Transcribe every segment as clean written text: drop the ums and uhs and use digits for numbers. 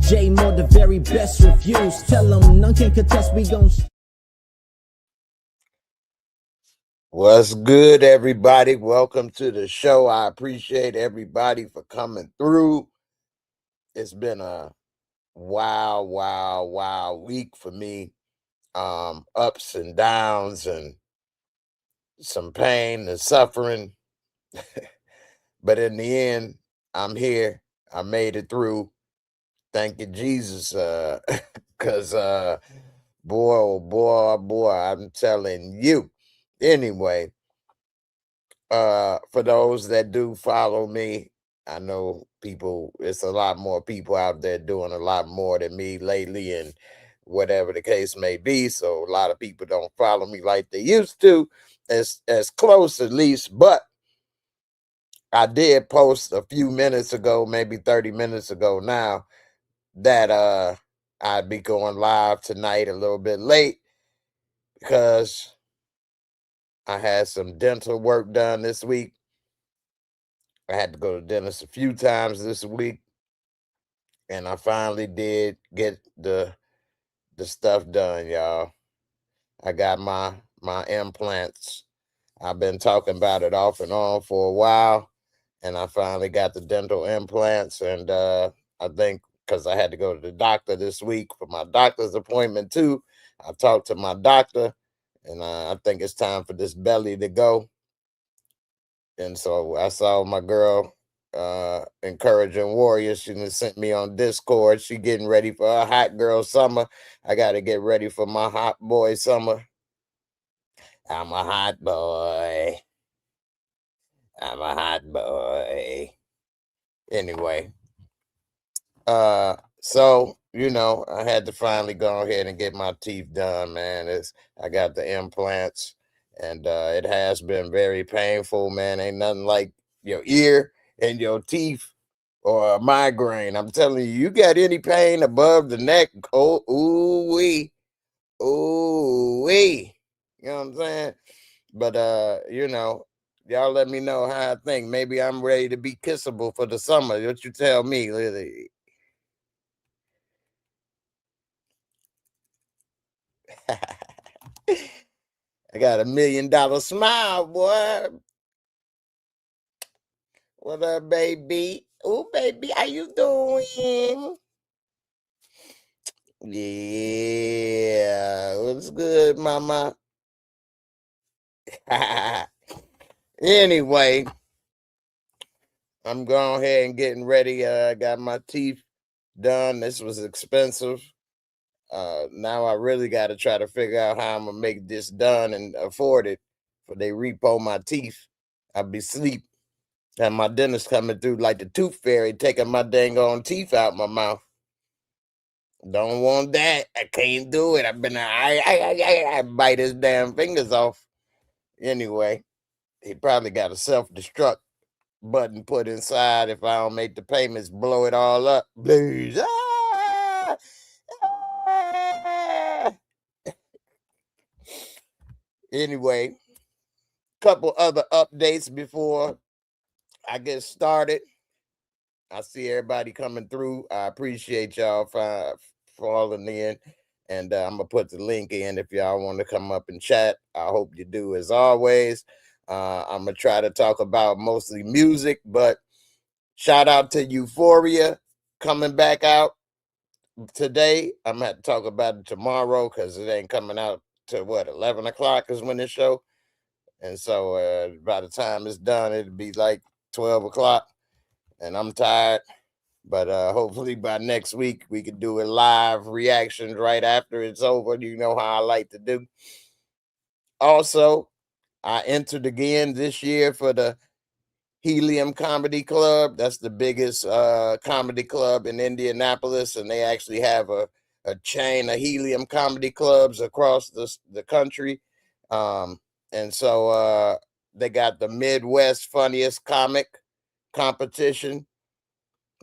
J-Moore, the very best reviews. Tell them none can contest, we gon' What's good, everybody? Welcome to the show. I appreciate everybody for coming through. It's been a wild week for me. Ups and downs and some pain and suffering. But in the end, I'm here. I made it through. Thank you, Jesus. Because boy, oh boy, I'm telling you. Anyway, for those that do follow me, I know it's a lot more people out there doing a lot more than me lately, and whatever the case may be. So a lot of people don't follow me like they used to, as close at least. But I did post a few minutes ago, maybe 30 minutes ago now, that I'd be going live tonight a little bit late because I had some dental work done this week. I had to go to the dentist a few times this week, and I finally did get the stuff done, y'all. I got my implants. I've been talking about it off and on for a while, and I finally got the dental implants. And I think because I had to go to the doctor this week for my doctor's appointment too, I talked to my doctor, and I think it's time for this belly to go. And so I saw my girl, Encouraging Warrior. She done sent me on Discord. She getting ready for her hot girl summer. I got to get ready for my hot boy summer. I'm a hot boy. I'm a hot boy. Anyway, so I had to finally go ahead and get my teeth done, man. I got the implants, and it has been very painful, man. Ain't nothing like your ear and your teeth or a migraine. I'm telling you, you got any pain above the neck? Oh, ooh wee, ooh wee. You know what I'm saying? But y'all let me know how I think. Maybe I'm ready to be kissable for the summer. What you tell me, Lily? I got $1 million smile, boy. What up, baby? Oh, baby, how you doing? Yeah, what's good, mama? Anyway, I'm going ahead and getting ready. I got my teeth done. This was expensive. Now I really got to try to figure out how I'm gonna make this done and afford it. For they repo my teeth, I'll be sleep. And my dentist coming through like the tooth fairy, taking my dang on teeth out my mouth. Don't want that. I can't do it. I bite his damn fingers off. Anyway, he probably got a self-destruct button put inside. If I don't make the payments, blow it all up. Please. Anyway, couple other updates before I get started. I see everybody coming through. I appreciate y'all for falling in. And I'm going to put the link in if y'all want to come up and chat. I hope you do as always. I'm going to try to talk about mostly music, but shout out to Euphoria coming back out today. I'm going to have to talk about it tomorrow because it ain't coming out to 11 o'clock is when this show. And so by the time it's done, it'll be like 12 o'clock. And I'm tired. But hopefully by next week, we can do a live reactions right after it's over. You know how I like to do. Also, I entered again this year for the Helium Comedy Club. That's the biggest comedy club in Indianapolis. And they actually have a chain of Helium comedy clubs across the country. And so they got the Midwest Funniest Comic competition.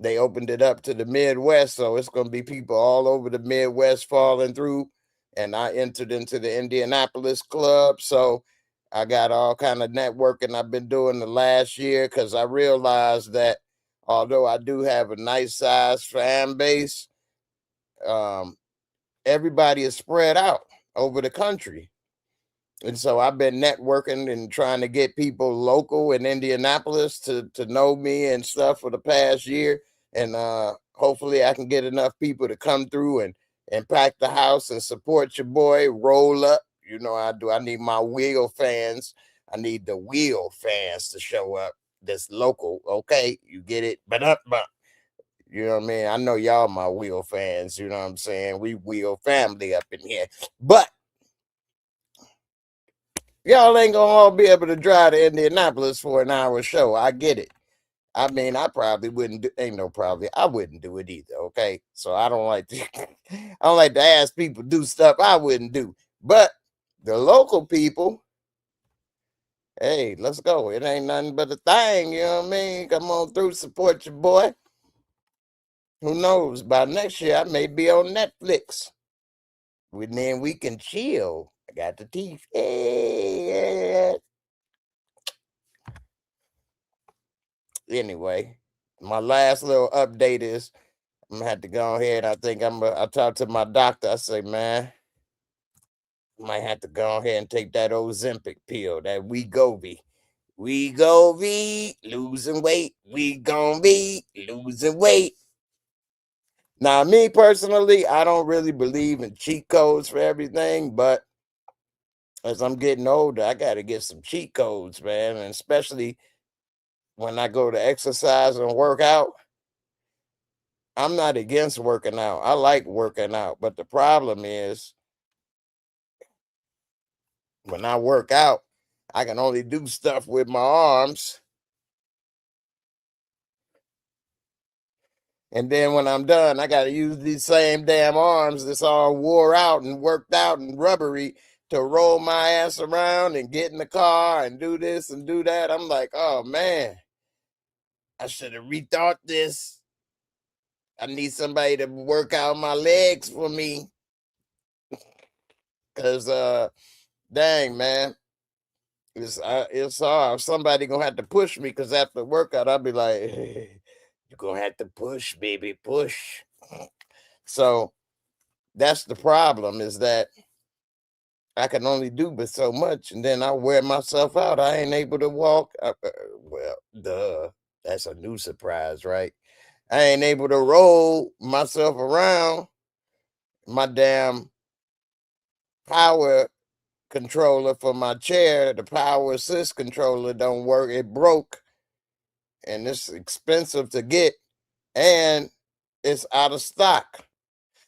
They opened it up to the Midwest, so it's going to be people all over the Midwest falling through. And I entered into the Indianapolis club, so I got all kind of networking I've been doing the last year because I realized that although I do have a nice size fan base, everybody is spread out over the country. And so I've been networking and trying to get people local in Indianapolis to know me and stuff for the past year. And hopefully I can get enough people to come through and pack the house and support your boy, roll up. You know I do. I need my wheel fans. I need the wheel fans to show up. That's local. Okay. You get it? But you know what I mean? I know y'all my wheel fans. You know what I'm saying? We wheel family up in here. But y'all ain't gonna all be able to drive to Indianapolis for an hour show. I get it. I mean, I probably wouldn't do. Ain't no probably. I wouldn't do it either. Okay, so I don't like to. I don't like to ask people do stuff I wouldn't do. But the local people, hey, let's go. It ain't nothing but a thing. You know what I mean? Come on through, support your boy. Who knows? By next year, I may be on Netflix. And then we can chill. I got the teeth. Hey. Anyway, my last little update is I'm gonna have to go ahead. I talked to my doctor. I say, man, I might have to go ahead and take that Ozempic pill, that Wegovy. Wegovy, losing weight. We gonna be losing weight. Now, me personally, I don't really believe in cheat codes for everything, but as I'm getting older, I gotta get some cheat codes, man. And especially when I go to exercise and work out. I'm not against working out. I like working out, but the problem is when I work out, I can only do stuff with my arms. And then when I'm done, I got to use these same damn arms that's all wore out and worked out and rubbery to roll my ass around and get in the car and do this and do that. I'm like, oh man, I should have rethought this. I need somebody to work out my legs for me. Cause dang man, it's hard. Somebody gonna have to push me because after workout, I'll be like, hey, you're gonna have to push, baby, push. So that's the problem, is that I can only do but so much, and then I wear myself out. I ain't able to walk. Well, duh. That's a new surprise, right? I ain't able to roll myself around. My damn power controller for my chair, the power assist controller don't work. It broke, and it's expensive to get, and it's out of stock.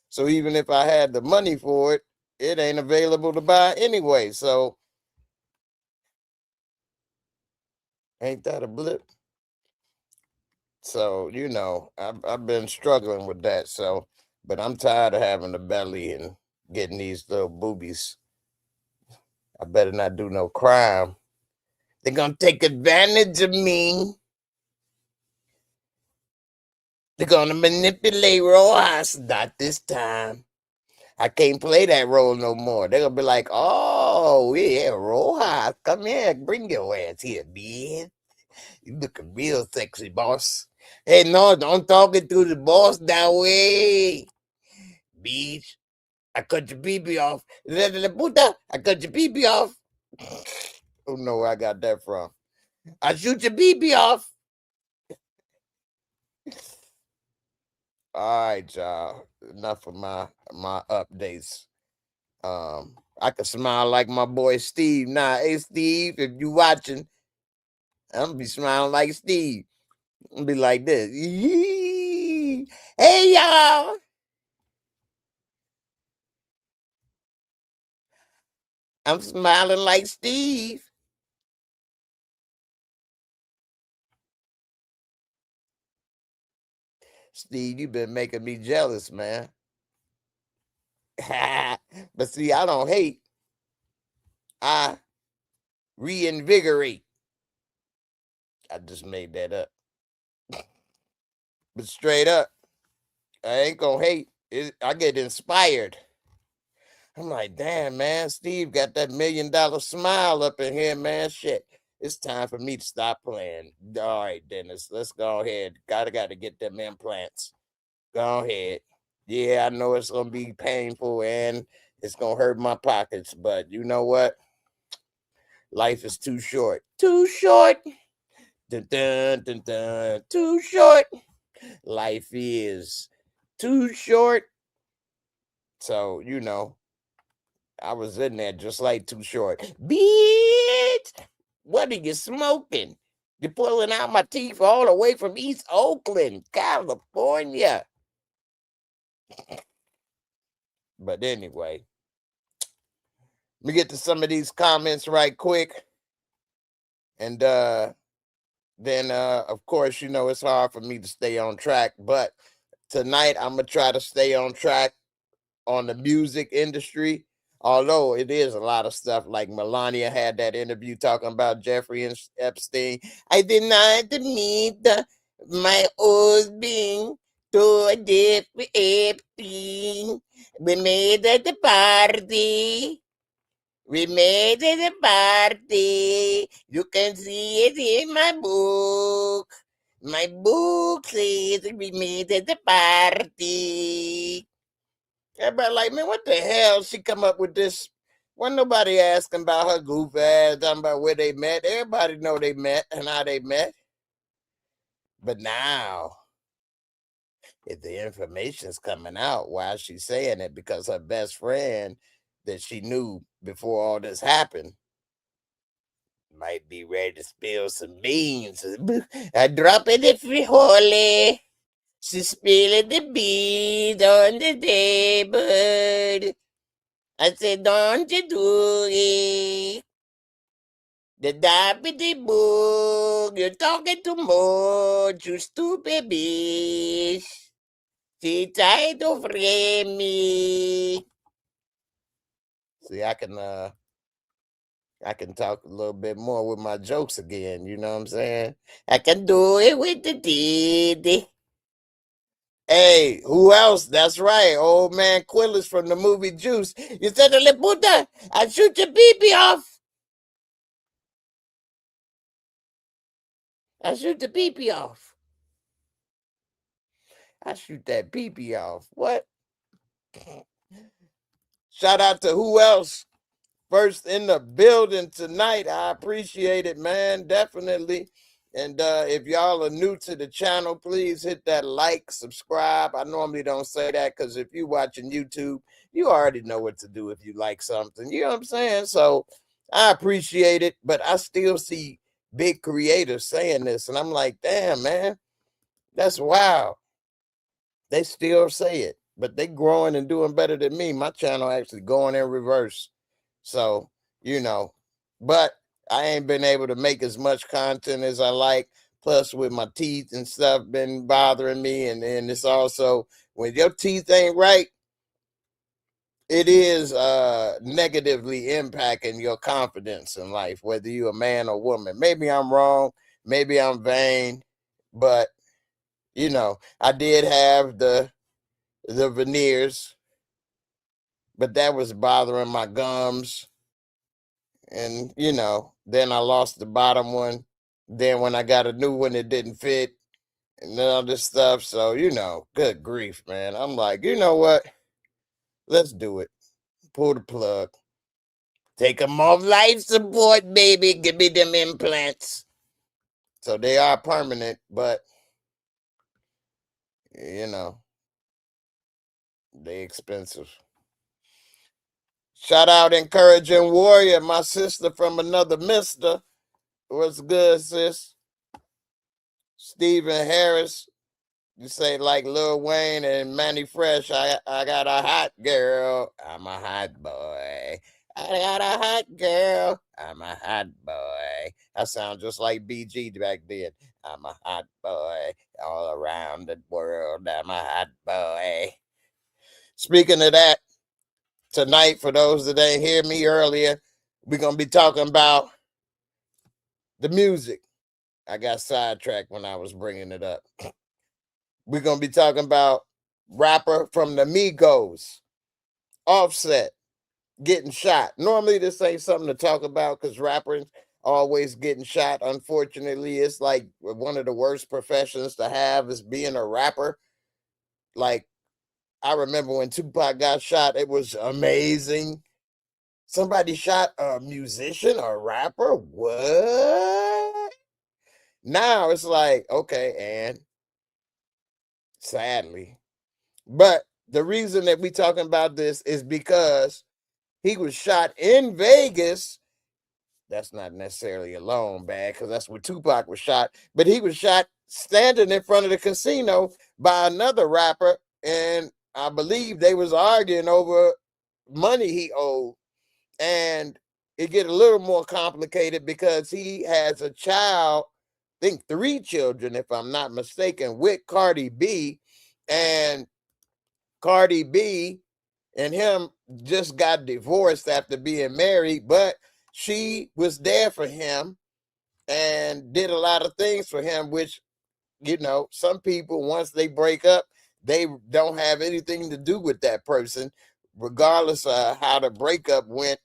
So even if I had the money for it, it ain't available to buy anyway. So ain't that a blip? So I've been struggling with that. So, but I'm tired of having a belly and getting these little boobies. I better not do no crime. They're gonna take advantage of me. They're gonna manipulate Rojas. Not this time. I can't play that role no more. They're gonna be like, oh yeah, Rojas, come here, bring your ass here, man. You looking real sexy, boss. Hey, no, don't talk it to the boss that way. Bitch, I cut your BB off. Puta, I cut your BB off. Who know where I got that from? I shoot your BB off. All right, y'all. Enough of my updates. I can smile like my boy Steve. Nah, hey Steve, if you watching, I'm gonna be smiling like Steve. I'm gonna be like this. Yee. Hey y'all. I'm smiling like Steve. Steve, you've been making me jealous, man. But see, I don't hate. I reinvigorate. I just made that up. But straight up, I ain't gonna hate. I get inspired. I'm like, damn, man, Steve got that $1 million smile up in here, man. Shit. It's time for me to stop playing. All right, Dennis, let's go ahead. Gotta get them implants. Go ahead. Yeah, I know it's gonna be painful and it's gonna hurt my pockets, but you know what? Life is too short. Too short. Dun, dun, dun, dun. Too short. Life is too short. So, I was in there just like Too Short. Bitch, what are you smoking? You're pulling out my teeth all the way from East Oakland, California. But anyway, let me get to some of these comments right quick. And then of course, it's hard for me to stay on track. But tonight I'm gonna try to stay on track on the music industry. Although it is a lot of stuff, like Melania had that interview talking about Jeffrey and Epstein. I did not meet my husband to Jeffrey Epstein. We made at the party. We made it a party. You can see it in my book. My book says we made it a party. Everybody like, man, what the hell? She come up with this. Wasn't nobody asking about her goof ass, talking about where they met. Everybody know they met and how they met. But now, if the information's coming out, why is she saying it? Because her best friend that she knew before all this happened might be ready to spill some beans. I drop it if we holy. She spilled the beans on the table. I said, don't you do it. The deputy book. You're talking too much, you stupid bitch. She tried to frame me. See, I can talk a little bit more with my jokes again, you know what I'm saying? I can do it with the deed. Hey, who else? That's right, old man Quillis from the movie Juice. You said, "Le puta, I shoot your pee off. I shoot the pee off. I shoot that pee off." What? Shout out to who else? First in the building tonight. I appreciate it, man. Definitely. And if y'all are new to the channel, please hit that like, subscribe. I normally don't say that because if you're watching YouTube, you already know what to do if you like something. You know what I'm saying? So I appreciate it, but I still see big creators saying this. And I'm like, damn, man, that's wild. They still say it, but they growing and doing better than me. My channel actually going in reverse. So, but I ain't been able to make as much content as I like. Plus, with my teeth and stuff been bothering me. And then it's also, when your teeth ain't right, it is negatively impacting your confidence in life, whether you're a man or woman. Maybe I'm wrong. Maybe I'm vain. But, I did have the veneers, but that was bothering my gums. And, then I lost the bottom one. Then when I got a new one, it didn't fit and all this stuff. So, good grief, man. I'm like, you know what? Let's do it. Pull the plug. Take them off life support, baby. Give me them implants. So they are permanent, but, they expensive. Shout out Encouraging Warrior, my sister from another mister. What's good, sis? Stephen Harris, you say like Lil Wayne and Manny Fresh. I got a hot girl. I'm a hot boy. I got a hot girl. I'm a hot boy. I sound just like BG back then. I'm a hot boy all around the world. I'm a hot boy. Speaking of that, tonight, for those that didn't hear me earlier, we're going to be talking about the music. I got sidetracked when I was bringing it up. We're going to be talking about rapper from the Migos, Offset, getting shot. Normally, this ain't something to talk about because rappers always getting shot. Unfortunately, it's like one of the worst professions to have is being a rapper. Like, I remember when Tupac got shot, it was amazing. Somebody shot a musician, a rapper. What? Now it's like, okay, and sadly. But the reason that we talking about this is because he was shot in Vegas. That's not necessarily alone bad, because that's where Tupac was shot. But he was shot standing in front of the casino by another rapper, and I believe they was arguing over money he owed. And it get a little more complicated because he has a child, I think 3 children, if I'm not mistaken, with Cardi B. And Cardi B and him just got divorced after being married, but she was there for him and did a lot of things for him, which, some people, once they break up, they don't have anything to do with that person, regardless of how the breakup went,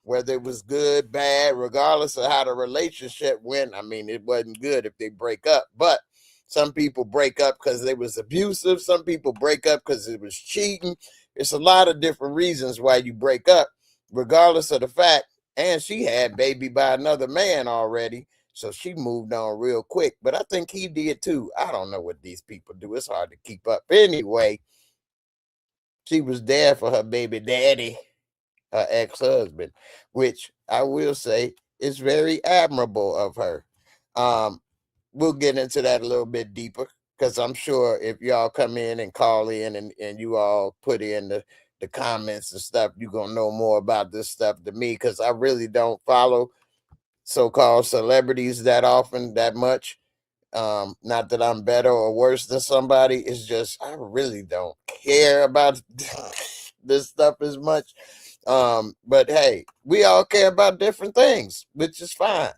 whether it was good, bad, regardless of how the relationship went. I mean, it wasn't good if they break up, but some people break up because they was abusive. Some people break up because it was cheating. It's a lot of different reasons why you break up, regardless of the fact. And she had baby by another man already, so she moved on real quick. But I think he did too. I don't know what these people do. It's hard to keep up. Anyway, she was there for her baby daddy, her ex-husband, which I will say is very admirable of her. We'll get into that a little bit deeper, because I'm sure if y'all come in and call in and you all put in the comments and stuff, you're going to know more about this stuff than me, because I really don't follow so-called celebrities that often, that much. Not that I'm better or worse than somebody. It's just I really don't care about this stuff as much. But hey, we all care about different things, which is fine.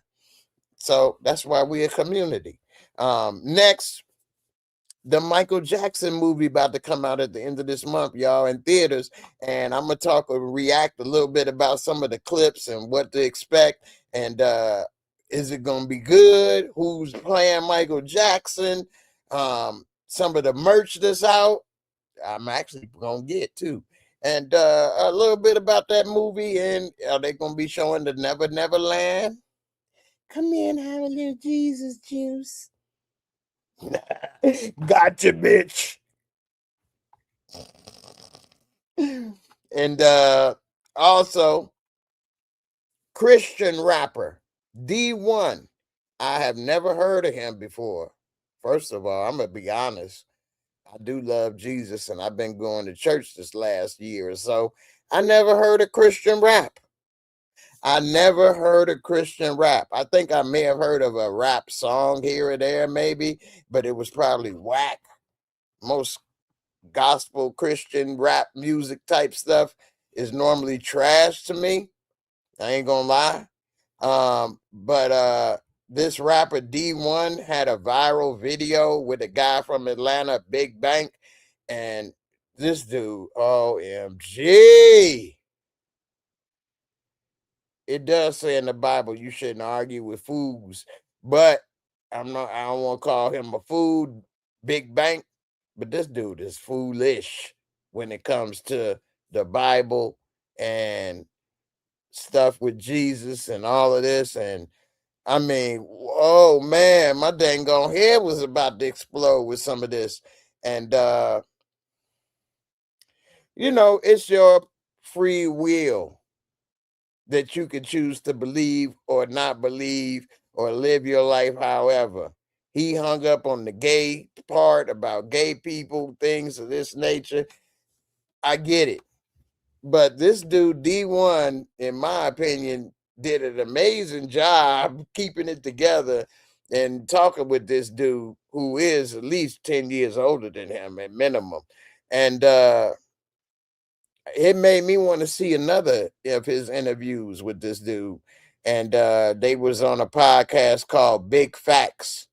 So that's why we're a community. Next, the Michael Jackson movie about to come out at the end of this month, y'all, in theaters. And I'm gonna talk or react a little bit about some of the clips and what to expect. And is it gonna be good? Who's playing Michael Jackson? Some of the merch that's out, I'm actually gonna get too. And a little bit about that movie. And are they gonna be showing the Never Never Land? Come in, have a little Jesus juice. Gotcha, bitch. And also, Christian rapper Dee-1. I have never heard of him before. First of all, I'm gonna be honest. I do love Jesus, and I've been going to church this last year or so. I never heard of Christian rap. I never heard of Christian rap. I think I may have heard of a rap song here or there, maybe, but it was probably whack. Most gospel Christian rap music type stuff is normally trash to me. I ain't gonna lie. But this rapper Dee-1 had a viral video with a guy from Atlanta, Big Bank, and this dude, OMG. It does say in the Bible you shouldn't argue with fools, but I don't want to call him a fool, Big Bank, but this dude is foolish when it comes to the Bible and stuff with Jesus and all of this. And I mean, oh man, my dang on head was about to explode with some of this. And it's your free will that you can choose to believe or not believe or live your life however. He hung up on the gay part about gay people, things of this nature. I get it. But this dude, Dee-1, in my opinion, did an amazing job keeping it together and talking with this dude who is at least 10 years older than him at minimum. And it made me want to see another of his interviews with this dude. And they was on a podcast called Big Facts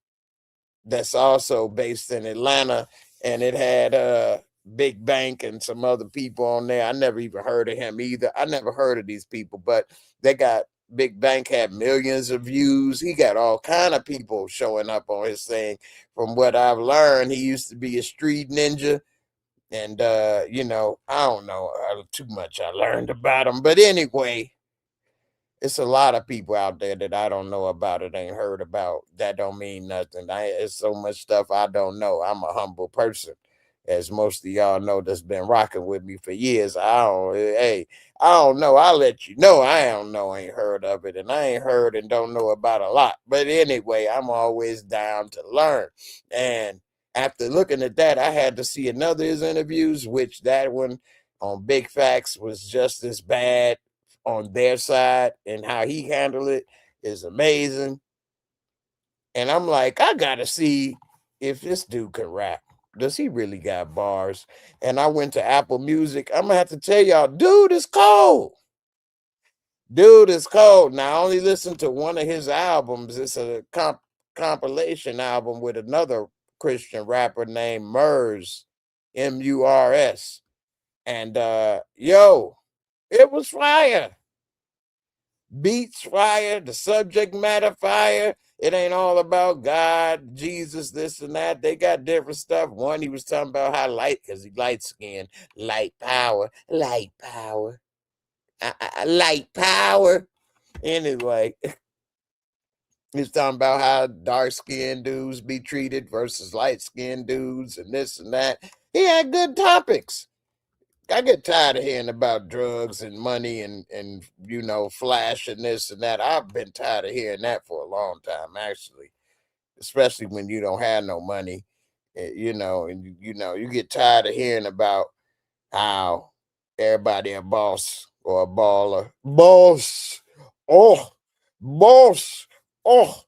that's also based in Atlanta, and it had Big Bank and some other people on there. I never even heard of him either. I never heard of these people, but they got Big Bank had millions of views. He got all kind of people showing up on his thing. From what I've learned, he used to be a street ninja. And you know, I don't know too much I learned about him, but anyway, it's a lot of people out there that I don't know about it, ain't heard about. That don't mean nothing. It's so much stuff I don't know. I'm a humble person, as most of y'all know that's been rocking with me for years. I don't know. I'll let you know. I don't know, ain't heard of it, and I ain't heard and don't know about a lot. But anyway, I'm always down to learn. And after looking at that, I had to see another of his interviews, which that one on Big Facts was just as bad on their side, and how he handled it is amazing. And I'm like, I gotta see if this dude can rap. Does he really got bars? And I went to Apple Music. I'm gonna have to tell y'all, dude is cold. Dude is cold. Now I only listened to one of his albums. It's a compilation album with another Christian rapper named Murs, Murs. And yo, it was fire. Beats fire, the subject matter fire. It ain't all about God, Jesus, this and that. They got different stuff. One, he was talking about how light, because he light skinned, light power, light power, light power. Anyway, he's talking about how dark skinned dudes be treated versus light skinned dudes and this and that. He had good topics. I get tired of hearing about drugs and money and you know, flash and this and that. I've been tired of hearing that for a long time, actually, especially when you don't have no money, you know, and you know, you get tired of hearing about how everybody a boss or a baller. Boss. Oh, boss. Oh,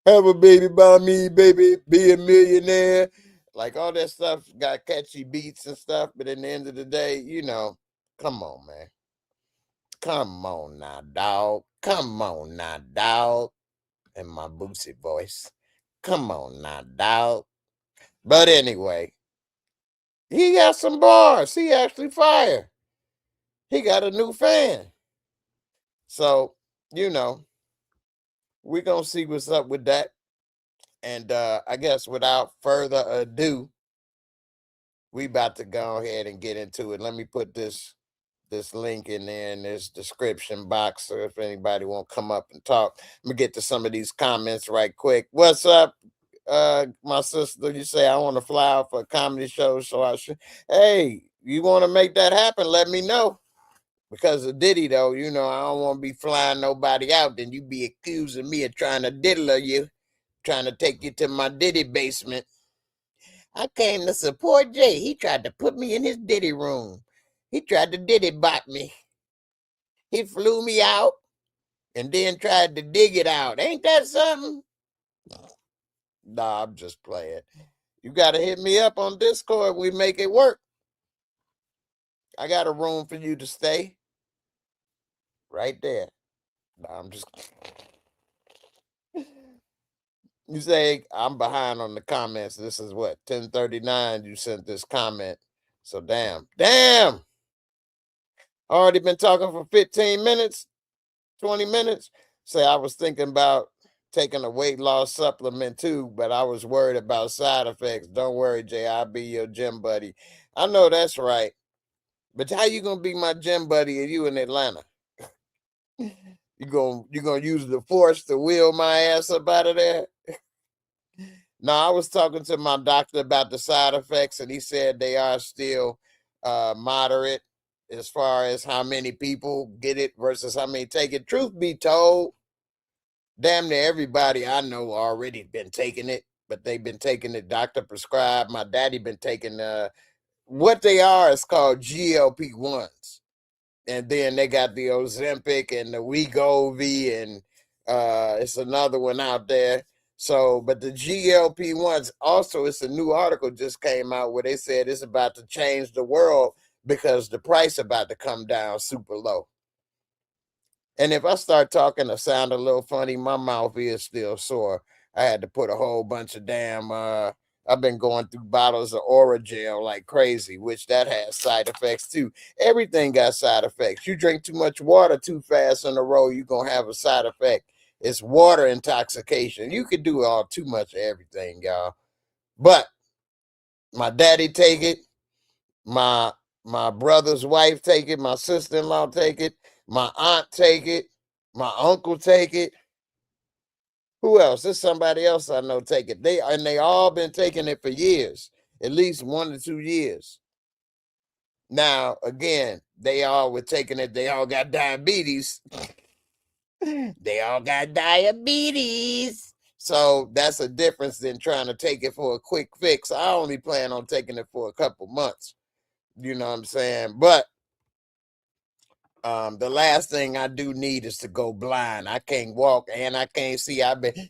have a baby by me, baby, be a millionaire. Like all that stuff got catchy beats and stuff, but in the end of the day, you know, come on, man. Come on now, dog. Come on now, dog. In my Boosie voice. Come on now, dog. But anyway, he got some bars. He actually fire. He got a new fan. So, you know, we're gonna see what's up with that. And I guess without further ado, we about to go ahead and get into it. Let me put this link in there in this description box, so if anybody won't come up and talk, let me get to some of these comments right quick. What's up, my sister? You say I want to fly out for a comedy show, so I should. Hey, you want to make that happen? Let me know. Because of Diddy, though, you know, I don't want to be flying nobody out. Then you be accusing me of trying to diddler you, trying to take you to my Diddy basement. I came to support Jay. He tried to put me in his Diddy room. He tried to Diddy bot me. He flew me out and then tried to dig it out. Ain't that something? Nah, I'm just playing. You got to hit me up on Discord. We make it work. I got a room for you to stay right there. Nah, I'm just... You say I'm behind on the comments. This is what, 10:39 you sent this comment. So damn. Already been talking for 15 minutes, 20 minutes. Say I was thinking about taking a weight loss supplement too, but I was worried about side effects. Don't worry, Jay, I'll be your gym buddy. I know that's right. But how you gonna be my gym buddy if you in Atlanta? You gonna use the force to wheel my ass up out of there? No, I was talking to my doctor about the side effects, and he said they are still moderate as far as how many people get it versus how many take it. Truth be told, damn near everybody I know already been taking it, but they've been taking it doctor prescribed. My daddy been taking what they are is called GLP-1s. And then they got the Ozempic and the Wegovy, and it's another one out there. So, but the GLP-1s also, it's a new article just came out where they said it's about to change the world because the price about to come down super low. And if I start talking to sound a little funny, my mouth is still sore. I had to put a whole bunch of damn I've been going through bottles of Aura gel like crazy, which that has side effects too. Everything got side effects. You drink too much water too fast in a row, you're gonna have a side effect. It's water intoxication. You could do all too much of everything, y'all. But my daddy take it. My brother's wife take it, my sister-in-law take it, my aunt take it, my uncle take it. Who else? There's somebody else I know take it. They all been taking it for years, at least 1 to 2 years. Now, again, they all were taking it, they all got diabetes. They all got diabetes. So that's a difference than trying to take it for a quick fix. I only plan on taking it for a couple months. You know what I'm saying? But the last thing I do need is to go blind. I can't walk and I can't see. I've been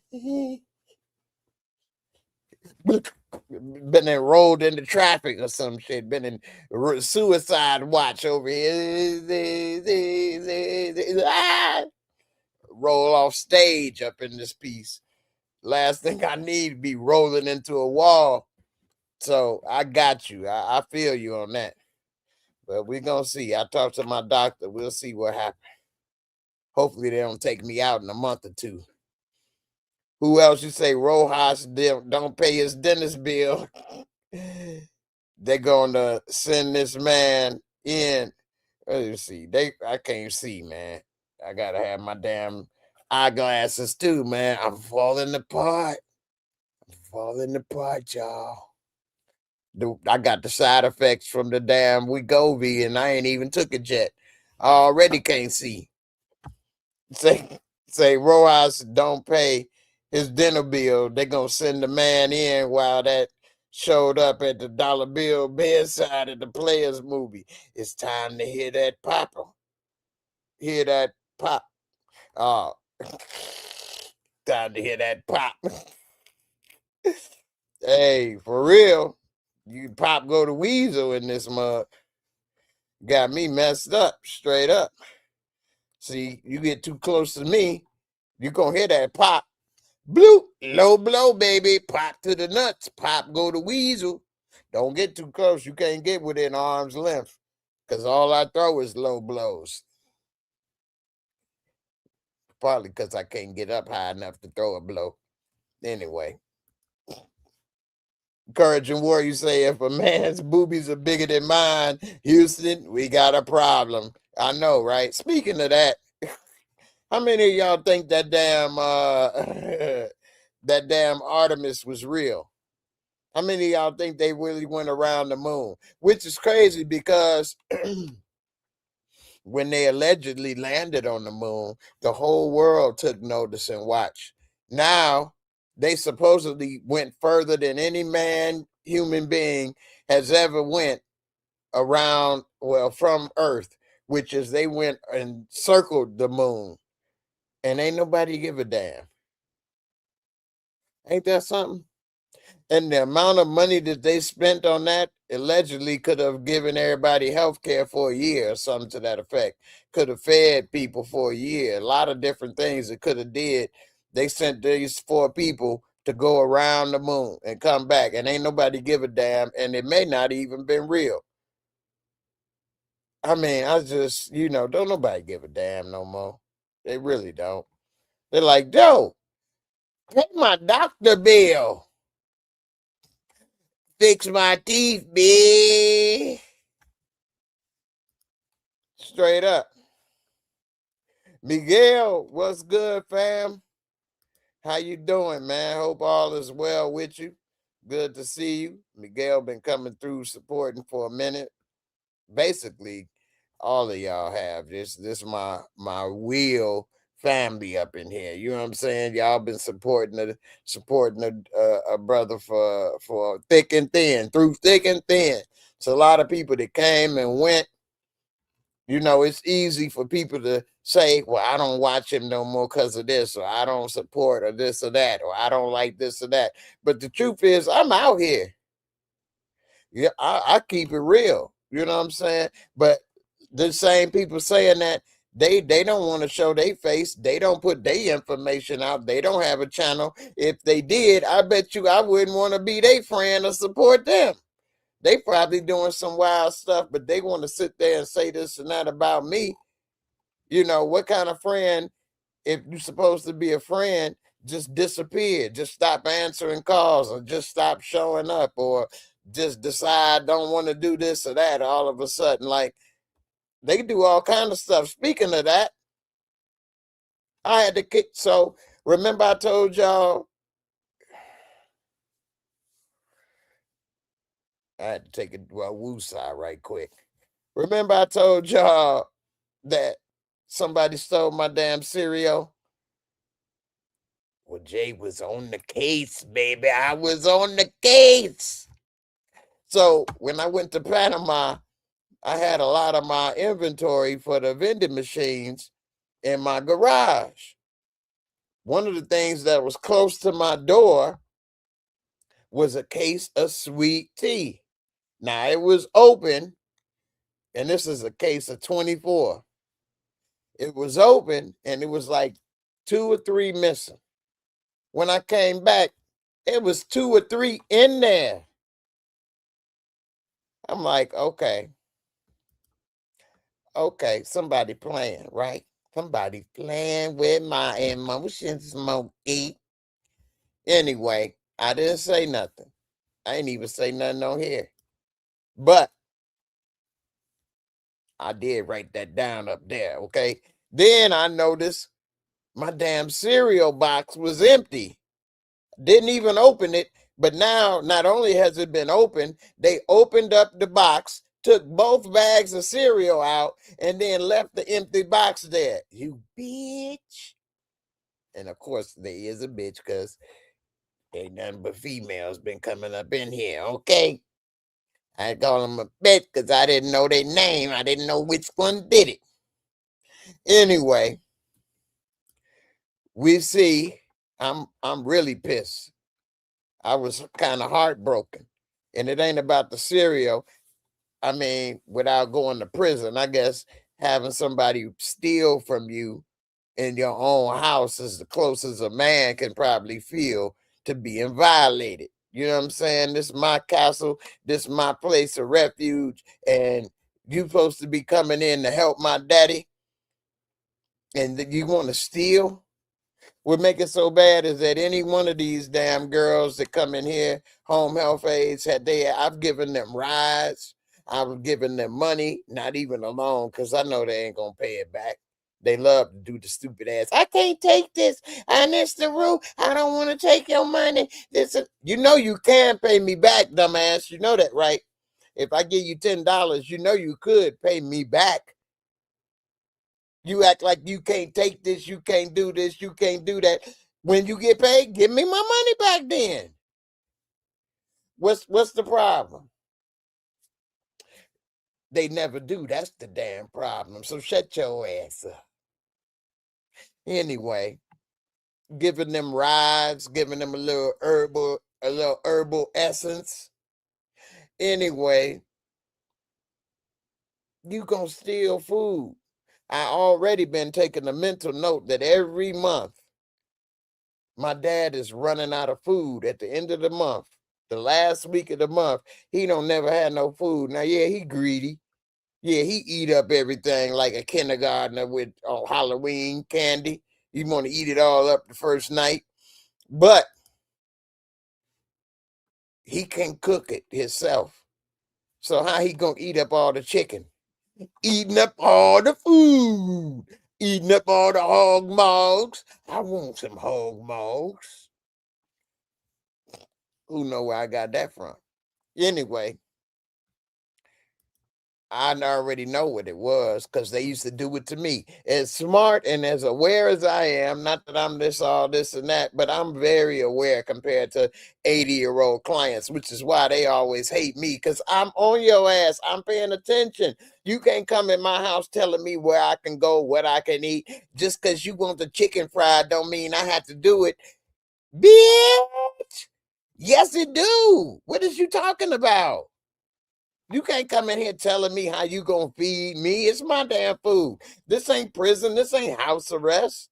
enrolled into traffic or some shit. Been in suicide watch over here. Roll off stage up in this piece. Last thing I need to be rolling into a wall. So I got you. I feel you on that. But we're going to see. I talked to my doctor. We'll see what happens. Hopefully they don't take me out in a month or 2. Who else you say Rojas don't pay his dentist bill? They're going to send this man in. Let's see. I can't see, man. I got to have my damn eyeglasses too, man. I'm falling apart. Y'all. I got the side effects from the damn Wegovy, and I ain't even took it yet. I already can't see. Say Rojas don't pay his dinner bill. They're gonna send the man in while that showed up at the dollar bill bedside at the Players movie. It's time to hear that popper. Hear that pop. Oh, time to hear that pop. Hey, for real. You pop go to Weasel in this mug. Got me messed up, straight up. See, you get too close to me, you gonna hear that pop. Bloop, low blow, baby. Pop to the nuts. Pop go to Weasel. Don't get too close. You can't get within arm's length. Because all I throw is low blows. Partly because I can't get up high enough to throw a blow. Anyway. Courage and War, you say, if a man's boobies are bigger than mine, Houston, we got a problem. I know, right? Speaking of that, how many of y'all think that damn that damn Artemis was real? How many of y'all think they really went around the moon? Which is crazy because when they allegedly landed on the moon, the whole world took notice and watched. Now they supposedly went further than any human being has ever went around, well, from Earth, which is they went and circled the moon. And ain't nobody give a damn. Ain't that something? And the amount of money that they spent on that allegedly could have given everybody health care for a year or something to that effect. Could have fed people for a year. A lot of different things it could have did. They sent these 4 people to go around the moon and come back. And ain't nobody give a damn. And it may not even been real. I mean, I just, don't nobody give a damn no more. They really don't. They're like, Joe, pay my doctor bill. Fix my teeth, bitch. Straight up. Miguel, what's good, fam? How you doing, man? Hope all is well with you. Good to see you. Miguel been coming through supporting for a minute. Basically, all of y'all have this my wheel family up in here. You know what I'm saying? Y'all been supporting a brother for thick and thin, through thick and thin. It's a lot of people that came and went. It's easy for people to say, well, I don't watch him no more because of this, or I don't support, or this or that, or I don't like this or that. But the truth is, I'm out here. Yeah, I keep it real. You know what I'm saying? But the same people saying that, they don't want to show their face. They don't put their information out. They don't have a channel. If they did, I bet you I wouldn't want to be their friend or support them. They probably doing some wild stuff, but they want to sit there and say this and that about me. What kind of friend, if you're supposed to be a friend, just disappeared, just stop answering calls, or just stop showing up, or just decide don't want to do this or that all of a sudden. Like, they do all kind of stuff. Speaking of that, I had to kick. So remember I told y'all I had to take a woosah right quick. Remember I told y'all that somebody stole my damn cereal? Well, Jay was on the case, baby. I was on the case. So when I went to Panama, I had a lot of my inventory for the vending machines in my garage. One of the things that was close to my door was a case of sweet tea. Now it was open, and this is a case of 24. It was open, and it was like 2 or 3 missing. When I came back, it was 2 or 3 in there. I'm like, okay, somebody playing, right? Somebody playing with my emotions, Smokey. Anyway, I didn't say nothing. I ain't even say nothing on here. But I did write that down up there, okay? Then I noticed my damn cereal box was empty. Didn't even open it. But now, not only has it been opened, they opened up the box, took both bags of cereal out, and then left the empty box there. You bitch. And of course, there is a bitch because ain't nothing but females been coming up in here, okay? I call them a bitch because I didn't know their name. I didn't know which one did it. Anyway, we see, I'm really pissed. I was kind of heartbroken. And it ain't about the cereal. I mean, without going to prison, I guess having somebody steal from you in your own house is the closest a man can probably feel to being violated. You know what I'm saying? This is my castle. This is my place of refuge. And you supposed to be coming in to help my daddy. And you want to steal? What make it so bad is that any one of these damn girls that come in here, home health aides, I've given them rides. I've given them money, not even a loan, because I know they ain't gonna pay it back. They love to do the stupid ass. I can't take this. I missed the roof. I don't want to take your money. You know you can pay me back, dumbass. You know that, right? If I give you $10, you know you could pay me back. You act like you can't take this, you can't do this, you can't do that. When you get paid, give me my money back then. What's the problem? They never do. That's the damn problem. So shut your ass up. Anyway, giving them rides, giving them a little herbal essence. Anyway, you gonna steal food. I already been taking a mental note that every month my dad is running out of food at the end of the month. The last week of the month, he don't never have no food. Now, yeah, he greedy. Yeah, he eat up everything like a kindergartner with Halloween candy. You want to eat it all up the first night. But he can cook it himself. So how he gonna eat up all the chicken? Eating up all the food. Eating up all the hog mogs. I want some hog mogs. Who know where I got that from? Anyway, I already know what it was because they used to do it to me. As smart and as aware as I am, not that I'm all this and that, but I'm very aware compared to 80-year-old clients, which is why they always hate me because I'm on your ass. I'm paying attention. You can't come in my house telling me where I can go, what I can eat. Just because you want the chicken fried don't mean I have to do it. Bitch! Yes, it do. What is you talking about? You can't come in here telling me how you gonna feed me. It's my damn food. This ain't prison. This ain't house arrest.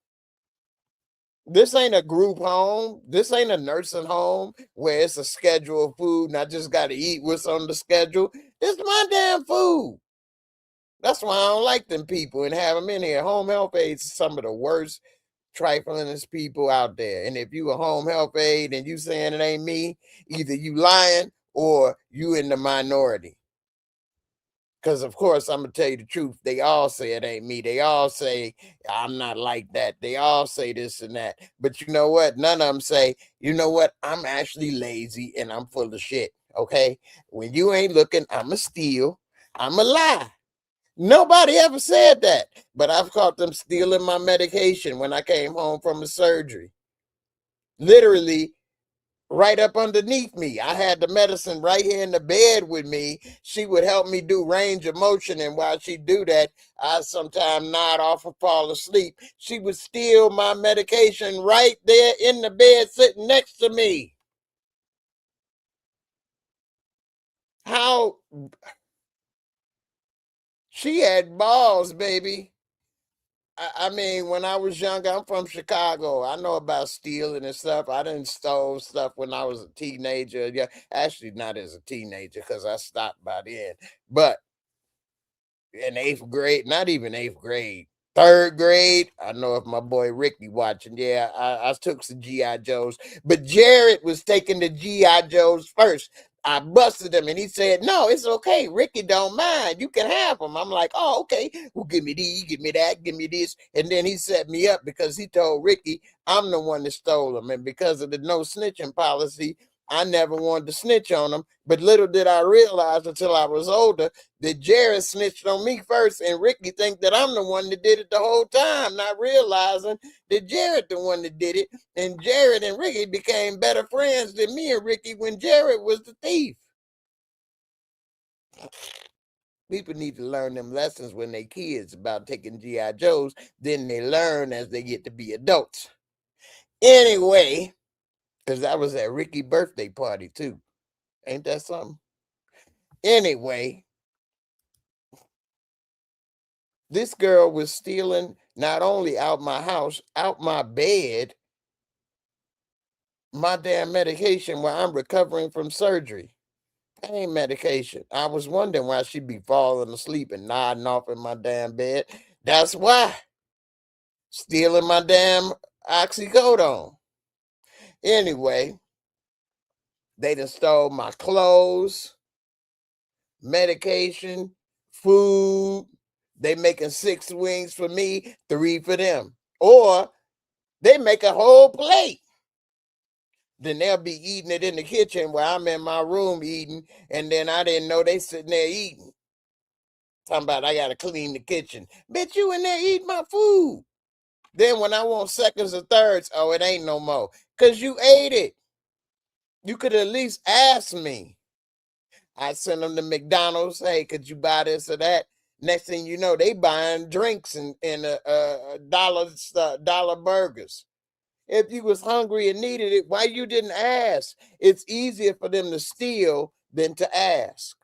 This ain't a group home. This ain't a nursing home where it's a schedule of food and I just got to eat what's on the schedule. This is my damn food. That's why I don't like them people and have them in here. Home health aides is some of the worst triflingest people out there. And if you a home health aide and you saying it ain't me, either you lying or you in the minority. Because, of course, I'm going to tell you the truth. They all say it ain't me. They all say I'm not like that. They all say this and that. But you know what? None of them say, you know what? I'm actually lazy and I'm full of shit. Okay? When you ain't looking, I'm a steal. I'm a lie. Nobody ever said that. But I've caught them stealing my medication when I came home from a surgery. Literally, right up underneath me. I had the medicine right here in the bed with me. She would help me do range of motion, and while she do that, I sometimes nod off or fall asleep. She would steal my medication right there in the bed sitting next to me. How? She had balls, baby. I mean, when I was younger, I'm from Chicago. I know about stealing and stuff. I didn't stole stuff when I was a teenager. Yeah, actually not as a teenager because I stopped by then. But in eighth grade, not even eighth grade, third grade. I know if my boy Ricky watching, yeah, I took some GI Joes, but Jared was taking the GI Joes first. I busted him, and he said, "No, it's okay. Ricky don't mind. You can have them." I'm like, "Oh, okay. Well, give me these, give me that, give me this." And then he set me up because he told Ricky I'm the one that stole them, and because of the no snitching policy, I never wanted to snitch on them. But little did I realize until I was older that Jared snitched on me first, and Ricky think that I'm the one that did it the whole time, not realizing that Jared the one that did it. And Jared and Ricky became better friends than me and Ricky when Jared was the thief. People need to learn them lessons when they kids about taking GI Joes. Then they learn as they get to be adults. Anyway, because that was at Ricky's birthday party too. Ain't that something? Anyway, this girl was stealing not only out my house, out my bed, my damn medication while I'm recovering from surgery. Pain medication. I was wondering why she'd be falling asleep and nodding off in my damn bed. That's why. Stealing my damn oxycodone. Anyway, they done stole my clothes, medication, food. They making 6 wings for me, 3 for them. Or they make a whole plate. Then they'll be eating it in the kitchen while I'm in my room eating, and then I didn't know they sitting there eating. Talking about I gotta clean the kitchen. Bitch, you in there eating my food. Then when I want seconds or thirds, oh, it ain't no more. Cause you ate it. You could at least ask me. I send them to McDonald's. Hey, could you buy this or that? Next thing you know, they buying drinks and dollar burgers. If you was hungry and needed it, why you didn't ask? It's easier for them to steal than to ask.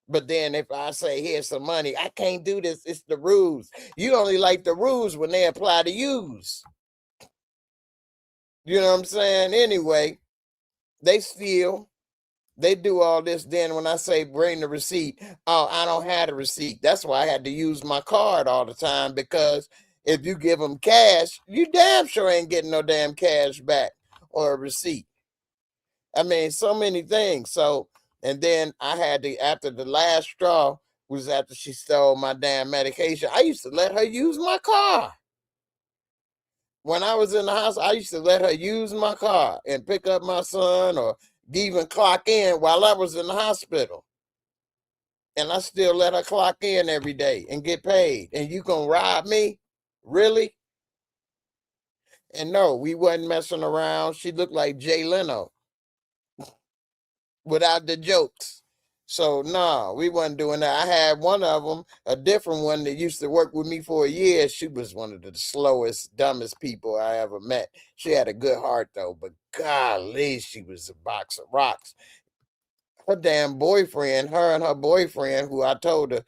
But then if I say, here's some money, I can't do this. It's the rules. You only like the rules when they apply to yous. You know what I'm saying? Anyway, they steal. They do all this. Then when I say bring the receipt, oh, I don't have the receipt. That's why I had to use my card all the time, because if you give them cash, you damn sure ain't getting no damn cash back or a receipt. I mean, so many things. So, and then I had to, after the last straw was after she stole my damn medication, I used to let her use my car. When I was in the house, I used to let her use my car and pick up my son or even clock in while I was in the hospital. And I still let her clock in every day and get paid. And you gonna rob me? Really? And no, we wasn't messing around. She looked like Jay Leno without the jokes. So no, we wasn't doing that. I had one of them, a different one that used to work with me for a year. She was one of the slowest, dumbest people I ever met. She had a good heart though, but golly, she was a box of rocks. Her damn boyfriend, her and her boyfriend, who I told her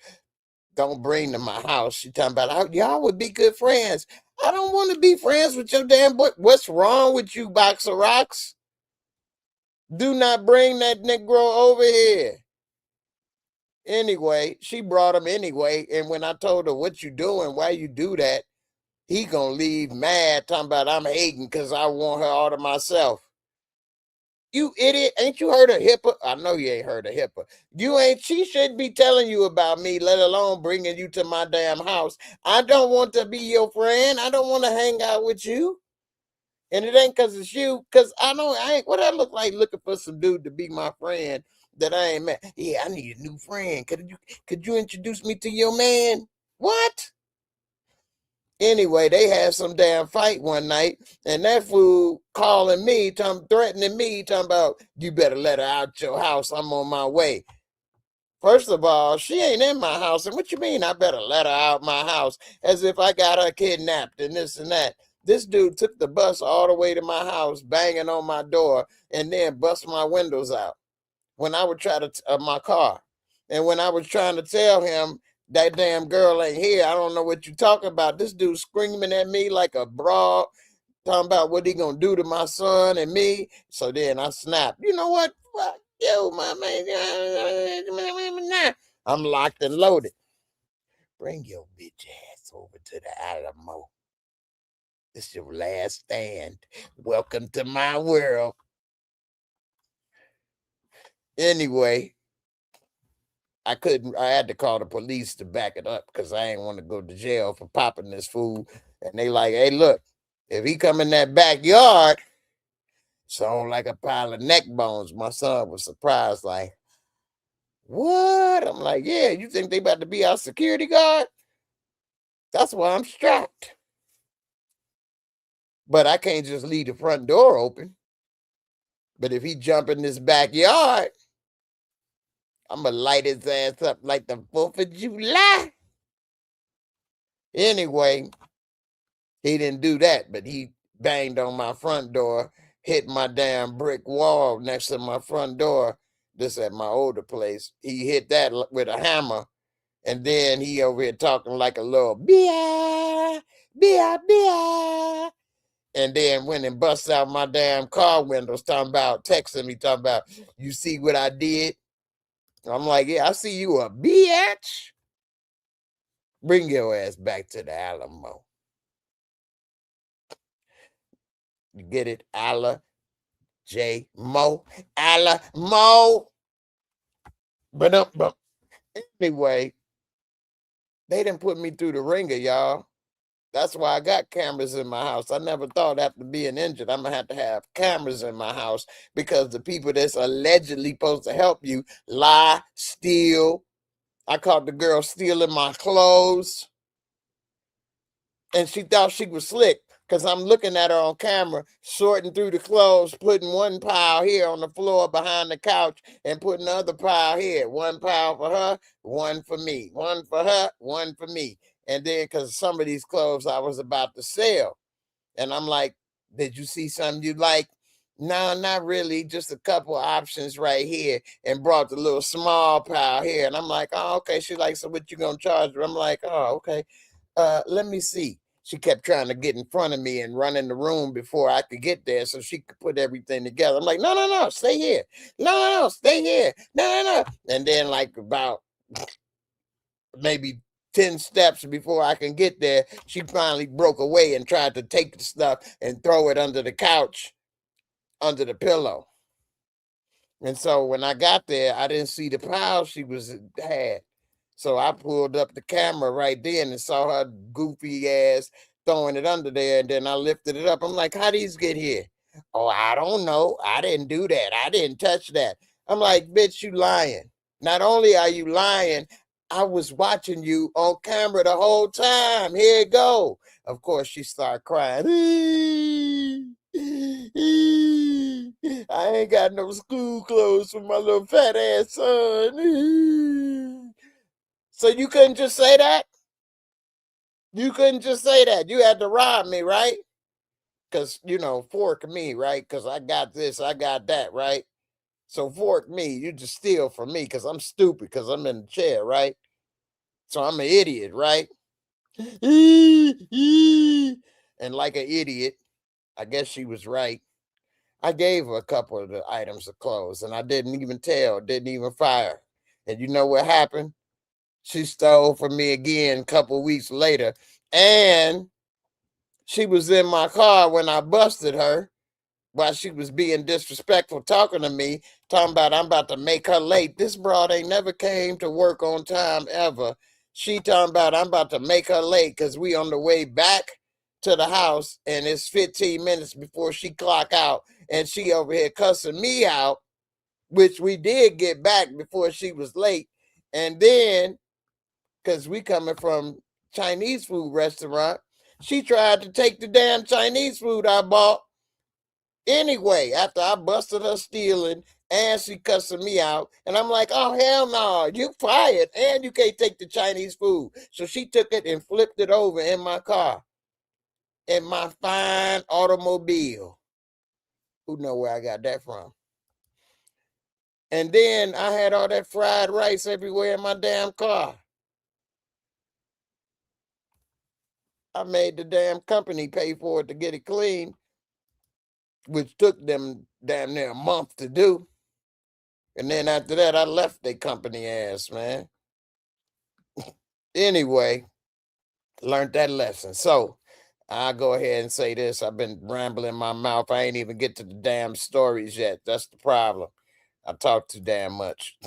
don't bring to my house. She talking about y'all would be good friends. I don't want to be friends with your damn boy. What's wrong with you, box of rocks? Do not bring that Negro over here. Anyway, she brought him anyway. And when I told her, what you doing? Why you do that? He gonna leave mad, talking about I'm hating because I want her all to myself. You idiot. Ain't you heard of HIPAA? I know you ain't heard of HIPAA. She shouldn't be telling you about me, let alone bringing you to my damn house. I don't want to be your friend. I don't want to hang out with you. And it ain't because it's you, because I ain't what I look like looking for some dude to be my friend that I ain't met. Yeah, I need a new friend. Could you introduce me to your man? What? Anyway, they had some damn fight one night, and that fool calling me, threatening me, talking about, you better let her out your house. I'm on my way. First of all, she ain't in my house. And what you mean I better let her out my house? As if I got her kidnapped and this and that. This dude took the bus all the way to my house, banging on my door, and then bust my windows out when I would try to, my car. And when I was trying to tell him, that damn girl ain't here, I don't know what you talking about. This dude screaming at me like a broad, talking about what he gonna do to my son and me. So then I snapped. You know what? Fuck you, my man. I'm locked and loaded. Bring your bitch ass over to the Alamo. This your last stand. Welcome to my world. Anyway, I had to call the police to back it up because I ain't want to go to jail for popping this fool. And they like, hey, look, if he come in that backyard, sound like a pile of neck bones. My son was surprised, like, what? I'm like, yeah, you think they about to be our security guard? That's why I'm strapped. But I can't just leave the front door open. But if he jump in this backyard, I'm going to light his ass up like the 4th of July. Anyway, he didn't do that, but he banged on my front door, hit my damn brick wall next to my front door. This at my older place. He hit that with a hammer, and then he over here talking like a little bia, bia, bia. And then went and bust out my damn car windows, texting me, talking about, you see what I did? I'm like, yeah, I see you a bitch. Bring your ass back to the Alamo. You get it? Alamo. But anyway, they didn't put me through the ringer, y'all. That's why I got cameras in my house. I never thought after being injured, I'm going to have cameras in my house because the people that's allegedly supposed to help you lie, steal. I caught the girl stealing my clothes. And she thought she was slick because I'm looking at her on camera, sorting through the clothes, putting one pile here on the floor behind the couch and putting the other pile here. One pile for her, one for me. One for her, one for me. And then because some of these clothes I was about to sell. And I'm like, did you see something you like? No, not really. Just a couple options right here. And brought the little small pile here. And I'm like, oh, okay. She's like, so what you going to charge her? I'm like, oh, okay. Let me see. She kept trying to get in front of me and run in the room before I could get there so she could put everything together. I'm like, no, stay here. No, stay here. No. And then like about maybe 10 steps before I can get there, she finally broke away and tried to take the stuff and throw it under the couch, under the pillow. And so when I got there, I didn't see the pile she had. So I pulled up the camera right then and saw her goofy ass throwing it under there. And then I lifted it up. I'm like, how these get here? Oh, I don't know. I didn't do that. I didn't touch that. I'm like, bitch, you lying. Not only are you lying, I was watching you on camera the whole time. Here it go. Of course, she started crying. I ain't got no school clothes for my little fat ass son. So you couldn't just say that? You couldn't just say that. You had to rob me, right? Because, fork me, right? Because I got this, I got that, right? So fork me. You just steal from me because I'm stupid because I'm in the chair, right? So I'm an idiot, right? And like an idiot, I guess she was right. I gave her a couple of the items of clothes and I didn't even didn't even fire. And you know what happened? She stole from me again a couple weeks later. And she was in my car when I busted her. while she was being disrespectful, talking to me, talking about I'm about to make her late. This broad ain't never came to work on time ever. She talking about I'm about to make her late because we on the way back to the house and it's 15 minutes before she clock out, and she over here cussing me out, which we did get back before she was late. And then, because we coming from Chinese food restaurant, she tried to take the damn Chinese food I bought anyway after I busted her stealing, and she cussing me out. And I'm like, oh, hell no, you fired and you can't take the Chinese food. So she took it and flipped it over in my car, in my fine automobile. Who know where I got that from? And then I had all that fried rice everywhere in my damn car. I made the damn company pay for it to get it clean, which took them damn near a month to do. And then after that, I left their company ass, man. Anyway, learned that lesson. So I'll go ahead and say this. I've been rambling my mouth. I ain't even get to the damn stories yet. That's the problem. I talk too damn much.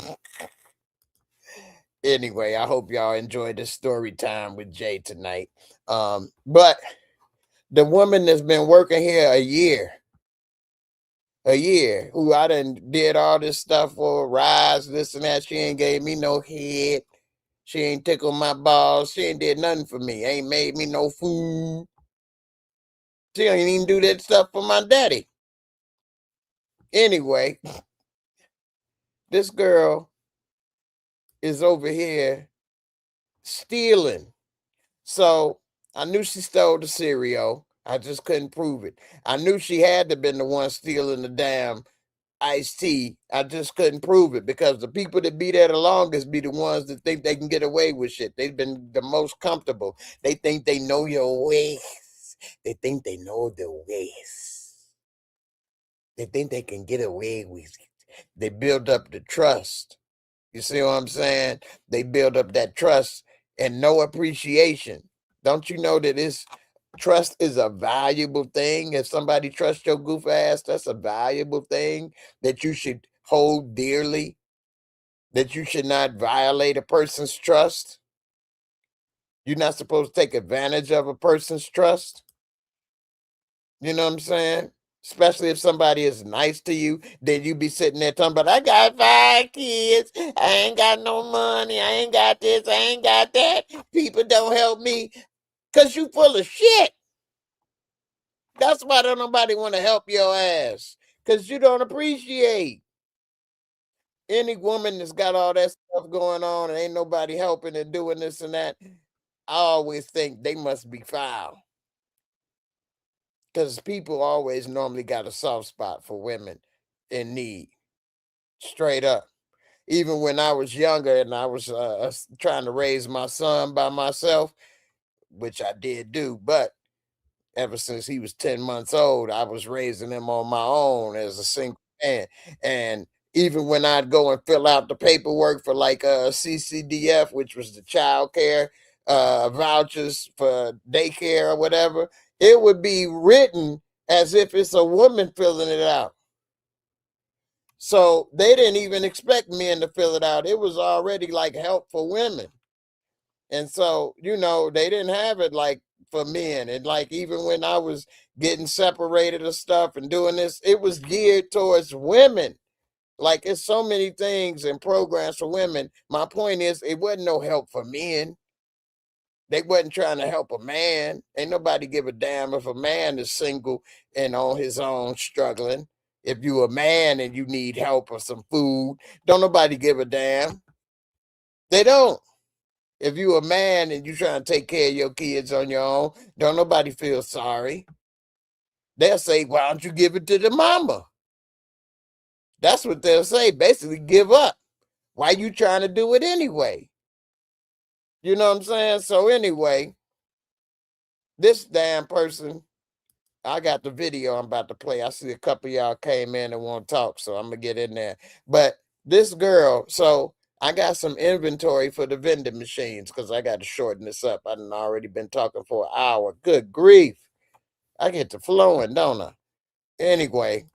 Anyway, I hope y'all enjoyed this story time with Jay tonight. But the woman that's been working here a year, who I done did all this stuff for, rides, this and that, she ain't gave me no head. She ain't tickled my balls. She ain't did nothing for me. Ain't made me no food. She ain't even do that stuff for my daddy. Anyway, this girl is over here stealing. So I knew she stole the cereal. I just couldn't prove it. I knew she had to have been the one stealing the damn iced tea. I just couldn't prove it because the people that be there the longest be the ones that think they can get away with shit. They've been the most comfortable. They think they know your ways. They think they know the ways. They think they can get away with it. They build up the trust. You see what I'm saying? They build up that trust and no appreciation. Don't you know that trust is a valuable thing? If somebody trusts your goof ass, that's a valuable thing that you should hold dearly, that you should not violate a person's trust. You're not supposed to take advantage of a person's trust. You know what I'm saying? Especially if somebody is nice to you, then you be sitting there talking about, I got 5 kids, I ain't got no money, I ain't got this, I ain't got that. People don't help me. Because you full of shit. That's why don't nobody want to help your ass. Because you don't appreciate. Any woman that's got all that stuff going on and ain't nobody helping and doing this and that, I always think they must be foul. Because people always normally got a soft spot for women in need. Straight up. Even when I was younger and I was trying to raise my son by myself, which I did do, but ever since he was 10 months old, I was raising him on my own as a single man. And even when I'd go and fill out the paperwork for like CCDF, which was the child care vouchers for daycare or whatever, it would be written as if it's a woman filling it out. So they didn't even expect men to fill it out. It was already like help for women. And so, you know, they didn't have it like for men. And like even when I was getting separated or stuff and doing this, it was geared towards women. Like it's so many things and programs for women. My point is, it wasn't no help for men. They wasn't trying to help a man. Ain't nobody give a damn if a man is single and on his own struggling. If you a man and you need help or some food, don't nobody give a damn. They don't. If you a man and you trying to take care of your kids on your own, don't nobody feel sorry. They'll say, why don't you give it to the mama? That's what they'll say. Basically, give up. Why you trying to do it anyway? You know what I'm saying? So anyway, this damn person, I got the video I'm about to play. I see a couple of y'all came in and want to talk, so I'm going to get in there. But this girl, so I got some inventory for the vending machines because I got to shorten this up. I done already been talking for an hour. Good grief. I get to flowing, don't I? Anyway,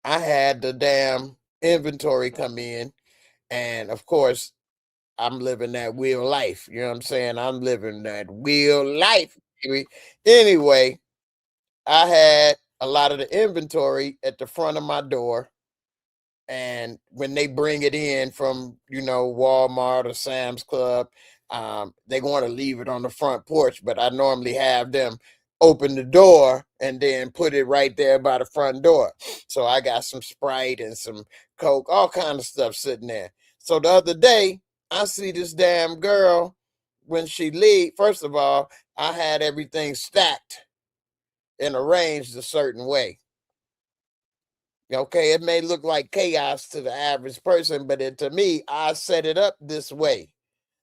I had the damn inventory come in, and of course, I'm living that real life. You know what I'm saying? I'm living that real life, baby. Anyway, I had a lot of the inventory at the front of my door. And when they bring it in from, Walmart or Sam's Club, they want to leave it on the front porch, but I normally have them open the door and then put it right there by the front door. So I got some Sprite and some Coke, all kind of stuff sitting there. So the other day, I see this damn girl when she leave. First of all, I had everything stacked and arranged a certain way. Okay, it may look like chaos to the average person, but to me, I set it up this way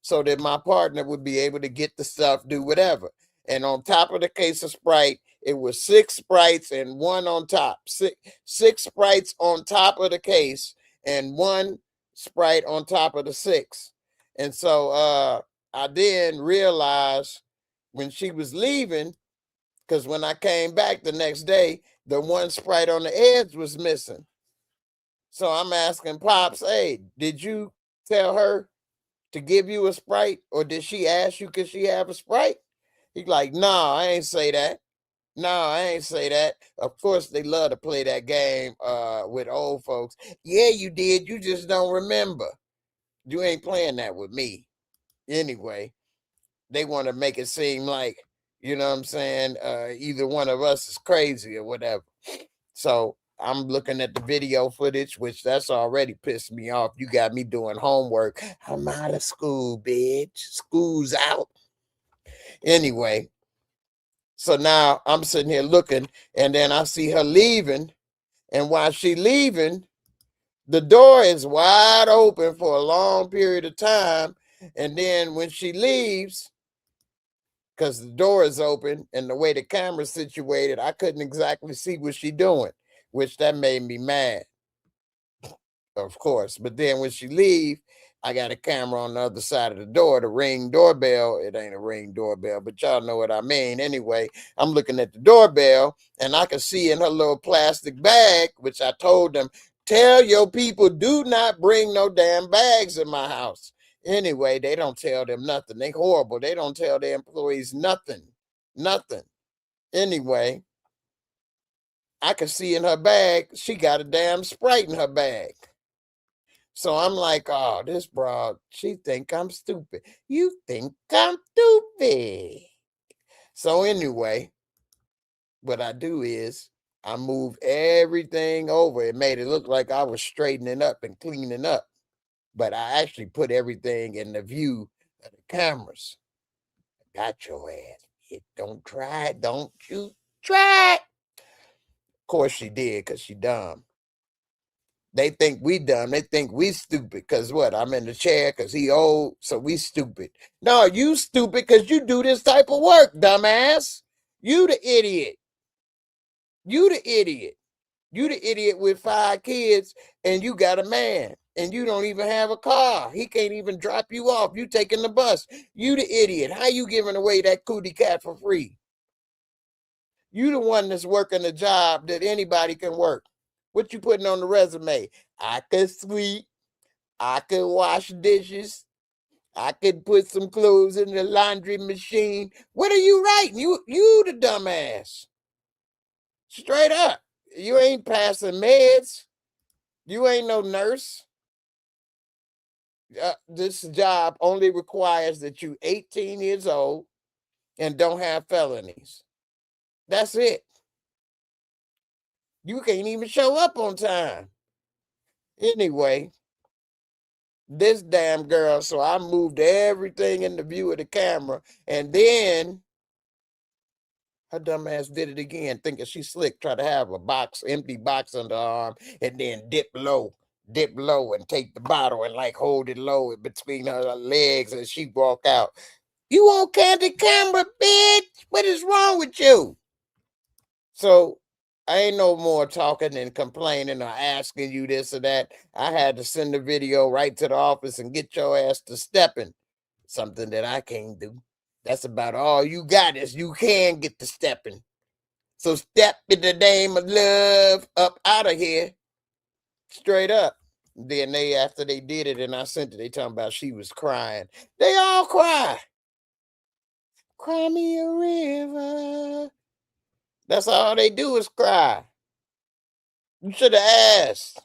so that my partner would be able to get the stuff, do whatever. And on top of the case of Sprite, it was 6 Sprites and one on top. Six Sprites on top of the case and one Sprite on top of the 6. And so I then realized when she was leaving, because when I came back the next day, the one Sprite on the edge was missing. So I'm asking Pops, hey, did you tell her to give you a Sprite? Or did she ask you, could she have a Sprite? He's like, no, I ain't say that. No, I ain't say that. Of course, they love to play that game with old folks. Yeah, you did. You just don't remember. You ain't playing that with me. Anyway, they want to make it seem like, you know what I'm saying, either one of us is crazy or whatever. So I'm looking at the video footage, which that's already pissed me off. You got me doing homework. I'm out of school, bitch. School's out. Anyway, so now I'm sitting here looking, and then I see her leaving. And while she leaving, the door is wide open for a long period of time. And then when she leaves, because the door is open and the way the camera's situated, I couldn't exactly see what she doing, which that made me mad, of course. But then when she leave, I got a camera on the other side of the door, the Ring doorbell. It ain't a Ring doorbell, but y'all know what I mean. Anyway, I'm looking at the doorbell and I can see in her little plastic bag, which I told them, tell your people, do not bring no damn bags in my house. Anyway, they don't tell them nothing. They horrible. They don't tell their employees nothing. Nothing. Anyway, I can see in her bag, she got a damn Sprite in her bag. So I'm like, oh, this broad, she think I'm stupid. You think I'm stupid. So anyway, what I do is I move everything over. It made it look like I was straightening up and cleaning up. But I actually put everything in the view of the cameras. Got your ass. Don't try it. Don't you try it. Of course she did, because she dumb. They think we dumb. They think we stupid because what? I'm in the chair because he old, so we stupid. No, you stupid because you do this type of work, dumbass. You the idiot. You the idiot. You the idiot with 5 kids and you got a man and you don't even have a car. He can't even drop you off. You taking the bus. You the idiot. How you giving away that cootie cat for free? You the one that's working a job that anybody can work. What you putting on the resume? I could sweep. I could wash dishes. I could put some clothes in the laundry machine. What are you writing? You the dumbass. Straight up. You ain't passing meds. You ain't no nurse. This job only requires that you 18 years old and don't have felonies. That's it. You can't even show up on time. Anyway, this damn girl, so I moved everything in the view of the camera, and then her dumb ass did it again, thinking she slick, try to have a empty box under her arm, and then dip low, and take the bottle and like hold it low between her legs as she walk out. You on candid camera, bitch? What is wrong with you? So I ain't no more talking and complaining or asking you this or that. I had to send the video right to the office and get your ass to stepping. Something that I can't do. That's about all you got is you can get to stepping. So step in the name of love up out of here. Straight up. Then after they did it and I sent it, they talking about she was crying. They all cry. Cry me a river. That's all they do is cry. You should have asked.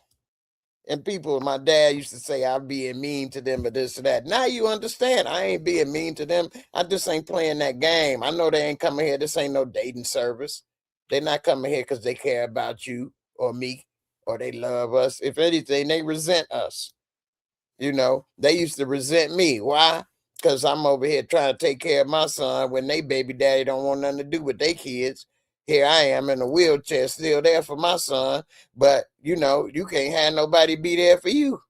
And people, my dad used to say I'm being mean to them or this or that. Now you understand. I ain't being mean to them. I just ain't playing that game. I know they ain't coming here. This ain't no dating service. They're not coming here because they care about you or me or they love us. If anything, they resent us. You know, they used to resent me. Why? Because I'm over here trying to take care of my son when they baby daddy don't want nothing to do with their kids. Here I am in a wheelchair, still there for my son. But, you know, you can't have nobody be there for you.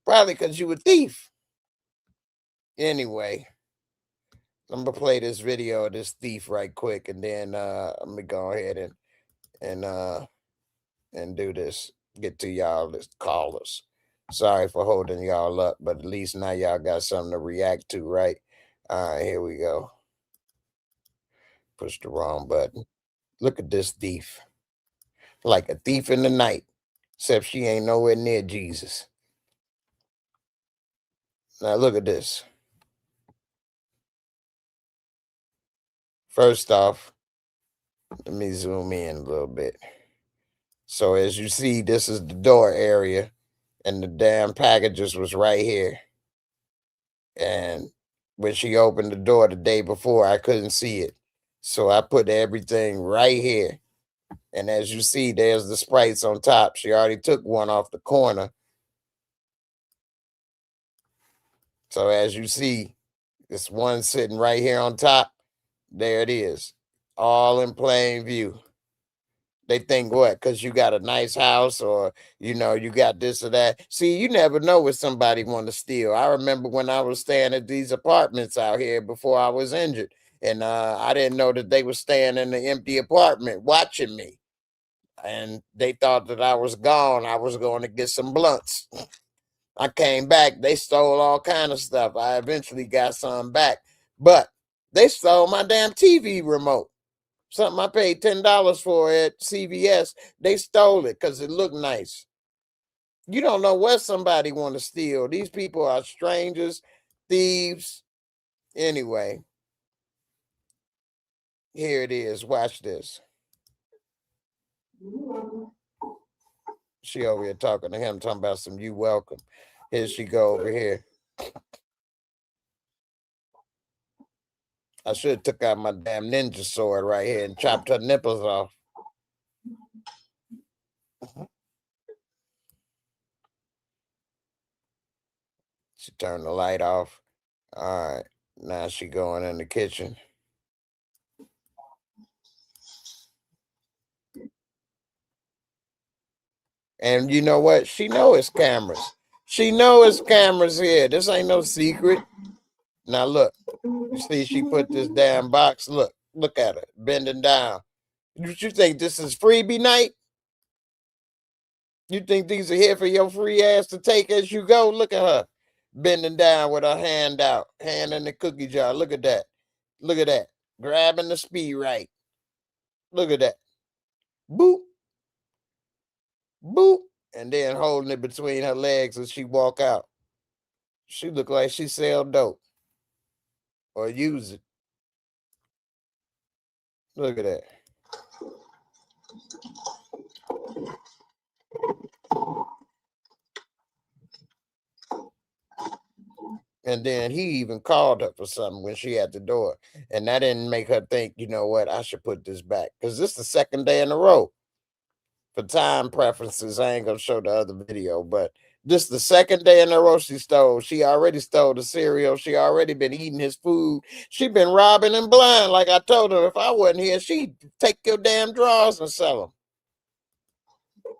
Probably because you a thief. Anyway, I'm going to play this video of this thief right quick. And then I'm going to go ahead and do this. Get to y'all as callers. Sorry for holding y'all up, but at least now y'all got something to react to, right? All right, here we go. Push the wrong button. Look at this thief. Like a thief in the night, except she ain't nowhere near Jesus. Now look at this. First off, let me zoom in a little bit. So as you see, this is the door area, and the damn packages was right here. And when she opened the door the day before, I couldn't see it. So I put everything right here. And as you see, there's the sprites on top. She already took one off the corner. So as you see, this one sitting right here on top. There it is. All in plain view. They think what? Because you got a nice house or, you know, you got this or that. See, you never know what somebody want to steal. I remember when I was staying at these apartments out here before I was injured. And I didn't know that they were staying in the empty apartment watching me. And they thought that I was gone. I was going to get some blunts. I came back. They stole all kind of stuff. I eventually got some back. But they stole my damn TV remote. Something I paid $10 for at CVS. They stole it because it looked nice. You don't know what somebody want to steal. These people are strangers, thieves. Anyway, here it is. Watch this. She over here talking to him, talking about some you welcome. Here she go over here. I should have took out my damn ninja sword right here and chopped her nipples off. She turned the light off. All right. Now she going in the kitchen. And you know what? She know it's cameras. She know it's cameras here. This ain't no secret. Now look. You see she put this damn box. Look at her. Bending down. You think this is freebie night? You think these are here for your free ass to take as you go? Look at her. Bending down with her hand out. Hand in the cookie jar. Look at that. Look at that. Grabbing the speed right. Look at that. Boop. Boop. And then holding it between her legs as she walk out. She look like she sell dope. Or use it. Look at that. And then he even called her for something when she at the door. And that didn't make her think, you know what, I should put this back. Because this is the second day in a row. For time preferences, I ain't going to show the other video. But this is the second day in a row she stole. She already stole the cereal. She already been eating his food. She been robbing him blind. Like I told her, if I wasn't here, she'd take your damn drawers and sell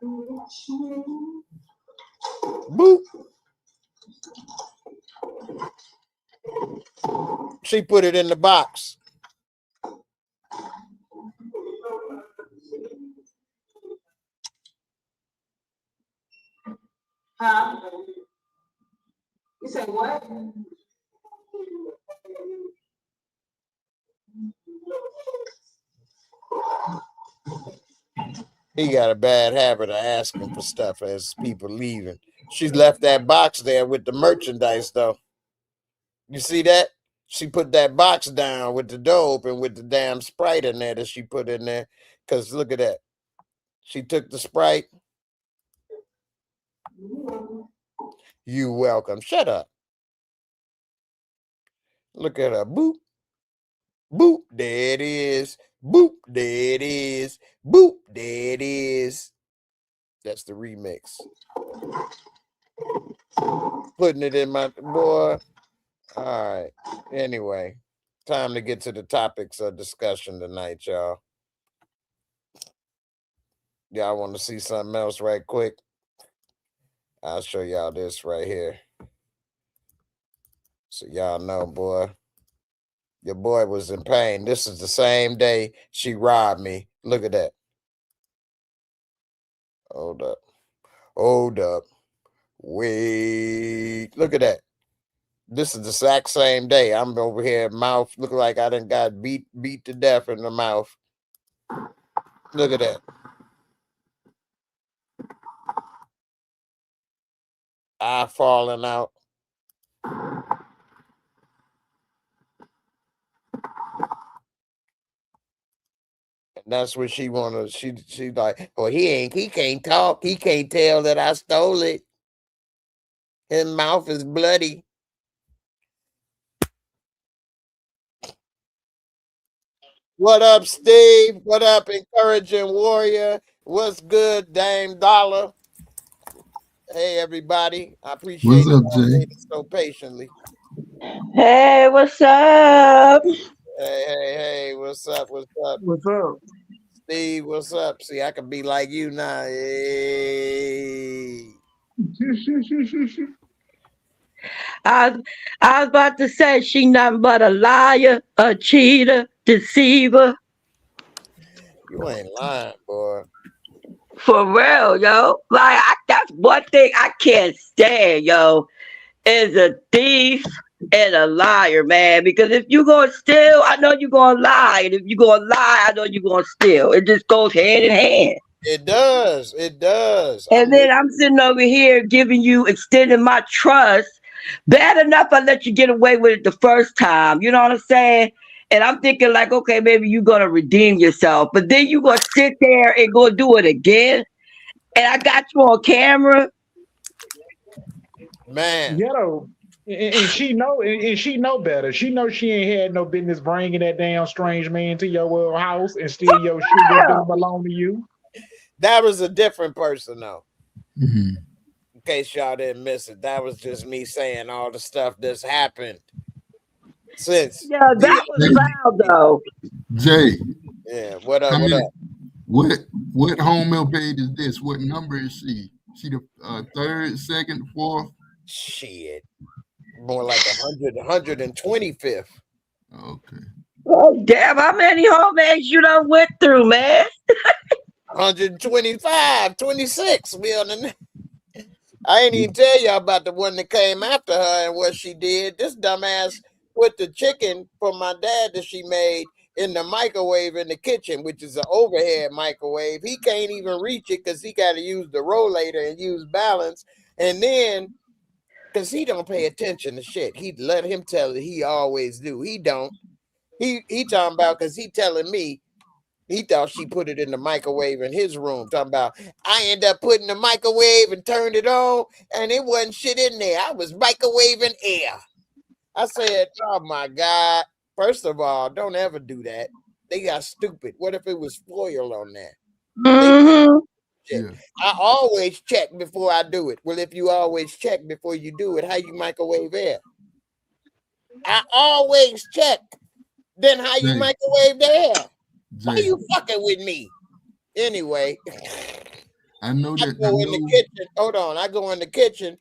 them. Boop. She put it in the box. Huh? You say what? He got a bad habit of asking for stuff as people leaving. She left that box there with the merchandise, though. You see that? She put that box down with the door open with the damn Sprite in there that she put in there. Because look at that. She took the Sprite. You welcome. Shut up. Look at her. Boop. Boop. There it is. Boop. There it is. Boop. There it is. That's the remix. Putting it in my boy. All right. Anyway, time to get to the topics of discussion tonight, y'all. Y'all want to see something else right quick? I'll show y'all this right here. So y'all know, boy, your boy was in pain. This is the same day she robbed me. Look at that. Hold up. Hold up. Wait. Look at that. This is the exact same day. I'm over here, mouth looking like I done got beat to death in the mouth. Look at that. Eye falling out. And that's what she wanted. She like, oh, he can't talk. He can't tell that I stole it. His mouth is bloody. What up, Steve? What up, Encouraging Warrior? What's good, Dame Dollar? Hey, everybody. I appreciate What's up, you Jay? waiting so patiently. Hey, what's up? Hey, what's up? What's up? What's up? Steve, what's up? See, I can be like you now. Hey. I was about to say she nothing but a liar, a cheater, deceiver. You ain't lying, boy. For real, yo. Like that's one thing I can't stand, yo, is a thief and a liar, man. Because if you gonna steal, I know you gonna lie. And if you gonna lie, I know you gonna steal. It just goes hand in hand. It does. It does. And then I'm sitting over here giving you, extending my trust. Bad enough I let you get away with it the first time. You know what I'm saying? And I'm thinking like, okay, maybe you're going to redeem yourself. But then you're going to sit there and go do it again. And I got you on camera. Man. Yeah, though. And she know better. She know she ain't had no business bringing that damn strange man to your house and steal your shit that don't belong to you. That was a different person, though. Mm-hmm. In case y'all didn't miss it, that was just me saying all the stuff that's happened since. Yeah, that was loud though. Jay. Yeah, what up? What up? What home mail page is this? What number is she? She the third, second, fourth? Shit, more like 125th. Okay. Oh, damn, how many homemades you done went through, man? 125, 26. We on the. I ain't even tell y'all about the one that came after her and what she did. This dumbass put the chicken from my dad that she made in the microwave in the kitchen, which is an overhead microwave. He can't even reach it because he got to use the rollator and use balance. And then, because he don't pay attention to shit, he let him tell it. He always do. He don't. He talking about because he telling me he thought she put it in the microwave in his room. Talking about, I end up putting the microwave and turned it on, and it wasn't shit in there. I was microwaving air. I said, oh my God. First of all, don't ever do that. They got stupid. What if it was foil on there? Mm-hmm. Yeah. I always check before I do it. Well, if you always check before you do it, how you microwave air? I always check. Then how you Jay. microwave the air? Why Jay. you fucking with me? Anyway, I know that. I go in the kitchen. Hold on. I go in the kitchen.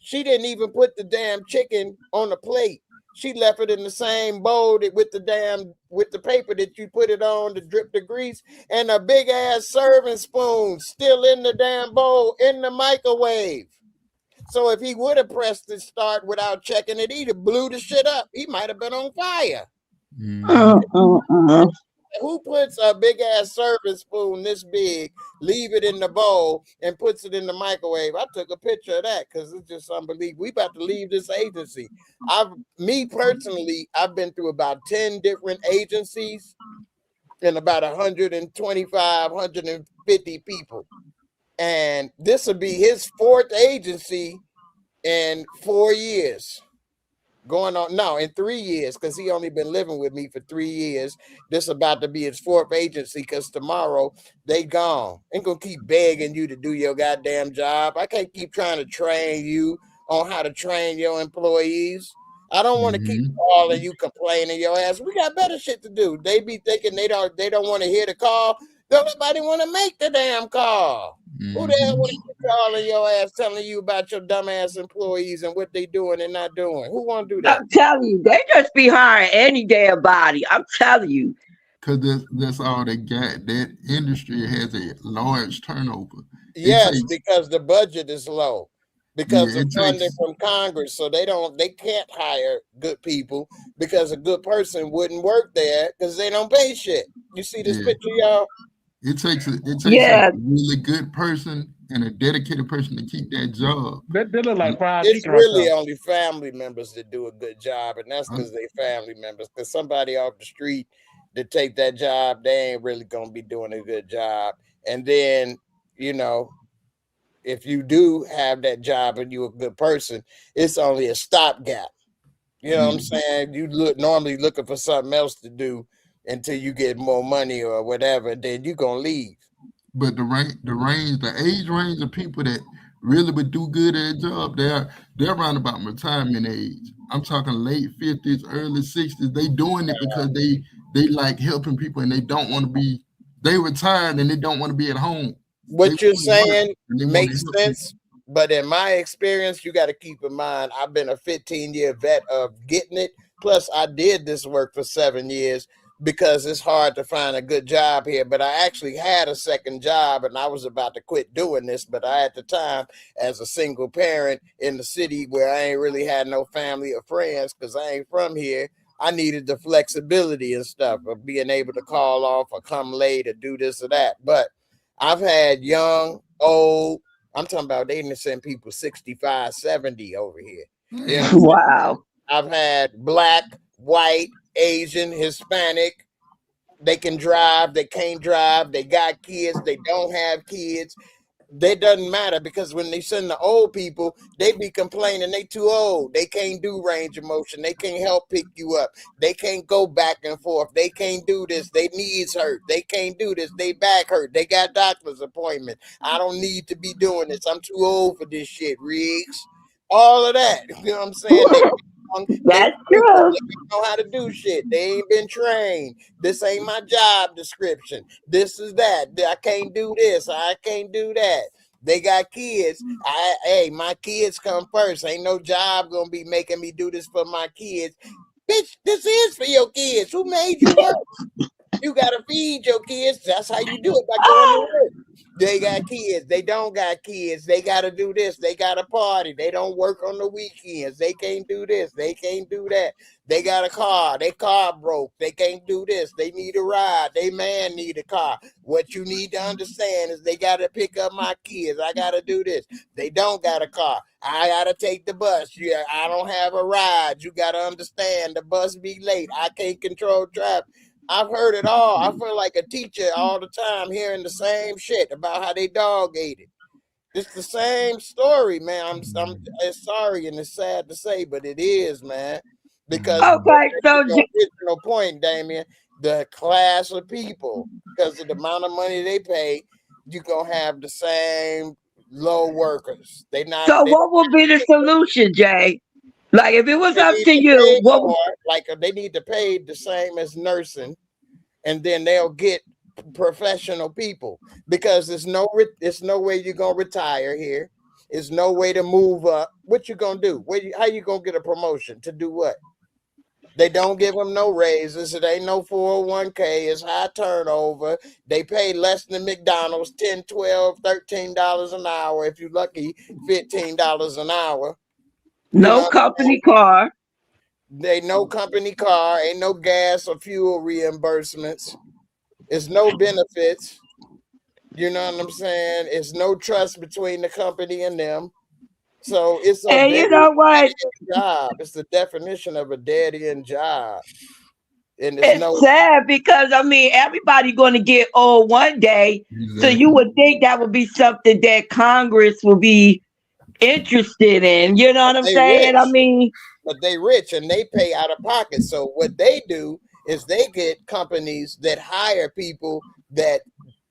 She didn't even put the damn chicken on the plate. She left it in the same bowl with the paper that you put it on to drip the grease, and a big ass serving spoon still in the damn bowl in the microwave. So if he would have pressed the start without checking it, he'd have blew the shit up. He might have been on fire. Mm-hmm. who puts a big ass serving spoon this big, leave it in the bowl, and puts it in the microwave? I took a picture of that because it's just unbelievable. We about to leave this agency. Me personally, I've been through about 10 different agencies and about 125, 150 people. And this will be his 4th agency in 4 years. Going on in 3 years, because he only been living with me for 3 years. This about to be his 4th agency, because tomorrow they gone. Ain't gonna keep begging you to do your goddamn job. I can't keep trying to train you on how to train your employees. I don't want to keep calling you, complaining your ass. We got better shit to do. They be thinking they don't want to hear the call. Don't nobody want to make the damn call. Who the hell want to keep calling your ass, telling you about your dumbass employees and what they doing and not doing? Who want to do that? I'm telling you, they just be hiring any damn body. I'm telling you. Because that's all they got. That industry has a large turnover. Yes, because the budget is low. Because of funding from Congress, so they can't hire good people because a good person wouldn't work there because they don't pay shit. You see this picture, y'all? It takes a really good person and a dedicated person to keep that job. That look like fried It's chicken. really only family members that do a good job, and that's because they family members. Because somebody off the street that take that job, they ain't really gonna be doing a good job. And then, if you do have that job and you're a good person, it's only a stopgap. You know what I'm saying? You normally looking for something else to do until you get more money or whatever, then you're gonna leave. But the age range of people that really would do good at a job, they're around about retirement age. I'm talking late 50s, early 60s. They doing it because they like helping people and they don't want to be, they retired and they don't want to be at home. What you're saying makes sense, but in my experience, you got to keep in mind, I've been a 15-year vet of getting it. Plus, I did this work for 7 years because it's hard to find a good job here. But I actually had a second job, and I was about to quit doing this. But I, at the time, as a single parent in the city where I ain't really had no family or friends because I ain't from here, I needed the flexibility and stuff of being able to call off or come late or do this or that. But I've had young, old, I'm talking about they didn't send people 65, 70 over here. Wow. I've had black, white, Asian, Hispanic. They can drive, they can't drive, they got kids, they don't have kids. That doesn't matter because when they send the old people, they be complaining they too old. They can't do range of motion. They can't help pick you up. They can't go back and forth. They can't do this. Their knees hurt. They can't do this. They back hurt. They got doctor's appointment. I don't need to be doing this. I'm too old for this shit, Riggs. All of that. You know what I'm saying? That's true. They know how to do shit. They ain't been trained. This ain't my job description. This is that. I can't do this. I can't do that. They got kids. My kids come first. Ain't no job gonna be making me do this for my kids. Bitch, this is for your kids. Who made you work? You gotta feed your kids. That's how you do it, by going to work. They got kids. They don't got kids. They gotta do this. They gotta party. They don't work on the weekends. They can't do this. They can't do that. They got a car. Their car broke. They can't do this. They need a ride. They man need a car. What you need to understand is they gotta pick up my kids. I gotta do this. They don't got a car. I gotta take the bus. Yeah, I don't have a ride. You gotta understand the bus be late. I can't control traffic. I've heard it all. I feel like a teacher all the time hearing the same shit about how they dog ate it. It's the same story, man. I'm sorry and it's sad to say, but it is, man. Because the original point, Damien, the class of people, because of the amount of money they pay, you're gonna have the same low workers. So what would be the solution, Jay? Like if it was up to you, they need to pay the same as nursing, and then they'll get professional people because there's no way you're gonna retire here. There's no way to move up. What you gonna do? How you gonna get a promotion to do what? They don't give them no raises. It ain't no 401k. It's high turnover. They pay less than McDonald's, $10, $12, $13 an hour. If you're lucky, $15 an hour. No company car. They no company car, ain't no gas or fuel reimbursements. It's no benefits. You know what I'm saying? It's no trust between the company and them. So it's a And very you know what? dead-end job. It's the definition of a dead-end job. And there's It's no sad because I mean everybody going to get old one day, so you Exactly. would think that would be something that Congress would be interested in. You know what I'm they saying? I rich, mean, but they rich and they pay out of pocket. So what they do is they get companies that hire people that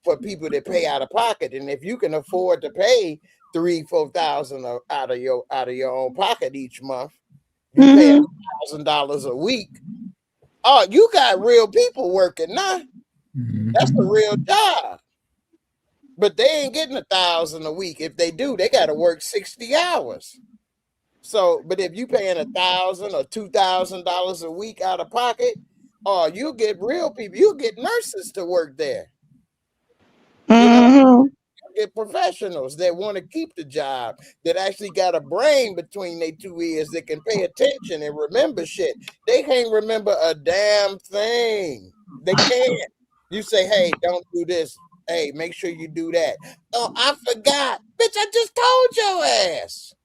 for people that pay out of pocket. And if you can afford to pay 3,000-4,000 out of your own pocket each month, you pay mhm. $1,000 a week. Oh, you got real people working now. That's a real job. But they ain't getting 1,000 a week. If they do, they got to work 60 hours. So, but if you paying $1,000 or $2,000 a week out of pocket, oh, you get real people. You get nurses to work there. You know, Mhm. you get professionals that want to keep the job, that actually got a brain between their two ears, that can pay attention and remember shit. They can't remember a damn thing. They can't. You say, hey, don't do this. Hey, make sure you do that. Oh, I forgot. Bitch, I just told your ass.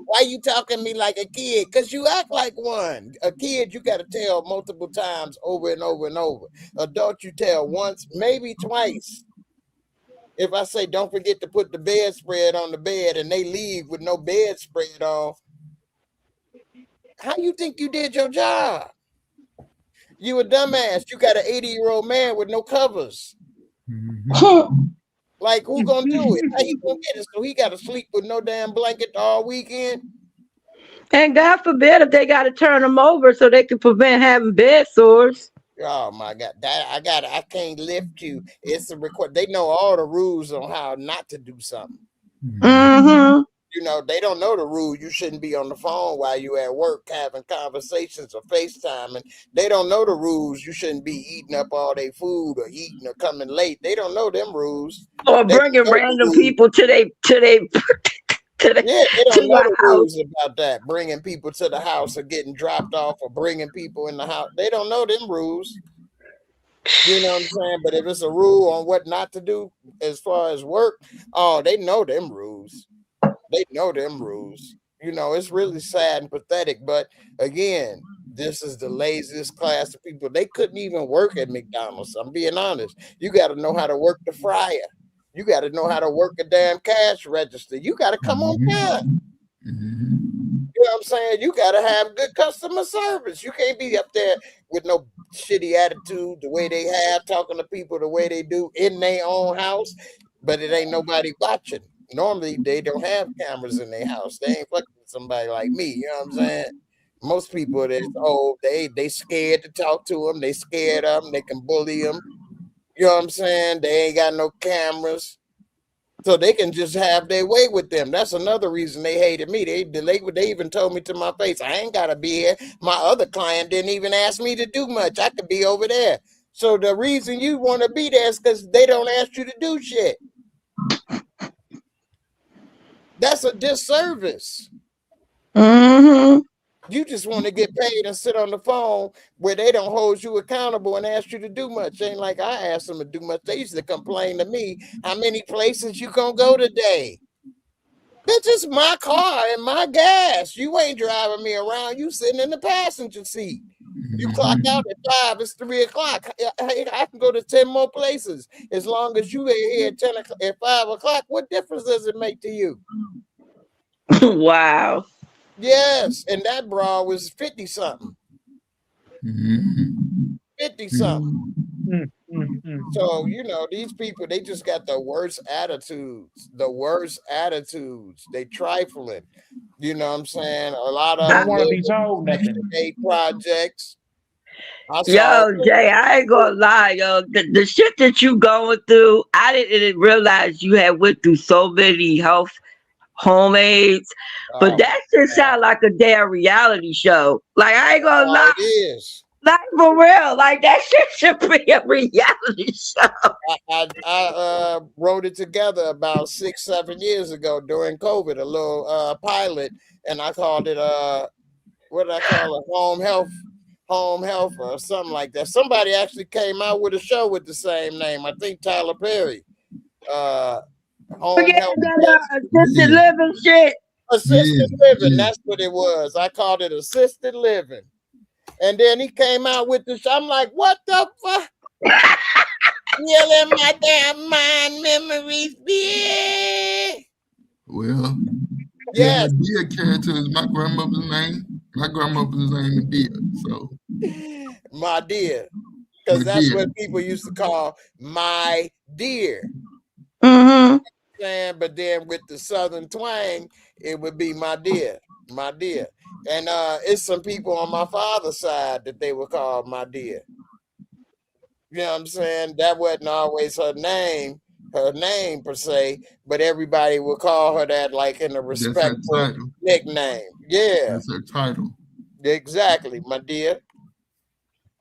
Why you talking to me like a kid? Because you act like one. A kid, you got to tell multiple times over and over and over. Adult, you tell once, maybe twice. If I say, don't forget to put the bedspread on the bed and they leave with no bedspread on, how you think you did your job? You a dumbass. You got an 80-year-old man with no covers. Like, who gonna do it? How he gonna get it? So he got to sleep with no damn blanket all weekend? And God forbid if they got to turn them over so they can prevent having bed sores. Oh my God, I can't lift you. It's a record. They know all the rules on how not to do something. Mhm. You know, they don't know the rule. You shouldn't be on the phone while you at work having conversations or FaceTime. And they don't know the rules. You shouldn't be eating up all their food or eating or coming late. They don't know them rules. Or They don't bringing know the random rules. people to they Yeah, they to don't know your the house. rules about that. Bringing people to the house or getting dropped off or bringing people in the house. They don't know them rules. You know what I'm saying? But if it's a rule on what not to do as far as work, oh, they know them rules. They know them rules. You know, it's really sad and pathetic. But again, this is the laziest class of people. They couldn't even work at McDonald's. I'm being honest. You got to know how to work the fryer. You got to know how to work a damn cash register. You got to come on time. You know what I'm saying? You got to have good customer service. You can't be up there with no shitty attitude the way they have, talking to people the way they do in their own house, but it ain't nobody watching. Normally, they don't have cameras in their house. They ain't fucking with somebody like me. You know what I'm saying? Most people that's old, they scared to talk to them. They scared of them. They can bully them. You know what I'm saying? They ain't got no cameras. So they can just have their way with them. That's another reason they hated me. They even told me to my face, I ain't gotta be here. My other client didn't even ask me to do much. I could be over there. So the reason you want to be there is because they don't ask you to do shit. That's a disservice. Mhm. You just want to get paid and sit on the phone where they don't hold you accountable and ask you to do much. Ain't like I asked them to do much. They used to complain to me, how many places you gonna go today? Bitch, it's my car and my gas. You ain't driving me around. You sitting in the passenger seat. You clock out at 5, it's 3 o'clock. I can go to 10 more places. As long as you ain't here at 10 o'clock, at 5 o'clock, what difference does it make to you? Wow. Yes, and that bra was 50 something. 50 something. So, you know, these people, they just got the worst attitudes. The worst attitudes. They trifling. You know what I'm saying? A lot of Don't them want to live be in told Section nothing. 8 projects. I saw Yo, Jay, I ain't gonna lie, yo. The shit that you going through, I didn't realize you had went through so many health homemades. But oh my that shit God. sound like a damn reality show. Like I ain't gonna lie, It is. like for real. Like that shit should be a reality show. I wrote it together about 6-7 years ago during COVID, a little pilot, and I called it what did I call it? Home Health or something like that. Somebody actually came out with a show with the same name. I think Tyler Perry. Home Forget Health that assisted Yeah. living shit. Assisted Yeah. living. Yeah. That's what it was. I called it assisted living. And then he came out with the show. I'm like, what the fuck? Killing my damn mind memories, bitch. Well, Yes, Medea character is my grandmother's name. My grandmother's name is Medea. So my dear. Because that's Medea. what people used to call my dear. Mm-hmm. But then with the southern twang, it would be my dear, my dear. And it's some people on my father's side that they would call my dear. You know what I'm saying? That wasn't always her name per se, but everybody would call her that like in a That's her respectful title. nickname. Yeah, That's her title. exactly, my dear,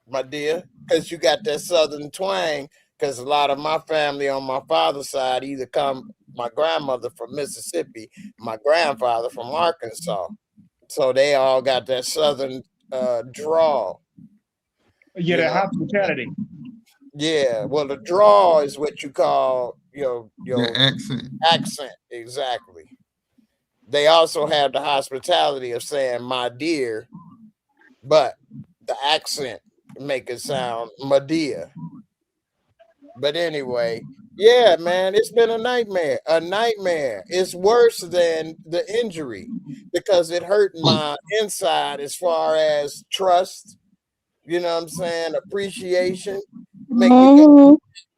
because you got that southern twang. Because a lot of my family on my father's side either come, my grandmother from Mississippi, my grandfather from Arkansas. So they all got that southern drawl. Yeah, You that know, hospitality. yeah. Well, the drawl is what you call your The accent. accent. Exactly. They also have the hospitality of saying my dear, but the accent make it sound my dear. But anyway, yeah, man, it's been a nightmare. A nightmare. It's worse than the injury because it hurt my inside as far as trust, you know what I'm saying, appreciation, make you Mm-hmm.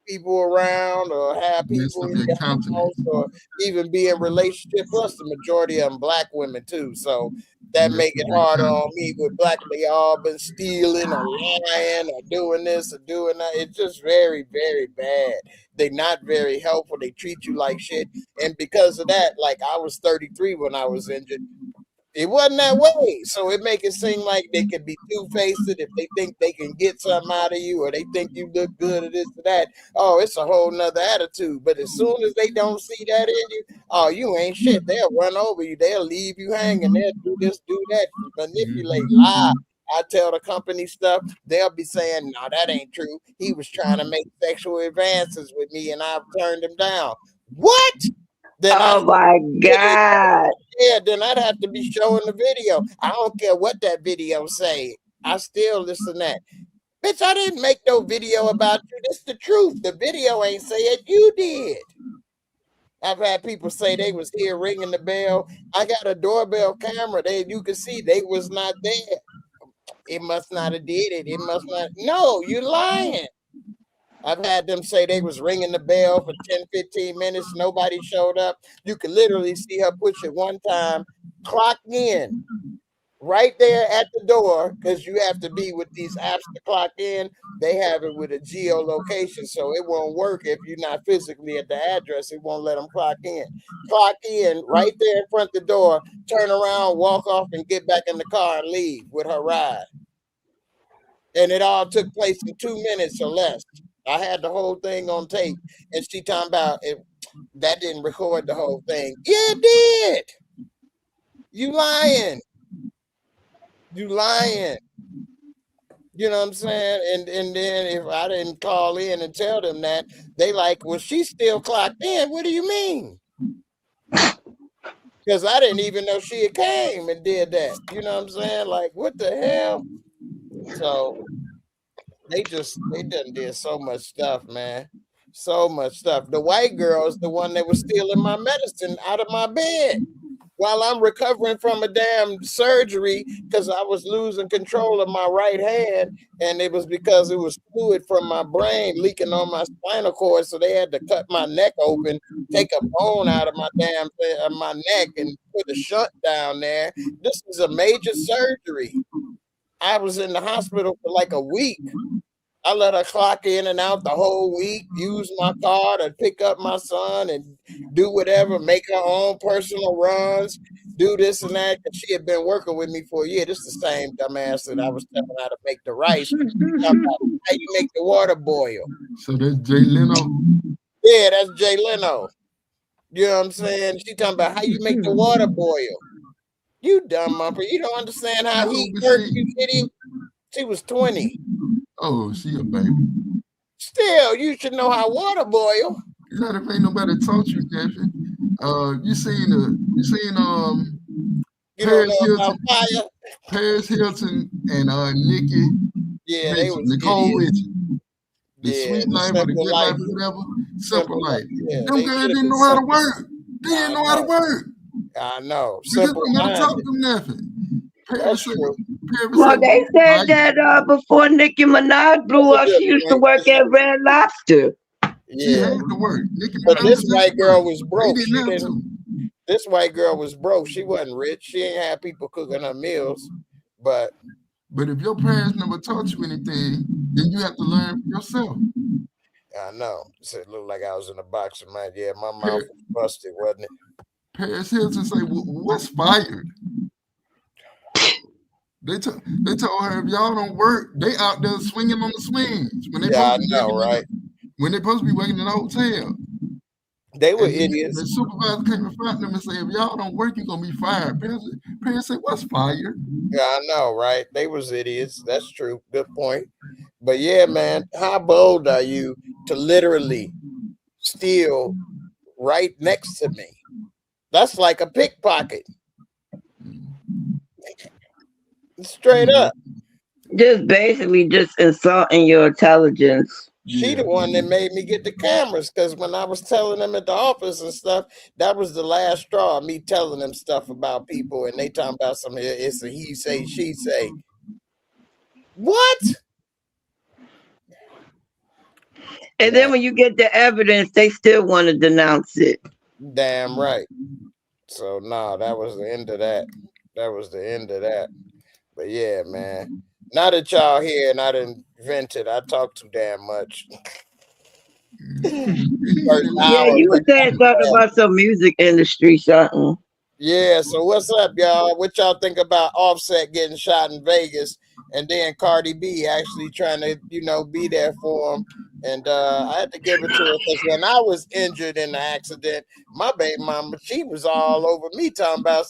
people around or have Messed people up in your your countenance. house or even be in relationship. Plus, the majority of them black women too, so that Messed make up it your harder on countenance. me with black. They all been stealing or lying or doing this or doing that. It's just very, very bad. They not very helpful. They treat you like shit, and because of that, like I was 33 when I was injured. It wasn't that way. So it make it seem like they can be two-faced if they think they can get something out of you or they think you look good or this or that. Oh, it's a whole nother attitude. But as soon as they don't see that in you, oh, you ain't shit. They'll run over you. They'll leave you hanging. They'll do this, do that, manipulate, lie. I tell the company stuff, they'll be saying, no, that ain't true. He was trying to make sexual advances with me and I've turned him down. What? Then I Oh my God. yeah, then I'd have to be showing the video. I don't care what that video say. I still listen to that. Bitch, I didn't make no video about you. This the truth. The video ain't say it. You did. I've had people say they was here ringing the bell. I got a doorbell camera. You can see they was not there. It must not have did it. It must not. No, you lying. I've had them say they was ringing the bell for 10, 15 minutes. Nobody showed up. You could literally see her push it one time, clock in right there at the door because you have to be with these apps to clock in. They have it with a geolocation, so it won't work if you're not physically at the address. It won't let them clock in. Clock in right there in front of the door, turn around, walk off, and get back in the car and leave with her ride. And it all took place in 2 minutes or less. I had the whole thing on tape, and she talking about it. That didn't record the whole thing. Yeah, it did. You lying. You lying. You know what I'm saying? And then if I didn't call in and tell them that, they like, well, she's still clocked in. What do you mean? Because I didn't even know she had came and did that. You know what I'm saying? Like, what the hell? So they done did so much stuff, man. So much stuff. The white girl is the one that was stealing my medicine out of my bed while I'm recovering from a damn surgery because I was losing control of my right hand. And it was because it was fluid from my brain leaking on my spinal cord. So they had to cut my neck open, take a bone out of my damn my neck and put a shunt down there. This is a major surgery. I was in the hospital for like a week. I let her clock in and out the whole week, use my car to pick up my son and do whatever, make her own personal runs, do this and that. Cause she had been working with me for a year. This is the same dumbass that I was telling her how to make the rice. She talking about how you make the water boil. So that's Jay Leno. Yeah, that's Jay Leno. You know what I'm saying? She talking about how you make the water boil. You dumb mumper. You don't understand how No, heat but works, see, you idiot. She was 20. Oh, she a baby. Still, you should know how water boil. You know, if ain't nobody taught you nothing. You seen You don't Paris know about Hilton, fire? Paris Hilton and Nikki Yeah, they Richie, was Nicole idiots. Richie. The Yeah, Sweet the Life or the Simple Good Life Life. or whatever. Simple Simple Life. Yeah, Them they girls should've didn't been know how to simple. work. They didn't know how to work. I know. Because Simple they never taught minded. them nothing. That's Paris said, true. Well, they said "Right." that before Nicki Minaj blew up, she used to work at Red Lobster. She Yeah, had to work. Nicki but Minaj this had white to girl work. was They broke. didn't She have didn't. to. This white girl was broke. She wasn't rich. She ain't had people cooking her meals. But if your parents never taught you anything, then you have to learn for yourself. I know. It looked like I was in a box of mine. Yeah, my mouth was busted, wasn't it? Paris Hilton say, "What's fired?" They told her, if y'all don't work, they out there swinging on the swings when they Yeah, I know, right? When they supposed to be working in a hotel. They were And idiots. the supervisor came in front of them and said, if y'all don't work, you're gonna be fired. Parents say, what's fired? Yeah, I know, right? They was idiots. That's true. Good point. But yeah, man, how bold are you to literally steal right next to me? That's like a pickpocket. Straight up. Just basically just insulting your intelligence. She the one that made me get the cameras, because when I was telling them at the office and stuff, that was the last straw. Me telling them stuff about people, and they talking about some. It's a he say, she say. What? And then when you get the evidence, they still want to denounce it. Damn right. So nah, that was the end of that. That was the end of that. But yeah, man. Now that y'all here and I done vented, I talk too damn much. Yeah, you were saying something about some music industry, something. Yeah, so what's up, y'all? What y'all think about Offset getting shot in Vegas and then Cardi B actually trying to, be there for him? And I had to give it to her because when I was injured in the accident, my baby mama, she was all over me talking about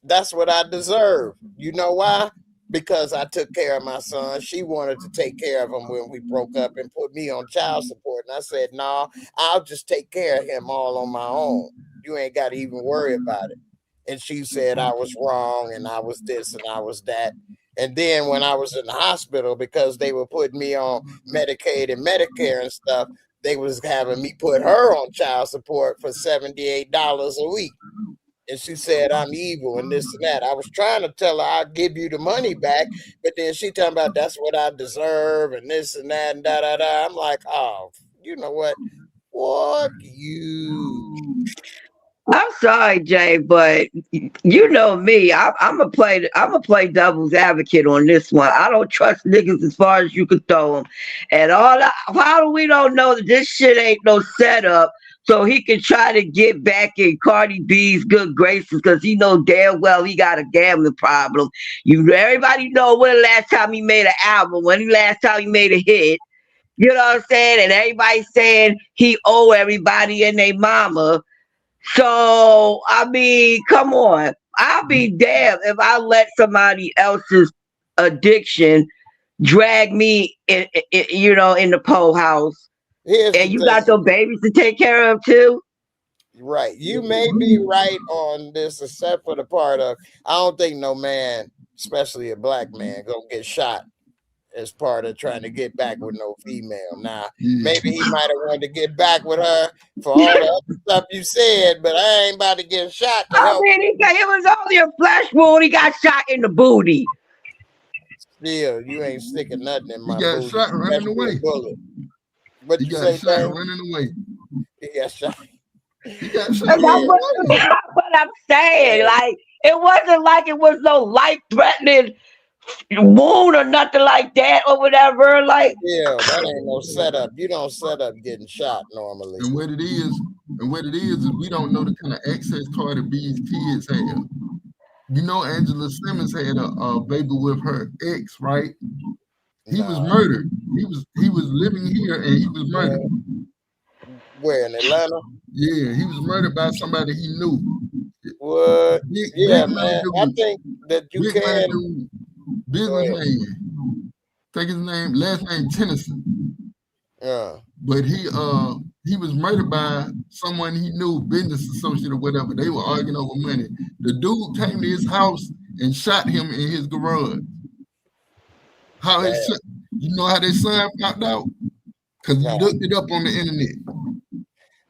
that's what I deserve. You know why? Because I took care of my son. She wanted to take care of him when we broke up and put me on child support. And I said, no, I'll just take care of him all on my own. You ain't got to even worry about it. And she said I was wrong and I was this and I was that. And then when I was in the hospital, because they were putting me on Medicaid and Medicare and stuff, they was having me put her on child support for $78 a week. And she said, I'm evil and this and that. I was trying to tell her I'll give you the money back, but then she talking about that's what I deserve and this and that and da-da-da. I'm like, oh, you know what? Fuck you. I'm sorry, Jay, but you know me. I'm gonna play devil's advocate on this one. I don't trust niggas as far as you could throw them, and how do we don't know that this shit ain't no setup? So he can try to get back in Cardi B's good graces because he know damn well he got a gambling problem. Everybody know when the last time he made an album, when the last time he made a hit. You know what I'm saying? And everybody's saying he owe everybody and their mama. So, I mean, come on. I'll be damned if I let somebody else's addiction drag me in the pole house. And you got those babies to take care of too? Right. You may be right on this, except for the part of, I don't think no man, especially a black man, gonna get shot as part of trying to get back with no female. Now, maybe he might have wanted to get back with her for all the other stuff you said, but I ain't about to get shot to help. I mean, it was only a flesh wound. He got shot in the booty. Still, you ain't sticking nothing in my booty. He got shot running away. What you say, man? Running away. He got shot. He got shot. That's what I'm saying. Like, it wasn't like it was no life-threatening wound or nothing like that or whatever. Like, yeah, that ain't no setup. You don't set up getting shot normally. And what it is we don't know the kind of access Cardi B's kids have. You know, Angela Simmons had a baby with her ex, right? He was murdered. He was living here and he was murdered. Where, in Atlanta? Yeah, he was murdered by somebody he knew. What? Yeah, man. I think that you can. Businessman. think his last name Tennyson. Yeah. But he was murdered by someone he knew, business associate or whatever. They were arguing over money. The dude came to his house and shot him in his garage. How his son, you know how his son found out? Because he looked it up on the internet.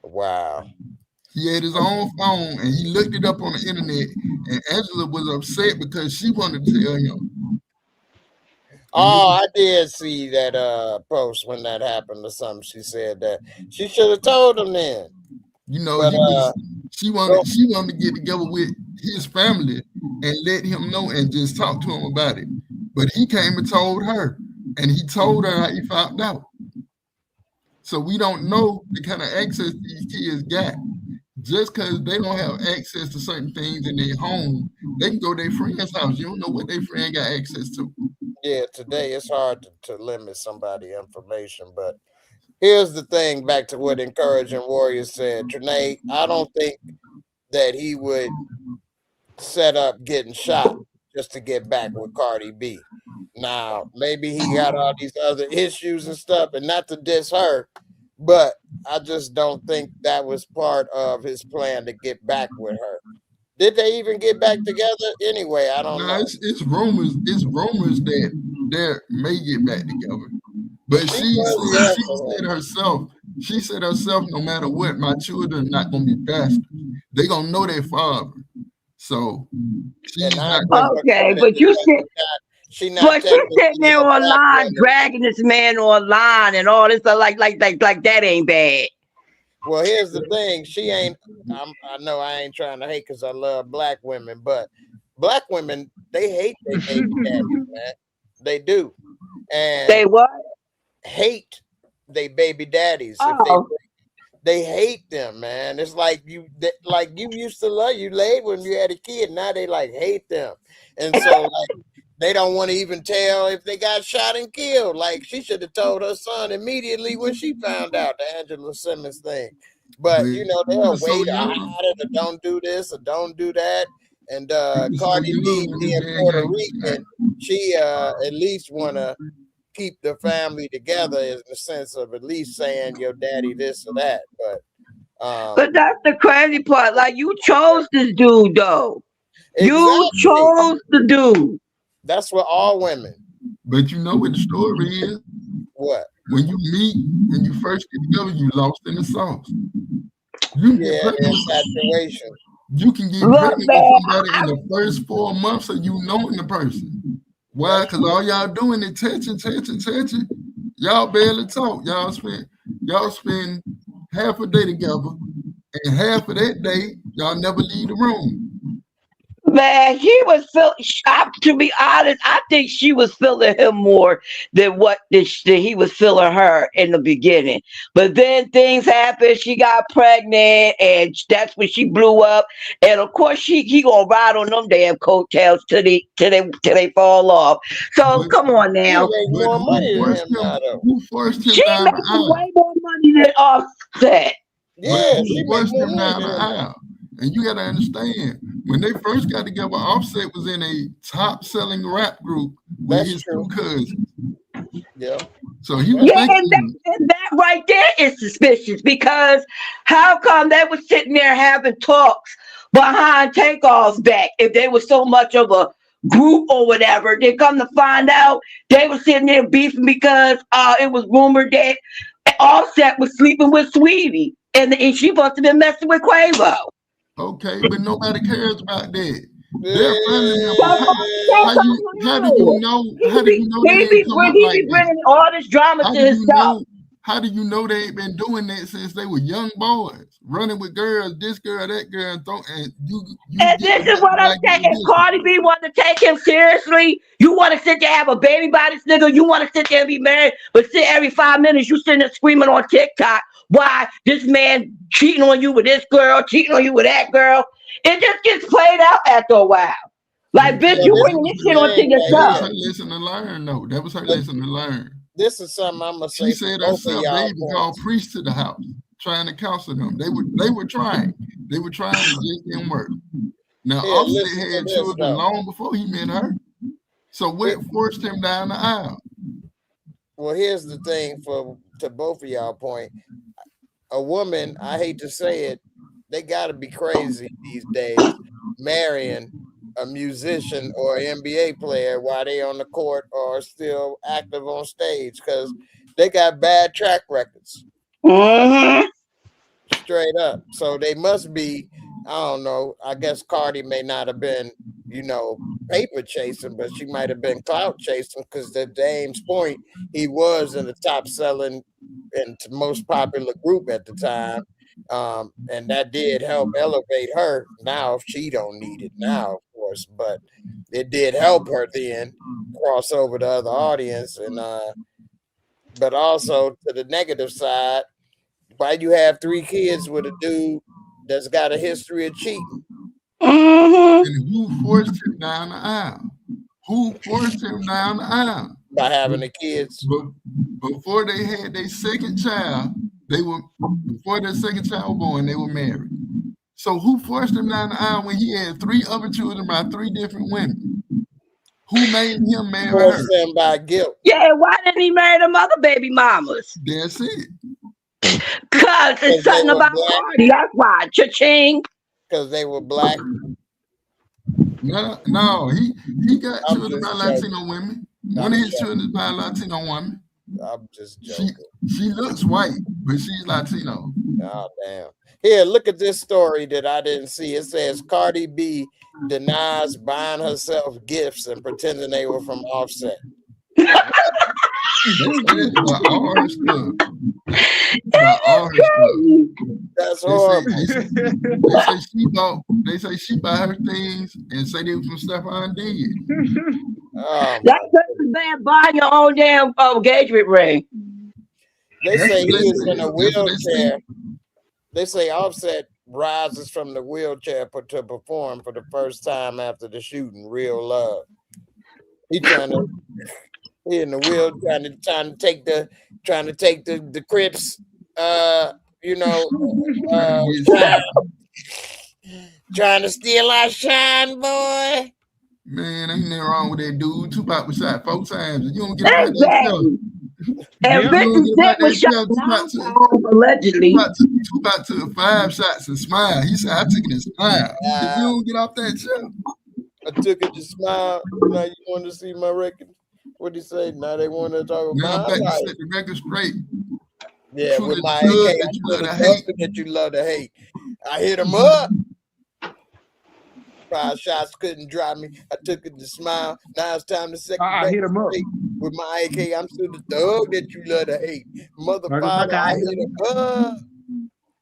Wow. He had his own phone and he looked it up on the internet. And Angela was upset because she wanted to tell him. Oh, I did see that post when that happened or something. She said that she should have told him then. You know, But, she wanted to get together with his family and let him know and just talk to him about it. But he came and told her, and he told her how he found out. So we don't know the kind of access these kids got. Just because they don't have access to certain things in their home, they can go to their friend's house. You don't know what their friend got access to. Yeah, today it's hard to limit somebody's information. But here's the thing, back to what Encouraging Warriors said. Trinae, I don't think that he would set up getting shot just to get back with Cardi B. Now, maybe he got all these other issues and stuff, and not to diss her, but I just don't think that was part of his plan to get back with her. Did they even get back together? Anyway, I don't know. It's rumors. It's rumors that they may get back together. But she said herself, no matter what, my children are not gonna be bastards. They're gonna know their father. So she's not okay, but you said she's sitting there online dragging this man online and all this stuff like that ain't bad. Well, here's the thing. She ain't, I know I ain't trying to hate because I love black women, but black women, they hate their baby daddies, man. They do. And they what? Hate they baby daddies. If they hate them, man. It's like you used to love you laid when you had a kid. Now they like hate them. And so like they don't want to even tell if they got shot and killed. Like she should have told her son immediately when she found out the Angela Simmons thing. But you know, they'll wait or hide it or don't do this or don't do that. And Cardi B being Puerto Rican, she at least wanna keep the family together in the sense of at least saying your daddy this or that. But that's the crazy part. Like you chose this dude though. Exactly. You chose the dude. That's for all women. But you know what the story is? What? When you meet and you first get together, you lost in the sauce. Infatuation. You can get pregnant with somebody in the first 4 months of you knowing the person. Why? Because all y'all doing is touching. Y'all barely talk. Y'all spend half a day together, and half of that day, y'all never leave the room. Man, he was to be honest, I think she was feeling him more than what he was feeling her in the beginning. But then things happened. She got pregnant, and that's when she blew up. And of course, he gonna ride on them damn coattails till they fall off. So come on now. More money than him now, though. Who forced him she down makes the aisle? way more money than Offset. Yeah, she forced him down the aisle. And you gotta understand, when they first got together, Offset was in a top-selling rap group with his two cousins. Yeah. So he was and that right there is suspicious because how come they were sitting there having talks behind Takeoff's back if they were so much of a group or whatever? They come to find out they were sitting there beefing because it was rumored that Offset was sleeping with Sweetie and she must have been messing with Quavo. Okay, but nobody cares about that. They're family members. How do you know? How do you know they ain't come up like bringing all this drama to himself? How do you know they ain't been doing that since they were young boys, running with girls, this girl, that girl, and you and this is what I'm saying. If Cardi B wanted to take him seriously, you want to sit there have a baby by this nigga, you want to sit there and be married, but sit every 5 minutes you sitting there screaming on TikTok why this man cheating on you with this girl, cheating on you with that girl. It just gets played out after a while. Like, bitch, you bringing this shit onto yourself. That was her lesson to learn, though. That was her lesson to learn. This is something I'm gonna say. She said herself, baby called priests to the house, trying to counsel them. They were trying. They were trying to just didn't work. Now, Offset had children long before he met her. So what forced him down the aisle? Well, here's the thing to both of y'all point. A woman, I hate to say it, they got to be crazy these days marrying a musician or an NBA player while they on the court or still active on stage because they got bad track records. Mm-hmm. Straight up. So they must be, I don't know, I guess Cardi may not have been, paper chasing, but she might have been clout chasing because to Dame's point, he was in the top selling and most popular group at the time. And that did help elevate her. Now she don't need it now, of course, but it did help her then cross over to other audience. And but also to the negative side, why you have 3 kids with a dude that's got a history of cheating? Mm-hmm. And who forced him down the aisle? Who forced him down the aisle? By having the kids. Before they had their second child, before their second child was born, they were married. So who forced him down the aisle when he had 3 other children by 3 different women? Who made him marry her? Forced them by guilt. Yeah, why didn't he marry them other baby mamas? That's it. Cause it's something about Cardi. That's why. Cha-ching. Because they were black. No, he got children by Latino women. One of his children is by a Latino woman. I'm just joking. She looks white, but she's Latino. Oh, damn. Here, look at this story that I didn't see. It says Cardi B denies buying herself gifts and pretending they were from Offset. All her stuff. All her stuff. That's horrible. They say she bought her things and say they were from Stephon Diggs. That's just bad buying your own damn engagement ring. They say he was in a wheelchair. They say Offset rises from the wheelchair to perform for the first time after the shooting. Real love. He in the wheel trying to take the Crips trying to steal our shine, boy. Man, ain't nothing wrong with that dude. Tupac was shot 4 times. You don't get out that and 50 Cent was shot allegedly. Tupac took 5 shots and smiled. He said, I took it and smiled. If you don't get off that show. I took it to smile. Now you want to see my record? What do you say? Now they want to talk about my life. Set the record straight. Yeah, with my AK, that you love to hate. I hit him up. 5 shots couldn't drop me. I took it to smile. Now it's time to set I hit him up. With my AK, I'm still the thug that you love to hate. Motherfucker, I hit him up.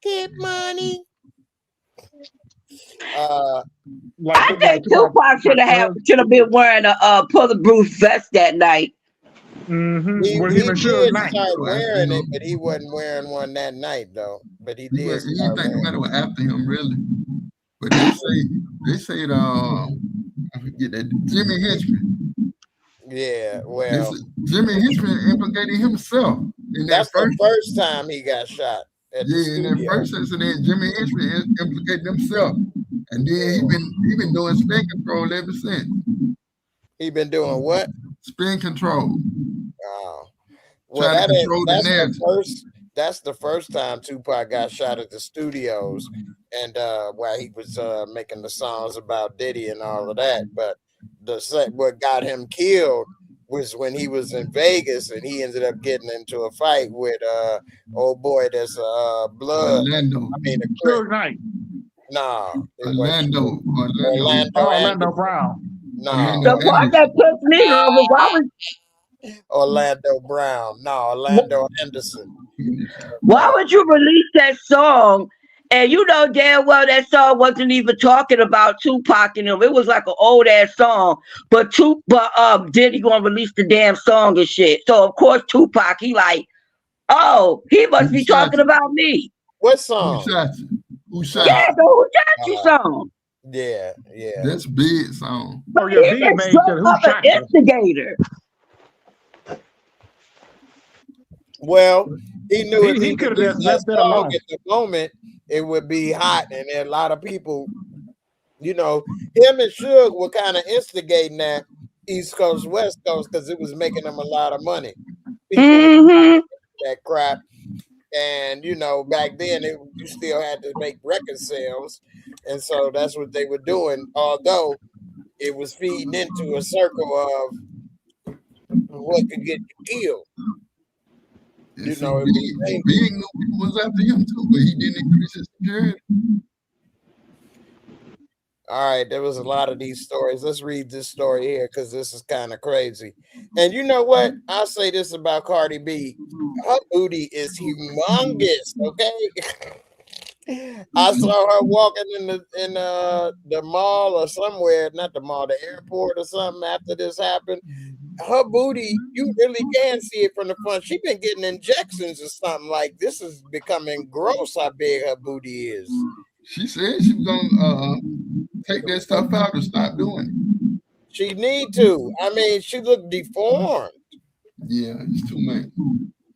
Get money. I think Tupac should have been wearing a bulletproof vest that night. Mm-hmm. He did start wearing it, but he wasn't wearing one that night though. But he did. He didn't think nobody was after him really. But they say I forget that Jimmy Henchman. Yeah, well, Jimmy Henchman implicated himself. That's the first time he got shot. In that first incident, Jimmy Henchman implicated himself, and then he been doing spin control ever since. He been doing what? Spin control. Oh, well, that's the first time Tupac got shot at the studios, and while he was making the songs about Diddy and all of that. But what got him killed was when he was in Vegas and he ended up getting into a fight with old boy that's blood. Orlando. I mean, Orlando Brown. No. The part that pissed me off was Orlando Brown. No, Orlando Henderson. Why would you release that song? And you know damn well that song wasn't even talking about Tupac and him. It was like an old ass song. But Diddy gonna release the damn song and shit. So of course Tupac, he like, oh, he must be talking about me. What song? Who shot you? The Who Shot You song. Yeah. That's big song. Oh yeah, big man. Who shot an instigator. Well, he knew if he could could have left that alone at the moment, it would be hot, and there are a lot of people, him and Suge were kind of instigating that East Coast, West Coast, because it was making them a lot of money. Mm-hmm. that crap. And you know, back then you still had to make record sales, and so that's what they were doing. Although it was feeding into a circle of what could get you killed. And You see, know, it was dangerous. Big knew people was after him too, but he didn't increase his security. All right, there was a lot of these stories. Let's read this story here because this is kind of crazy. And you know what? I'll say this about Cardi B. Her booty is humongous, okay? I saw her walking in the mall or somewhere, not the mall, the airport or something after this happened. Her booty, you really can see it from the front. She been getting injections or something. Like, this is becoming gross how big her booty is. She said she was gonna take that stuff out and stop doing it. She need to. I mean, she looked deformed. Yeah, it's too much.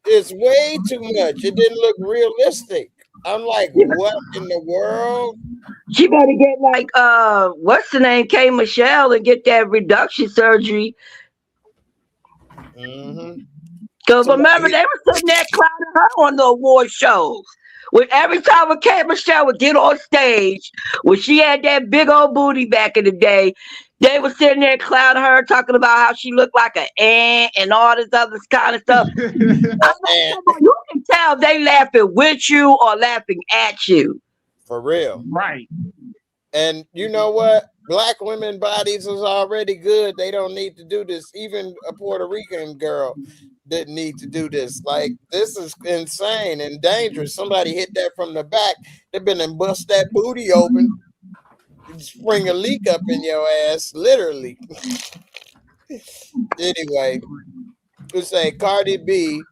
It's way too much. It didn't look realistic. I'm like, what in the world? She better get like what's the name, K Michelle, and get that reduction surgery. Mm-hmm. Because remember, they were sitting there clowning her on the award shows. When every time when K Michelle would get on stage, when she had that big old booty back in the day, they were sitting there clowning her, talking about how she looked like an ant and all this other kind of stuff. I'm like, come on, you can tell they laughing with you or laughing at you. For real. Right. And you know what? Black women bodies is already good. They don't need to do this. Even a Puerto Rican girl didn't need to do this. Like, this is insane and dangerous. Somebody hit that from the back. They've been and bust that booty open. Spring a leak up in your ass, literally. Anyway, we say Cardi B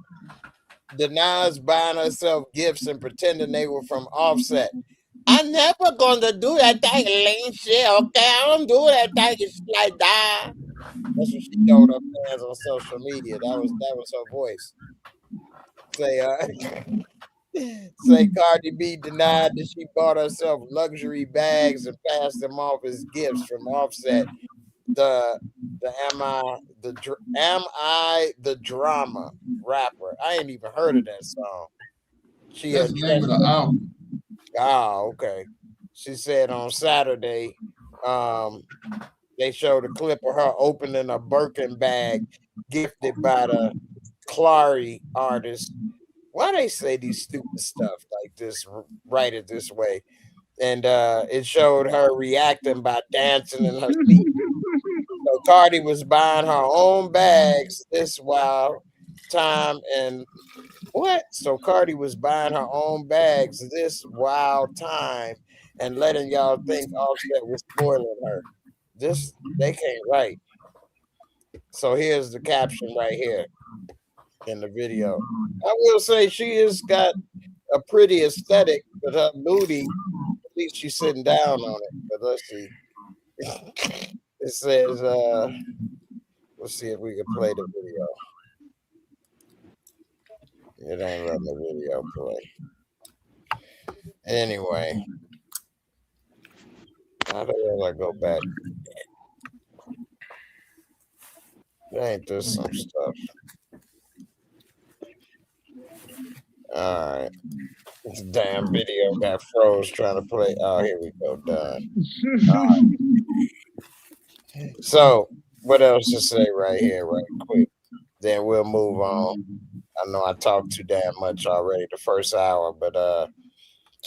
denies buying herself gifts and pretending they were from Offset. I'm never gonna do that thing lame shit, okay? I don't do that thing like that. That's what she told her fans on social media. That was her voice. Say Cardi B denied that she bought herself luxury bags and passed them off as gifts from Offset. The Am I the Drama rapper. I ain't even heard of that song. That's the name of the album. Oh, okay. She said on Saturday, they showed a clip of her opening a Birkin bag gifted by the Clary artist. Why they say these stupid stuff like this, write it this way? And it showed her reacting by dancing in her seat. So Cardi was buying her own bags this wild time and what? So Cardi was buying her own bags this wild time and letting y'all think Offset was spoiling her. This they can't write. So here's the caption right here in the video. I will say she has got a pretty aesthetic, but her booty, at least she's sitting down on it. But let's see. It says, let's see if we can play the video. It ain't letting the video play. Anyway, how the hell I go back? Ain't this some stuff? All right. This damn video got froze trying to play. Oh, here we go. Done. Right. So, what else to say right here, right quick? Then we'll move on. I know I talked too damn much already the first hour, but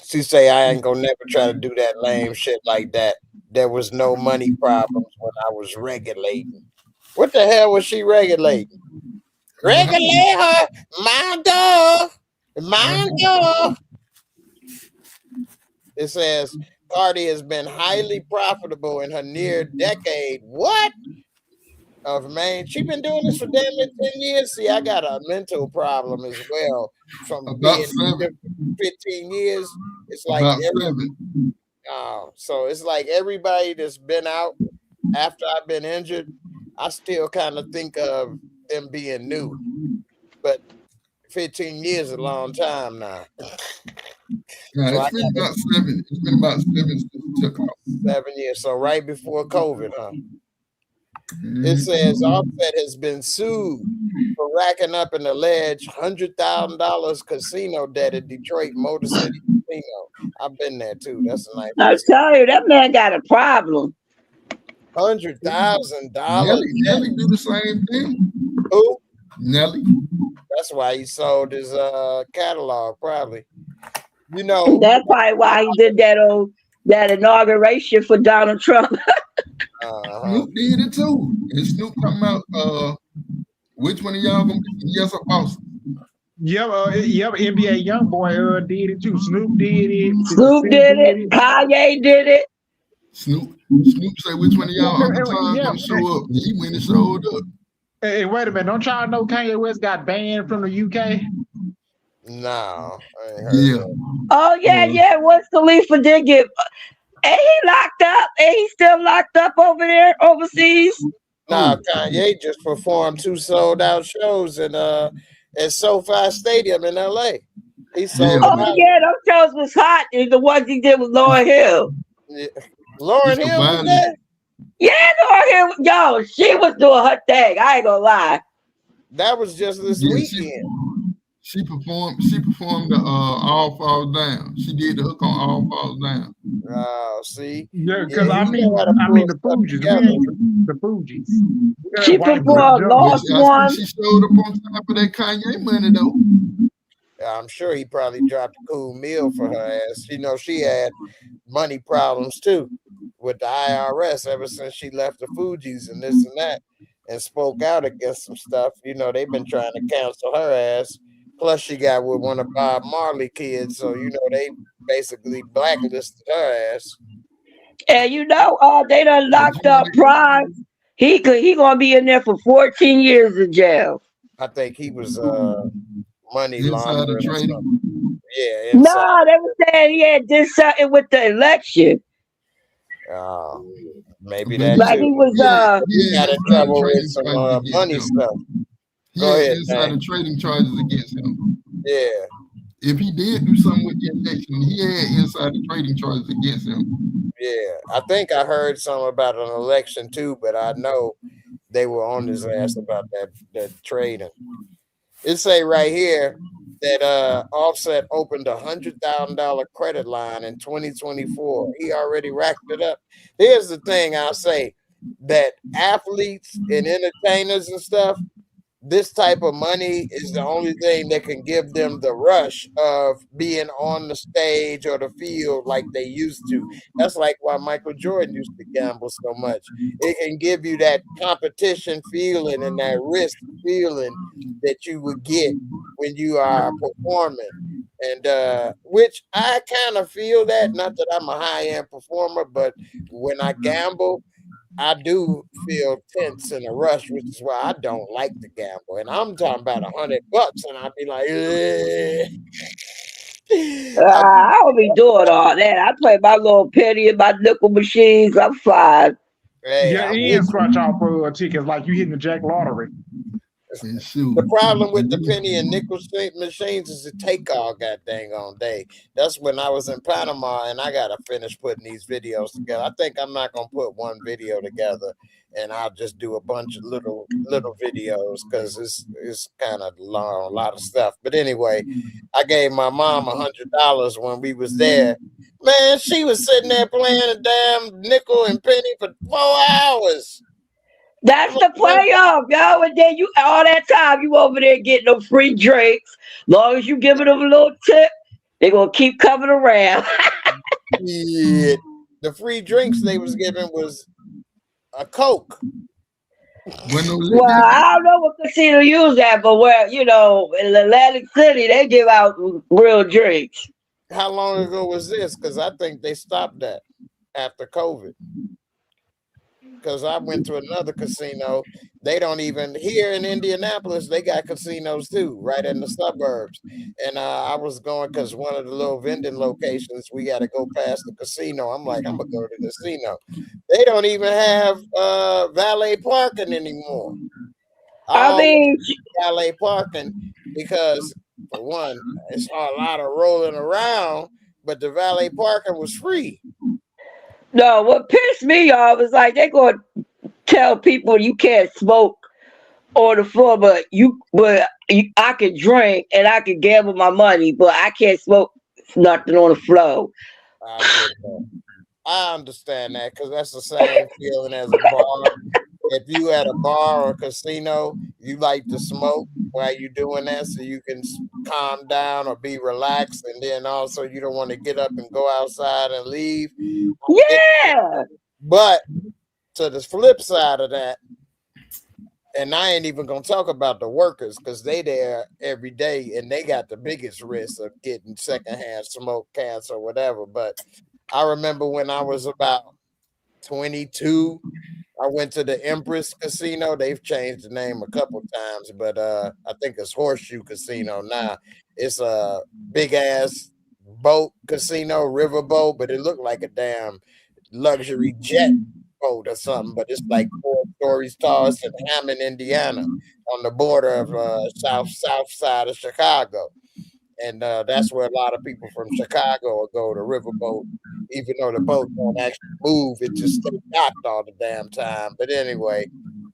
she say I ain't gonna never try to do that lame shit like that. There was no money problems when I was regulating. What the hell was she regulating? Regulate her, mind up. It says Cardi has been highly profitable in her near decade. What? Of man, she been doing this for damn near 10 years. See, I got a mental problem as well. From About being 15 years, it's like so it's like everybody that's been out after I've been injured, I still kind of think of them being new. But 15 years is a long time now. Yeah, it's been about 7. It's been about 7 since it took off. 7 years. So right before COVID, huh? It says Offset has been sued for racking up an alleged $100,000 casino debt at Detroit Motor City Casino. I've been there too. That's a nice I casino. tell you, that man got a problem. $100,000. Nelly do the same thing. Who? Nelly. That's why he sold his catalog, probably. You know, That's probably why he did that inauguration for Donald Trump. Snoop did it too. And Snoop talking about which one of y'all gonna be yes or boss? Yeah, NBA YoungBoy did it too. Snoop did it. Snoop did it. Kanye did it. Snoop said which one of y'all Uncle Tom gonna show up? And he went and showed up. Hey, wait a minute! Don't y'all know Kanye West got banned from the UK? no. I ain't heard Yeah. that. Oh yeah. Once Khalifa did get, and he locked up, and he's still locked up over there overseas. Nah, Kanye just performed 2 sold-out shows at SoFi Stadium in LA. He sold them out. Yeah, those shows was hot. And the ones he did with Lauryn Hill. Yeah. Lauryn Hill was there? Yeah, Lauryn Hill. Yo, she was doing her thing. I ain't gonna lie. That was just this weekend. She performed the All Falls Down. She did the hook on All Falls Down. Oh, see? Yeah, because Yeah, I he mean know how to the pull stuff Fugees. together. We ain't the Fugees. She performed Lost One. She showed up on top of that Kanye money though. I'm sure he probably dropped a cool meal for her ass. You know, she had money problems too with the IRS ever since she left the Fugees and this and that and spoke out against some stuff. You know, they've been trying to cancel her ass. Plus, she got with one of Bob Marley kids, so you know they basically blacklisted her ass. And you know, they done locked up Prime. He gonna be in there for 14 years in jail. I think he was money Inside laundering. the trading. Yeah. No, they were saying he had did something with the election. Maybe that Like too. he was He got in trouble with some money stuff. Go ahead. Insider trading charges against him. Yeah. If he did do something with the election, he had insider trading charges against him. Yeah, I think I heard something about an election too, but I know they were on his ass about that trading. It say right here that Offset opened a $100,000 credit line in 2024. He already racked it up. Here's the thing I'll say, that athletes and entertainers and stuff, this type of money is the only thing that can give them the rush of being on the stage or the field like they used to. That's like why Michael Jordan used to gamble so much. It can give you that competition feeling and that risk feeling that you would get when you are performing. And which I kind of feel that, not that I'm a high-end performer, but when I gamble, I do feel tense and a rush, which is why I don't like to gamble. And I'm talking about $100, and I'd be like, I don't be doing all that. I play my little penny and my nickel machines. I'm fine. Hey, yeah, and scratch off for tickets like you hitting the Jack Lottery. The problem with the penny and nickel machines is it take all goddamn on day. That's when I was in Panama and I gotta finish putting these videos together. I think I'm not gonna put one video together and I'll just do a bunch of little videos because it's kind of long, a lot of stuff. But anyway, I gave my mom $100 when we was there. Man, she was sitting there playing a damn nickel and penny for 4 hours. That's the playoff, yo. And then you all that time you over there getting them free drinks. Long as you giving them a little tip, they're gonna keep coming around. Yeah, the free drinks they was giving was a Coke. Well, I don't know what casino you was at, but where in Atlantic City they give out real drinks. How long ago was this? Because I think they stopped that after COVID. Because I went to another casino. They don't even, here in Indianapolis, they got casinos too, right in the suburbs. And I was going because one of the little vending locations, we got to go past the casino. I'm like, I'm going to go to the casino. They don't even have valet parking anymore. I mean, valet parking because, for one, it's a lot of rolling around, but the valet parking was free. No, what pissed me off is like they going to tell people you can't smoke on the floor, but I can drink and I can gamble my money, but I can't smoke nothing on the floor. I get that. I understand that because that's the same feeling as a bar. If you at a bar or casino, you like to smoke while you're doing that so you can calm down or be relaxed, and then also you don't want to get up and go outside and leave. Yeah. But to the flip side of that, and I ain't even gonna talk about the workers because they there every day and they got the biggest risk of getting secondhand smoke cancer or whatever. But I remember when I was about 22, I went to the Empress Casino. They've changed the name a couple times, but I think it's Horseshoe Casino now. It's a big ass boat casino, riverboat, but it looked like a damn luxury jet boat or something. But it's like 4 stories tall. It's in Hammond, Indiana, on the border of south side of Chicago. And that's where a lot of people from Chicago will go to riverboat, even though the boat don't actually move. It just stays docked all the damn time. But anyway,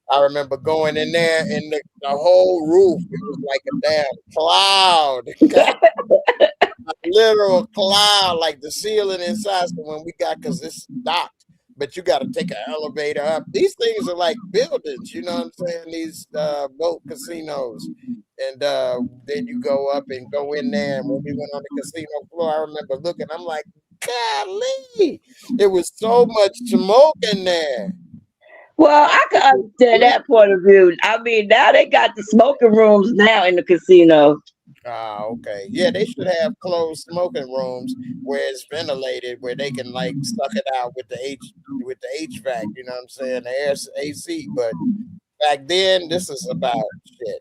I remember going in there and the whole roof, it was like a damn cloud. A literal cloud, like the ceiling inside. So when we got, because it's docked, but you got to take an elevator up. These things are like buildings, you know what I'm saying? These boat casinos. And then you go up and go in there. And when we went on the casino floor, I remember looking, I'm like, golly, there was so much smoke in there. Well, I can understand that point of view. I mean, now they got the smoking rooms now in the casino. Ah, okay. Yeah, they should have closed smoking rooms where it's ventilated, where they can like suck it out with the HVAC, you know what I'm saying? The air AC. But back then, this is about shit,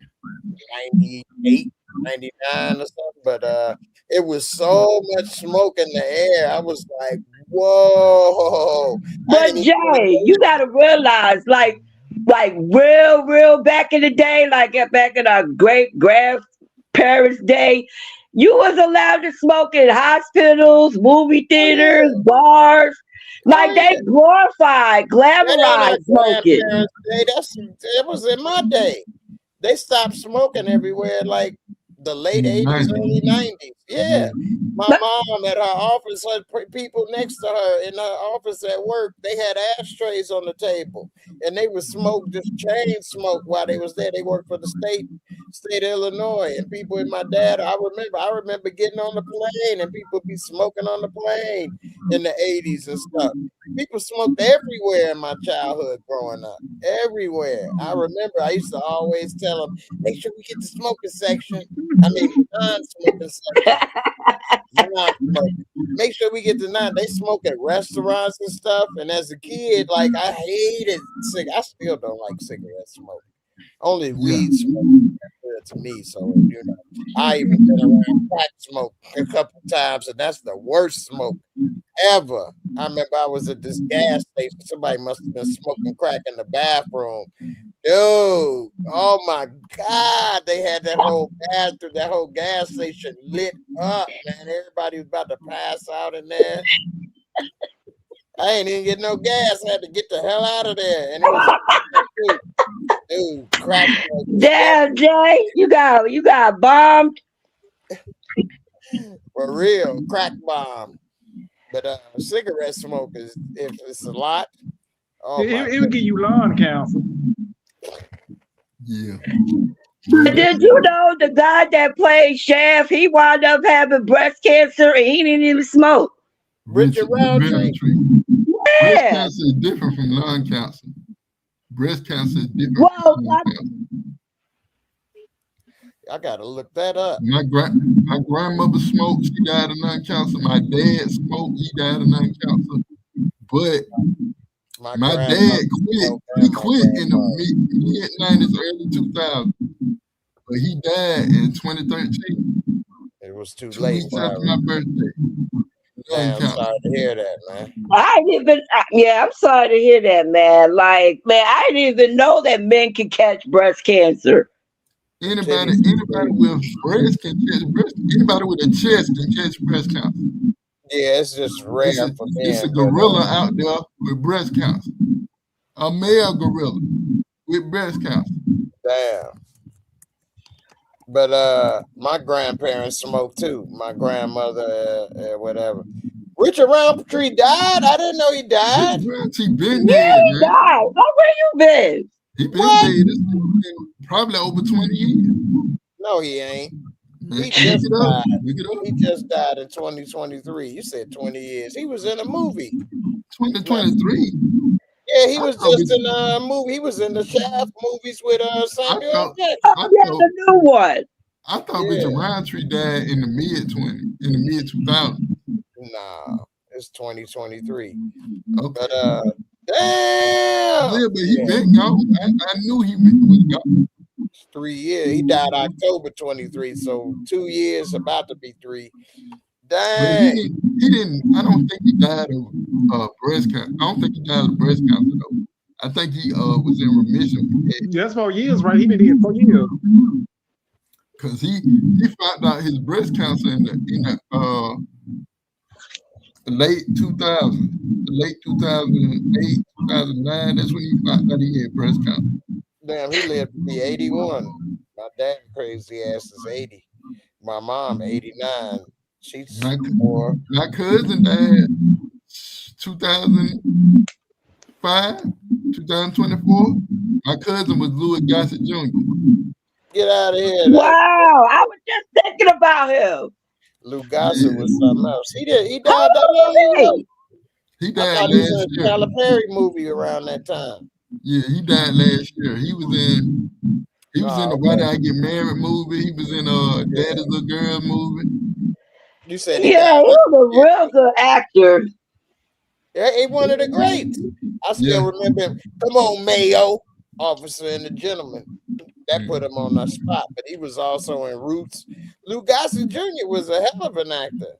98, 99 or something. But it was so much smoke in the air. I was like, whoa. But Jay, you gotta realize, like real back in the day, like back in our great grandparents' day, you was allowed to smoke in hospitals, movie theaters, bars. Like they glorified, glamorized smoking. That was in my day. They stopped smoking everywhere, like the late 80s, early 90s. Yeah. My mom at her office had people next to her in her office at work. They had ashtrays on the table and they would smoke, just chain smoke while they was there. They worked for the state of Illinois. And people in my dad, I remember getting on the plane and people be smoking on the plane in the 80s and stuff. People smoked everywhere in my childhood growing up. Everywhere. I remember I used to always tell them, make sure we get the smoking section. I mean, non-smoking section. Make sure we get the non. They smoke at restaurants and stuff. And as a kid, like I hated I still don't like cigarette smoke. Only weed smoke is to me. So you know, I even been around crack smoke a couple times, and that's the worst smoke ever. I remember I was at this gas station. Somebody must have been smoking crack in the bathroom. Dude, oh my God, they had that whole bathroom, that whole gas station lit up, man. Everybody was about to pass out in there. I ain't even get no gas. I had to get the hell out of there. And it was dude, crack. Damn, Jay, you got bombed. For real, crack bomb. But cigarette smoke is, if it's a lot, it would give you lung cancer. Yeah. But did you know the guy that played Shaft, he wound up having breast cancer and he didn't even smoke? Richard Roundtree. Yeah. Breast cancer is different from lung cancer. Breast cancer is different from lung cancer. I gotta look that up. My grandmother smoked, she died of lung cancer. My dad smoked, he died of lung cancer. But my dad quit. He quit in the mid-90s, early 2000s. But he died in 2013. It was too 2 late. weeks after my birthday. I'm sorry to hear that, man. I'm sorry to hear that, man. Like, man, I didn't even know that men can catch breast cancer. Anybody with breast can catch breast. Anybody with a chest can catch breast cancer. Yeah, it's just rare for men. It's a gorilla out there with breast cancer. A male gorilla with breast cancer. Damn. But my grandparents smoked too. My grandmother, whatever. Richard Roundtree died. I didn't know he died. He been Yeah, dead, he man. died. Oh, where you been? He been What? dead. It's been probably over 20 years. No, he ain't. Man, He just died. Look it up. He just died in 2023. You said 20 years. He was in a movie. 2023. Yeah, he was just in a movie. He was in the Shaft movies with Samuel L. Jackson. Yeah, the new one. I thought Richard Roundtree died in the mid 2000s. Nah, it's 2023. Okay. But damn. Yeah, but he been gone. I knew he was gone. 3 years. He died October 23, so 2 years, about to be 3. Dang. But he didn't. I don't think he died of breast cancer. I don't think he died of breast cancer though. I think he was in remission. That's 4 years, right? He been dead 4 years. Cause he found out his breast cancer in the late 2000s, late 2008, 2009. That's when he found out he had breast cancer. Damn, he lived to be 81. My dad crazy ass is 80. My mom 89. She's more. My cousin died 2005, 2024. My cousin was Louis Gossett Jr. Get out of here. Wow, I was just thinking about him. Lou Gossett was something else. He died that long ago. He died last year. He was in a Tyler Perry movie around that time. Yeah, he died last year. He was in the Why Did I Get Married movie. He was in Daddy's Little Girl movie. You said he was a real good actor. Yeah, he one of the greats. I still remember him. Come on, Mayo, Officer and the Gentleman. That put him on the spot, but he was also in Roots. Lou Gossett Jr. was a hell of an actor.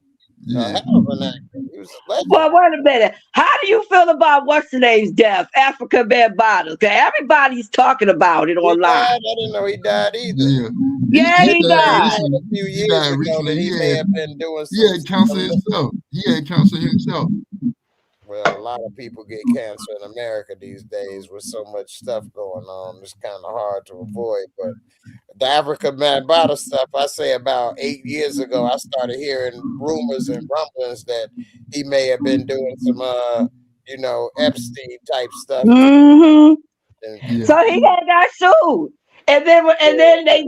A hell of an actor. He was a legend. Well, wait a minute. How do you feel about what's the name's death, Africa Bambaataa? Okay, everybody's talking about it online. I didn't know he died either. Yeah, he died. A few years ago that he may have been doing something. He had cancer himself. He had cancer himself. Well, a lot of people get cancer in America these days with so much stuff going on. It's kind of hard to avoid. But the Africa Bambaataa stuff, I say about 8 years ago, I started hearing rumors and rumblings that he may have been doing some, Epstein type stuff. Mm-hmm. So he got sued, and then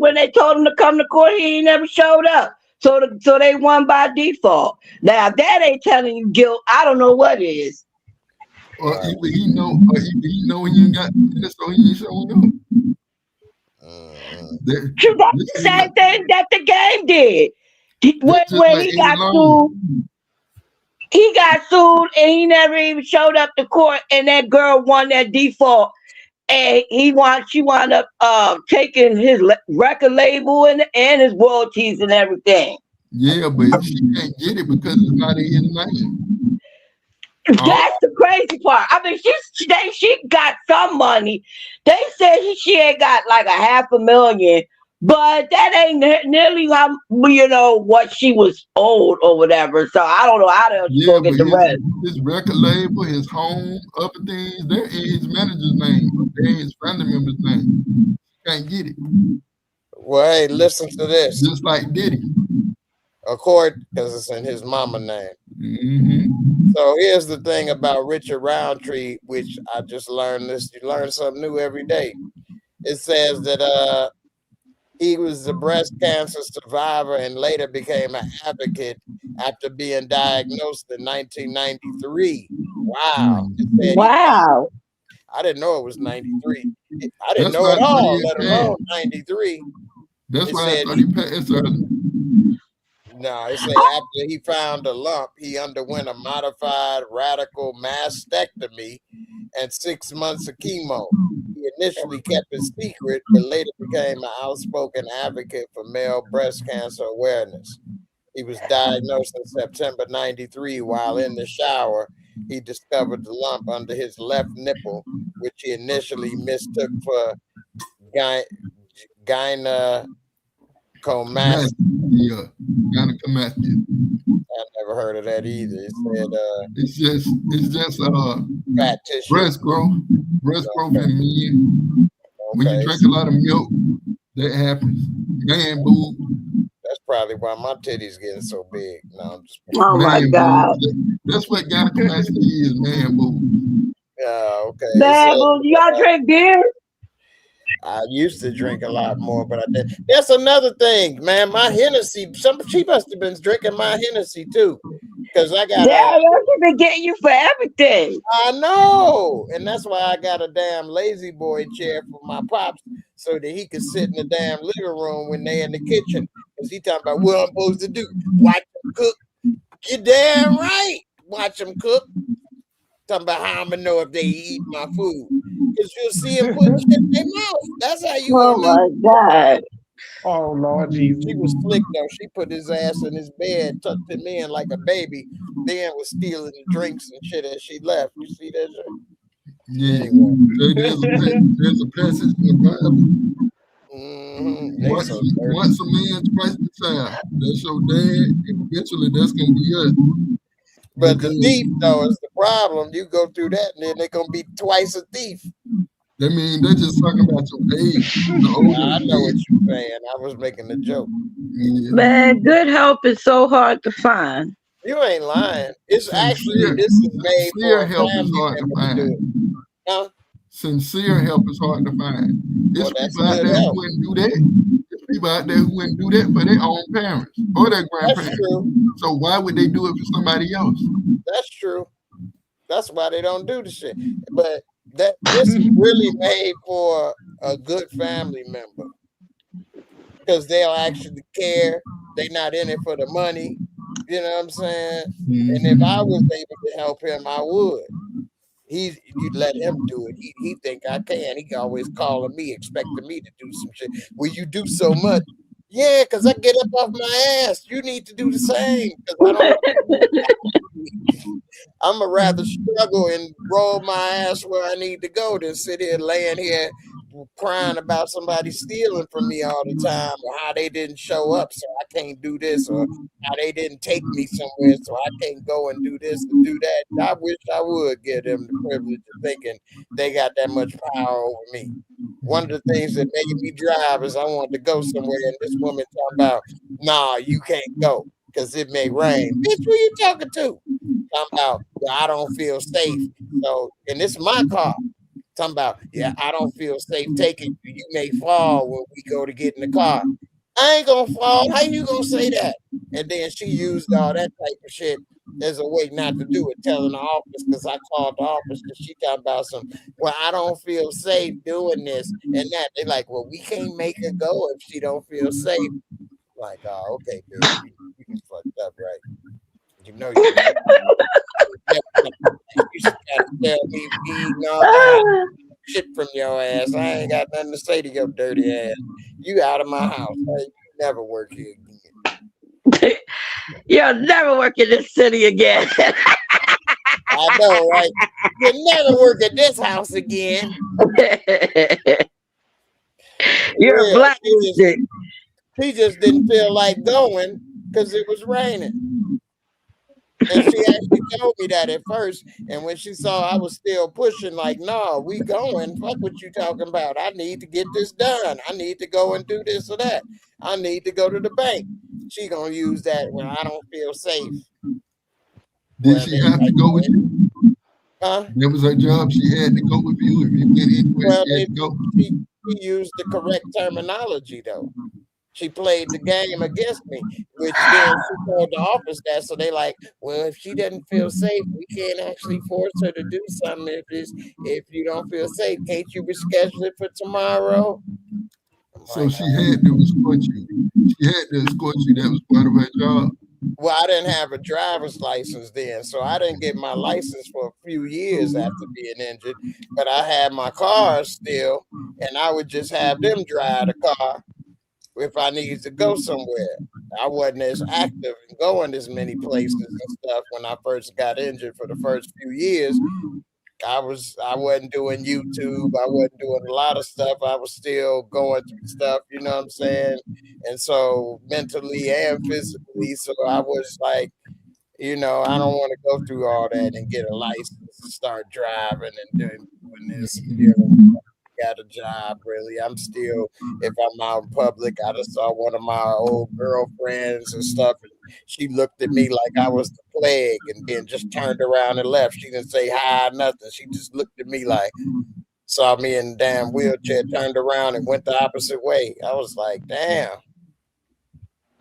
when they told him to come to court, he never showed up. So they won by default. Now if that ain't telling you guilt, I don't know what is. Or he know he ain't got this, so he ain't showing up. That's the same thing that the game did. When he got sued and he never even showed up to court, and that girl won that default. And she wound up taking his record label and his royalties and everything. Yeah, but she can't get it because it's not in his name. That's the crazy part. I mean, she got some money. They said she ain't got like $500,000, but that ain't nearly how what she was owed or whatever. So I don't know how to go get the rest. His record label, his home, other things, they're in his manager's name. They're in his family member's name. Can't get it. Well, hey, listen to this. Just like Diddy. Because it's in his mama name. Mm-hmm. So here's the thing about Richard Roundtree, which I just learned this. You learn something new every day. It says that he was a breast cancer survivor and later became an advocate after being diagnosed in 1993. Wow. Wow. I didn't know it was 93. I didn't know it all, let alone 93. That's why I thought he passed early. No, it said after he found a lump, he underwent a modified radical mastectomy and 6 months of chemo. He initially kept it secret, but later became an outspoken advocate for male breast cancer awareness. He was diagnosed in September 93 while in the shower. He discovered the lump under his left nipple, which he initially mistook for gynecomastia. Yeah, gynecomastia. I never heard of that either. It said it's just fat tissue. Breast growth. breast growth in men. When you drink a lot of milk, that happens. Man boobs. That's probably why my titties getting so big. No, I'm just Oh my Man God. boobs. That's what gynecomastia is, man boobs. okay. Man, well, y'all drink beer? I used to drink a lot more, but I did. That's another thing, man. My Hennessy, she must have been drinking my Hennessy too, because I got Yeah, they've been getting you for everything. I know, and that's why I got a damn lazy boy chair for my pops, so that he could sit in the damn living room when they in the kitchen. Because he talking about what I'm supposed to do, watch them cook. You damn right, watch them cook. Talking about how I'm gonna know if they eat my food, because you'll see him put shit in their mouth. That's how you Oh gonna know. my God. Oh Lord Jesus. She was slick though. She put his ass in his bed, tucked him in like a baby, then was stealing the drinks and shit as she left. You see that shit? Yeah. Anyway. So there's a passage in the Bible. Once a man, twice the child. That's your dad, and eventually that's gonna be us. But the thief though is the problem. You go through that, and then they're gonna be twice a thief. That means they're just talking about your age. I know what you're saying. I was making a joke. Yeah. Man, good help is so hard to find. You ain't lying. It's actually this is made for a help is family hard to member to do find. it. Huh? Sincere help is hard to find. There's Well, that's people out good there help. who wouldn't do that. There's people out there who wouldn't do that for their own parents or their That's grandparents. true. So why would they do it for somebody else? That's true. That's why they don't do the shit. But this is really made for a good family member, because they'll actually care. They're not in it for the money. You know what I'm saying? And if I was able to help him, I would. You'd let him do it. He think I can. He always calling me, expecting me to do some shit. Will you do so much? Yeah, because I get up off my ass. You need to do the same, because I don't. I'm a rather struggle and roll my ass where I need to go than sit here laying here crying about somebody stealing from me all the time, or how they didn't show up so I can't do this, or how they didn't take me somewhere so I can't go and do this and do that. I wish I would give them the privilege of thinking they got that much power over me. One of the things that made me drive is I wanted to go somewhere, and this woman talking about, nah, you can't go because it may rain. Bitch, who you talking to? Talking about, well, I don't feel safe. So, and this is my car. Talking about, yeah, I don't feel safe taking you. You may fall when we go to get in the car. I ain't gonna fall. How you gonna say that? And then she used all that type of shit as a way not to do it, telling the office, because I called the office because she talking about some, well, I don't feel safe doing this and that. They like, well, we can't make her go if she don't feel safe. Like, oh, okay, bitch, you fucked up, right? You know you should try to tell me all that shit from your ass. I ain't got nothing to say to your dirty ass. You out of my house. Hey, you never work here again. You'll never work in this city again. I know, right? You'll never work at this house again. You're black. She just didn't feel like going because it was raining. And she actually told me that at first. And when she saw I was still pushing, like, no, we going. Fuck what you talking about. I need to get this done. I need to go and do this or that. I need to go to the bank. She gonna use that when I don't feel safe. Did she have to go with you? Huh? That was her job. She had to go with you. If you went anywhere, she had to go. She used the correct terminology though. She played the game against me, which then she told the office that. So they like, well, if she doesn't feel safe, we can't actually force her to do something. If you don't feel safe, can't you reschedule it for tomorrow? So she had to escort you. She had to escort you. That was part of her job. Well, I didn't have a driver's license then, so I didn't get my license for a few years after being injured. But I had my car still, and I would just have them drive the car if I needed to go somewhere. I wasn't as active and going as many places and stuff when I first got injured for the first few years. I wasn't doing YouTube. I wasn't doing a lot of stuff. I was still going through stuff, you know what I'm saying? And so mentally and physically, so I was like, You know, I don't want to go through all that and get a license and start driving and doing this. You know, got a job really. I'm still, if I'm out in public, I just saw one of my old girlfriends and stuff, and she looked at me like I was the plague, and then just turned around and left. She didn't say hi, nothing. She just looked at me like, saw me in the damn wheelchair, turned around and went the opposite way. I was like, damn,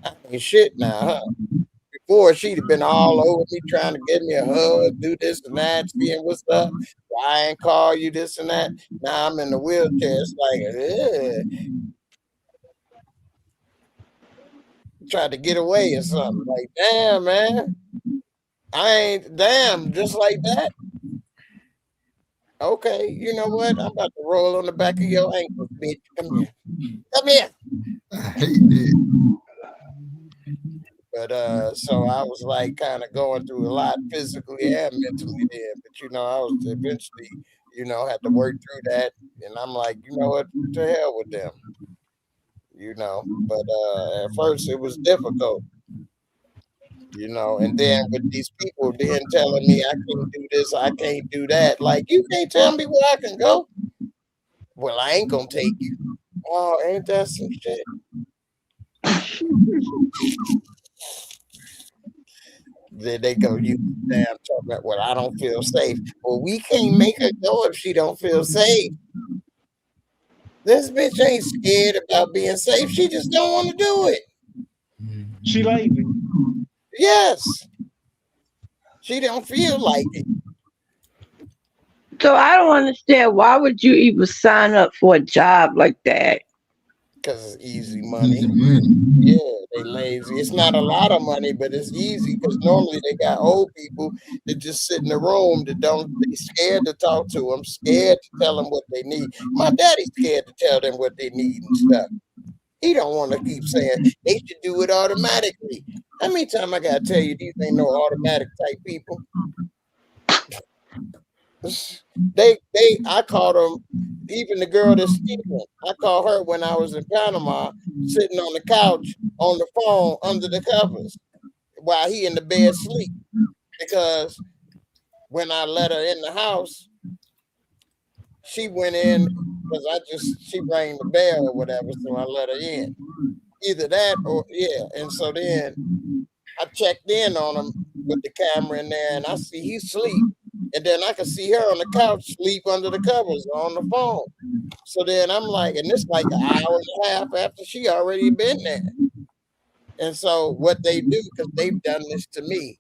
I ain't shit now, huh? Before she'd have been all over me trying to give me a hug, do this and that, seeing what's up. Why I ain't call you this and that. Now I'm in the wheelchair. It's like, tried to get away or something. Like, damn, man. I ain't damn, just like that. Okay, you know what? I'm about to roll on the back of your ankles, bitch. Come here. Come here. I hate that. But so I was like kind of going through a lot physically and mentally then. But you know, I was eventually, you know, had to work through that. And I'm like, you know what, to hell with them. You know. But at first it was difficult. You know, and then with these people then telling me I can't do this, I can't do that. Like, you can't tell me where I can go. Well, I ain't gonna take you. Oh, ain't that some shit? Then they go, you damn talking about, well, I don't feel safe. Well, we can't make her go if she don't feel safe. This bitch ain't scared about being safe. She just don't want to do it. She lazy. Yes. She don't feel like it. So I don't understand, why would you even sign up for a job like that? Because it's easy money. Easy money. Yeah, they lazy. It's not a lot of money, but it's easy because normally they got old people that just sit in the room that they scared to talk to them, scared to tell them what they need. My daddy's scared to tell them what they need and stuff. He don't want to keep saying they should do it automatically. How many times I gotta tell you these ain't no automatic type people? I called them, even the girl that's stealing. I called her when I was in Panama, sitting on the couch on the phone under the covers while he in the bed sleep. Because when I let her in the house, she went in because she rang the bell or whatever, so I let her in. Either that or and so then I checked in on him with the camera in there, and I see he sleep. And then I can see her on the couch sleep under the covers on the phone. So then I'm like, and it's like an hour and a half after she already been there. And so what they do, because they've done this to me,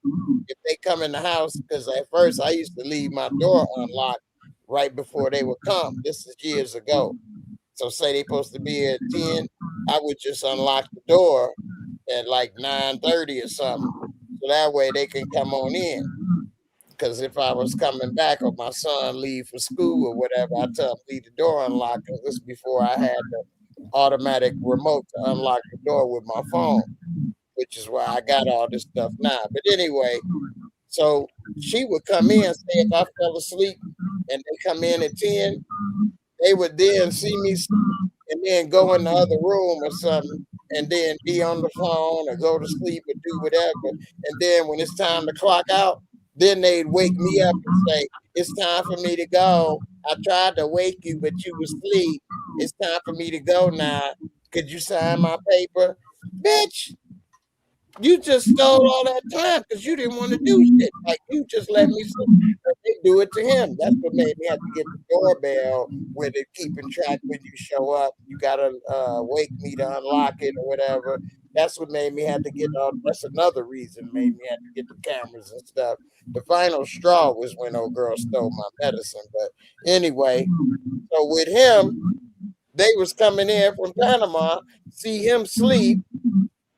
if they come in the house, because at first I used to leave my door unlocked right before they would come. This is years ago. So say they supposed to be at 10, I would just unlock the door at like 9:30 or something. So that way they can come on in. Because if I was coming back or my son leave for school or whatever, I tell him leave the door unlocked. Because this before I had the automatic remote to unlock the door with my phone, which is why I got all this stuff now. But anyway, so she would come in, say if I fell asleep and they come in at 10, they would then see me and then go in the other room or something and then be on the phone or go to sleep or do whatever. And then when it's time to clock out, then they'd wake me up and say, it's time for me to go. I tried to wake you, but you was asleep. It's time for me to go now. Could you sign my paper? Bitch, you just stole all that time because you didn't want to do shit. Like, you just let me sleep. They do it to him. That's what made me have to get the doorbell where they're keeping track when you show up. You got to wake me to unlock it or whatever. That's what made me have to get all. That's another reason made me have to get the cameras and stuff. The final straw was when old girl stole my medicine. But anyway, so with him, they was coming in from Panama, see him sleep,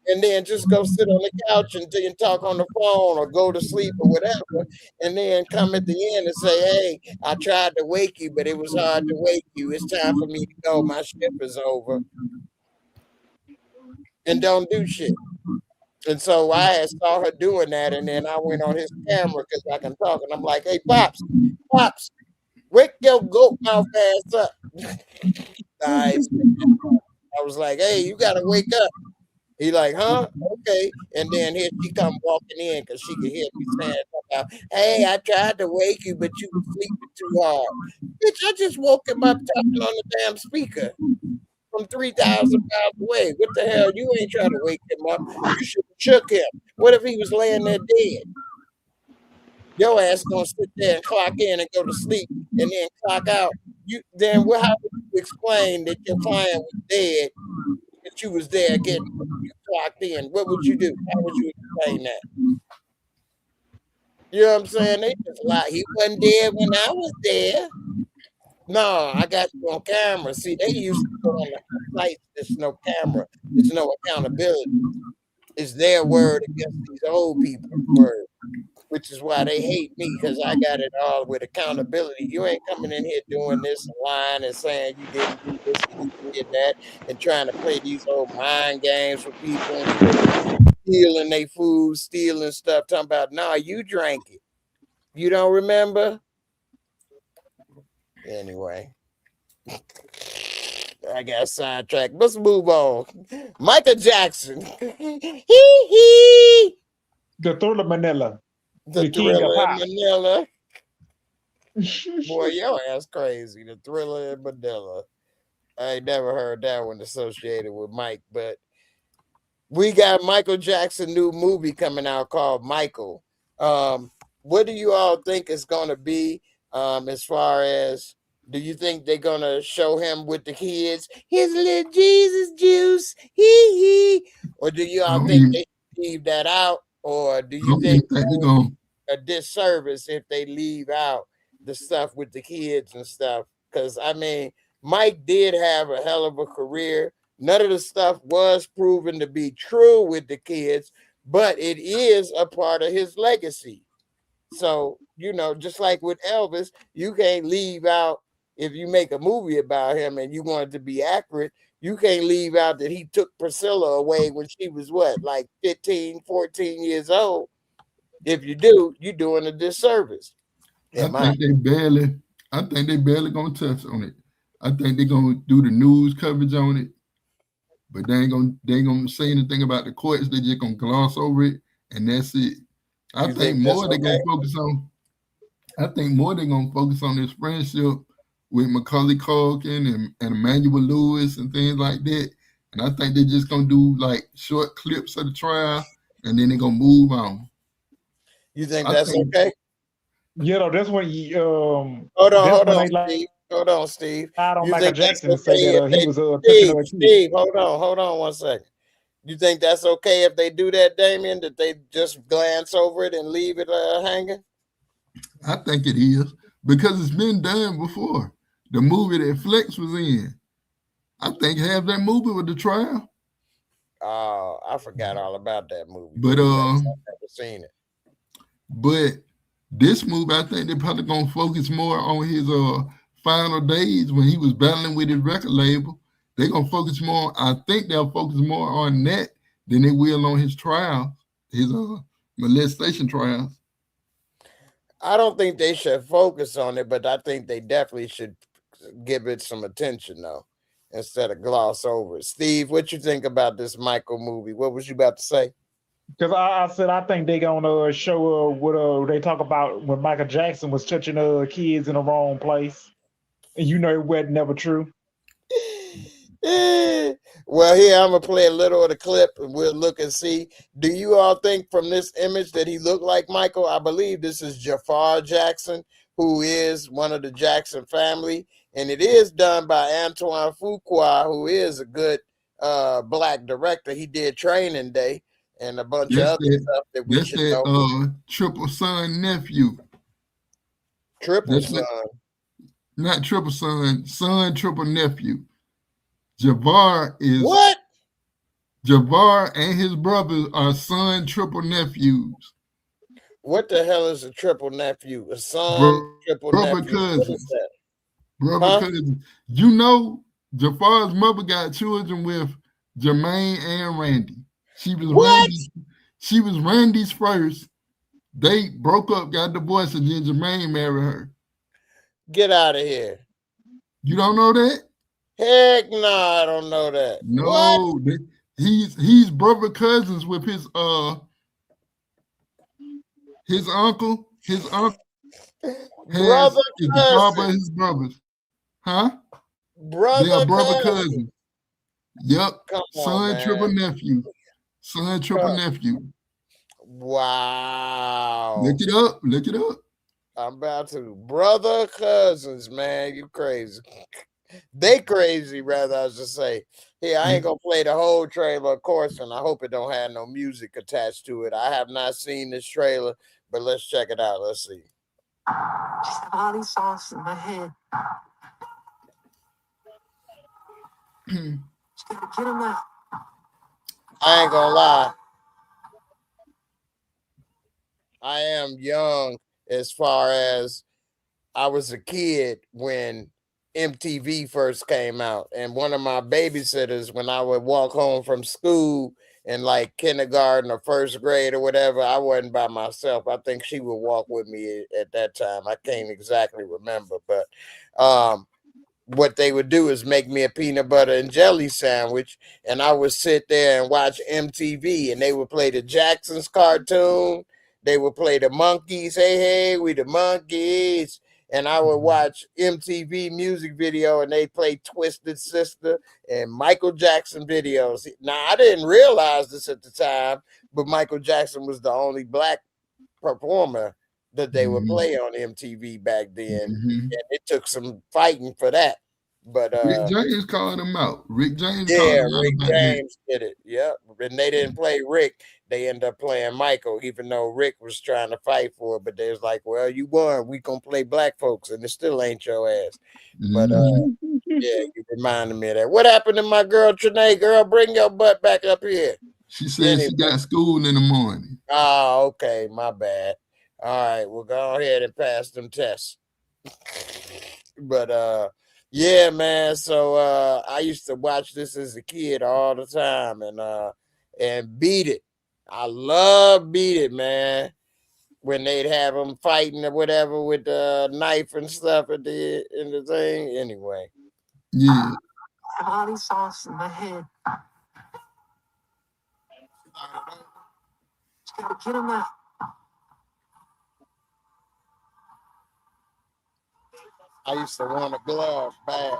and then just go sit on the couch and talk on the phone or go to sleep or whatever, and then come at the end and say, hey, I tried to wake you, but it was hard to wake you. It's time for me to go. My shift is over. And don't do shit. And so I had saw her doing that, and then I went on his camera because I can talk, and I'm like, hey, Pops, wake your goat mouth ass up. I was like, hey, you got to wake up. He like, huh? okay. And then here she come walking in because she could hear me saying about, hey, I tried to wake you, but you were sleeping too hard. Bitch, I just woke him up talking on the damn speaker from 3,000 miles away. What the hell? You ain't trying to wake him up. You should have shook him. What if he was laying there dead? Your ass gonna sit there and clock in and go to sleep and then clock out. How would you explain that your client was dead, that you was there getting you clocked in? What would you do? How would you explain that? You know what I'm saying? They just lie. He wasn't dead when I was there. No, I got you on camera. See, they used to go on the sites. There's no camera. There's no accountability. It's their word against these old people's word, which is why they hate me, because I got it all with accountability. You ain't coming in here doing this and lying and saying you didn't do this and you did that and trying to play these old mind games for people and stealing their food, stealing stuff, talking about, nah, you drank it. You don't remember? Anyway, I got sidetracked. Let's move on. Michael Jackson. Hee. The Thriller Manila. The king of Thriller in pop. Manila. Boy, your ass crazy. The Thriller in Manila. I ain't never heard that one associated with Mike, but we got Michael Jackson new movie coming out called Michael. What do you all think it's going to be as far as, do you think they're going to show him with the kids? Here's a little Jesus juice. Hee. Or do you all think they leave that out? Or do you think a disservice if they leave out the stuff with the kids and stuff? Because, I mean, Mike did have a hell of a career. None of the stuff was proven to be true with the kids, but it is a part of his legacy. So, you know, just like with Elvis, you can't leave out, if you make a movie about him and you want it to be accurate, you can't leave out that he took Priscilla away when she was what, like 15, 14 years old. If you do, you're doing a disservice. I think they barely gonna touch on it. I think they're gonna do the news coverage on it, but they ain't gonna say anything about the courts. They just gonna gloss over it, and that's it. I think more they're gonna focus on this friendship with Macaulay Culkin and Emmanuel Lewis and things like that. And I think they're just gonna do like short clips of the trial, and then they're gonna move on. You think that's okay? Yeah, that's when you hold on, Steve. On Michael Jackson to okay say that he was Steve, hold on 1 second. You think that's okay if they do that, Damien, that they just glance over it and leave it hanging? I think it is, because it's been done before. The movie that Flex was in, I think have that movie with the trial. Oh, I forgot all about that movie. But I've never seen it. But this movie, I think they're probably gonna focus more on his final days when he was battling with his record label. They're gonna focus more. I think they'll focus more on that than they will on his trial, his molestation trials. I don't think they should focus on it, but I think they definitely should give it some attention though, instead of gloss over it. Steve, what you think about this Michael movie? What was you about to say? Because I said I think they're gonna show what they talk about when Michael Jackson was touching kids in the wrong place, and you know it wasn't never true. Well, here I'm gonna play a little of the clip, and we'll look and see. Do you all think from this image that he looked like Michael? I believe this is Jafar Jackson, who is one of the Jackson family, and it is done by Antoine Fuqua, who is a good black director. He did Training Day and a bunch of other stuff that we should know. Triple son nephew. Triple son. Not triple son, triple nephew. Javar is what? Javar and his brothers are son triple nephews. What the hell is a triple nephew? A son triple nephew. Cousins. Brother cousins. You know, Jafar's mother got children with Jermaine and Randy. She was Randy's first. They broke up, got divorced, and then Jermaine married her. Get out of here. You don't know that? Heck no, I don't know that. No, He's brother cousins with his uncle. His uncle Brother is the father of cousin. his brothers. Huh? They are Brother brother cousin. cousins. Yep. Come on, Son, triple man. nephew. Son, triple nephew. Wow. Look it up. Look it up. I'm about to. Brother cousins, man. You crazy. They crazy, rather, I should say. Here, I ain't gonna play the whole trailer, of course, and I hope it don't have no music attached to it. I have not seen this trailer, but let's check it out. Let's see. Just have all these songs in my head. Just gotta get them out. I ain't gonna lie. I am young as far as I was a kid when MTV first came out. And one of my babysitters, when I would walk home from school in like kindergarten or first grade or whatever, I wasn't by myself. I think she would walk with me at that time. I can't exactly remember, but what they would do is make me a peanut butter and jelly sandwich, and I would sit there and watch MTV, and they would play the Jacksons cartoon. They would play the Monkeys. Hey, we the Monkeys. And I would watch MTV music video, and they play Twisted Sister and Michael Jackson videos. Now, I didn't realize this at the time, but Michael Jackson was the only black performer that they would play on MTV back then. And it took some fighting for that. But Rick James called him out. Rick James yeah, called him out. Rick James did it. Yep. And they didn't play Rick. They ended up playing Michael, even though Rick was trying to fight for it. But they was like, well, you won. We gonna play black folks, and it still ain't your ass. But yeah, you reminded me of that. What happened to my girl Trinae? Girl, bring your butt back up here. She said she got school in the morning. Oh, okay, my bad. All right, we'll go ahead and pass them tests. But yeah, man. So I used to watch this as a kid all the time, and Beat It. I love Beat It, man. When they'd have them fighting or whatever with the knife and stuff in the thing. Anyway. Yeah. Have all these songs in my head. Just gotta get them out. I used to want a glove bad.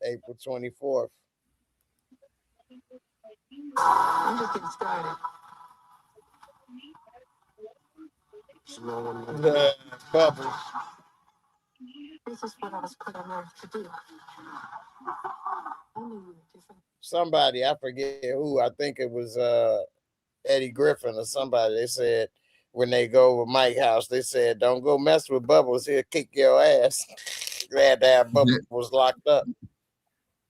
April 24th. I'm just getting started. The bubbles. This is what I was put on earth to do. I knew you were different. Somebody, I forget who, I think it was Eddie Griffin or somebody, they said when they go over Mike's house, they said, don't go mess with Bubbles, he'll kick your ass. They had to have Bubbles locked up.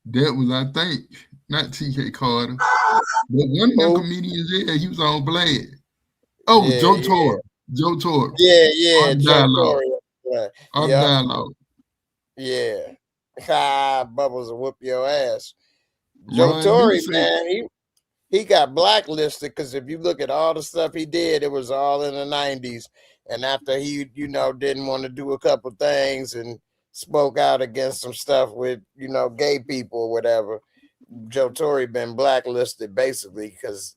That was, I think, not TK Carter, but one of them comedians, yeah, he was on Blade. Oh, yeah, Joe Torre. Joe Torre. Yeah, Joe Torre. Yep. Dialogue. Yeah. Bubbles will whoop your ass. Joe Torre, man, he got blacklisted because if you look at all the stuff he did, it was all in the 90s. And after he, didn't want to do a couple things and spoke out against some stuff with, gay people or whatever, Joe Torre been blacklisted basically because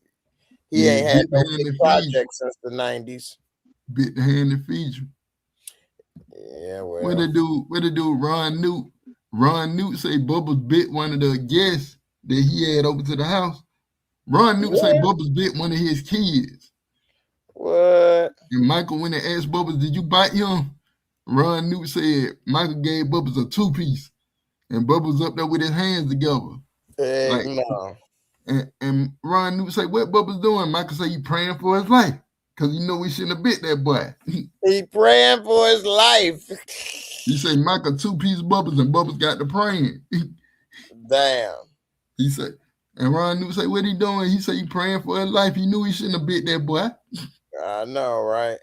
he ain't had no big project since the 90s. Bit the hand and feature. Yeah, well. What the dude, Ron Newt? Ron Newt say Bubbles bit one of the guests that he had over to the house. Ron Newt say Bubbles bit one of his kids. What? And Michael went and asked Bubbles, did you bite him? Ron Newt said Michael gave Bubbles a 2-piece. And Bubbles up there with his hands together. No. And Ron Newt say, what Bubbles doing? Michael say he praying for his life. Because we shouldn't have bit that boy. He praying for his life. He said Michael 2-piece Bubbles and Bubbles got to praying. Damn. He said, and Ron Newt say, what he doing? He said he praying for his life. He knew he shouldn't have bit that boy. I know, right?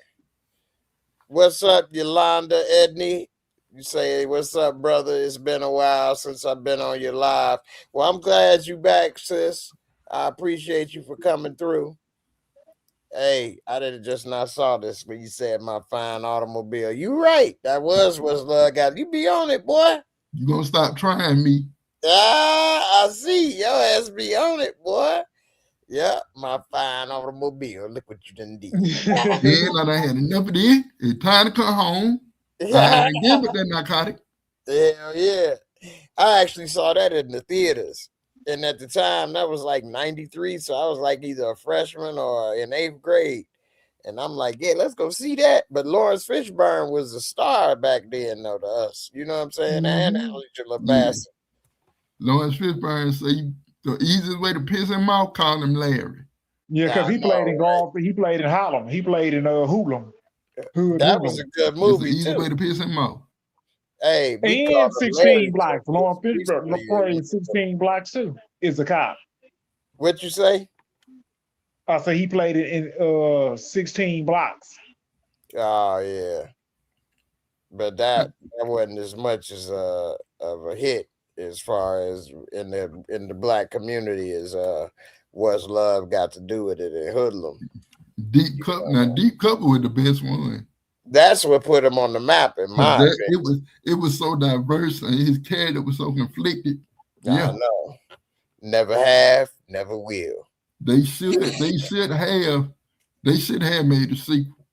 What's up, Yolanda Edney? You say, what's up, brother? It's been a while since I've been on your live. Well, I'm glad you back, sis. I appreciate you for coming through. Hey, I didn't just not saw this when you said my fine automobile. You right. That was what's love got. You be on it, boy. You gonna stop trying me? Ah, I see. Your ass be on it, boy. Yeah, my fine automobile. Look what you done did. Then I done had enough of this. It's time to come home. I ain't give it that narcotic. Hell yeah. I actually saw that in the theaters. And at the time, that was like 93. So I was like either a freshman or in 8th grade. And I'm like, yeah, let's go see that. But Lawrence Fishburne was a star back then, though, to us. You know what I'm saying? And Angela Bassett. Lawrence Fishburne say the easiest way to piss him off, call him Larry. Yeah, because he played in golf. He played in Harlem. He played in Hoodlum. That was a good It's movie, the easy too. way to piss him off. Hey, we And called him 16 Larry Blacks. Lawrence Fishburne recently. played 16 Blacks too. Is a cop. What you say? I say he played in 16 Blocks. Oh yeah, but that wasn't as much as of a hit as far as in the black community as What's Love got to do with it in Hoodlum. Deep Cover was the best one. That's what put him on the map in my opinion. It was so diverse and his character was so conflicted. Yeah, I know. Never have, never will. They should have made a sequel.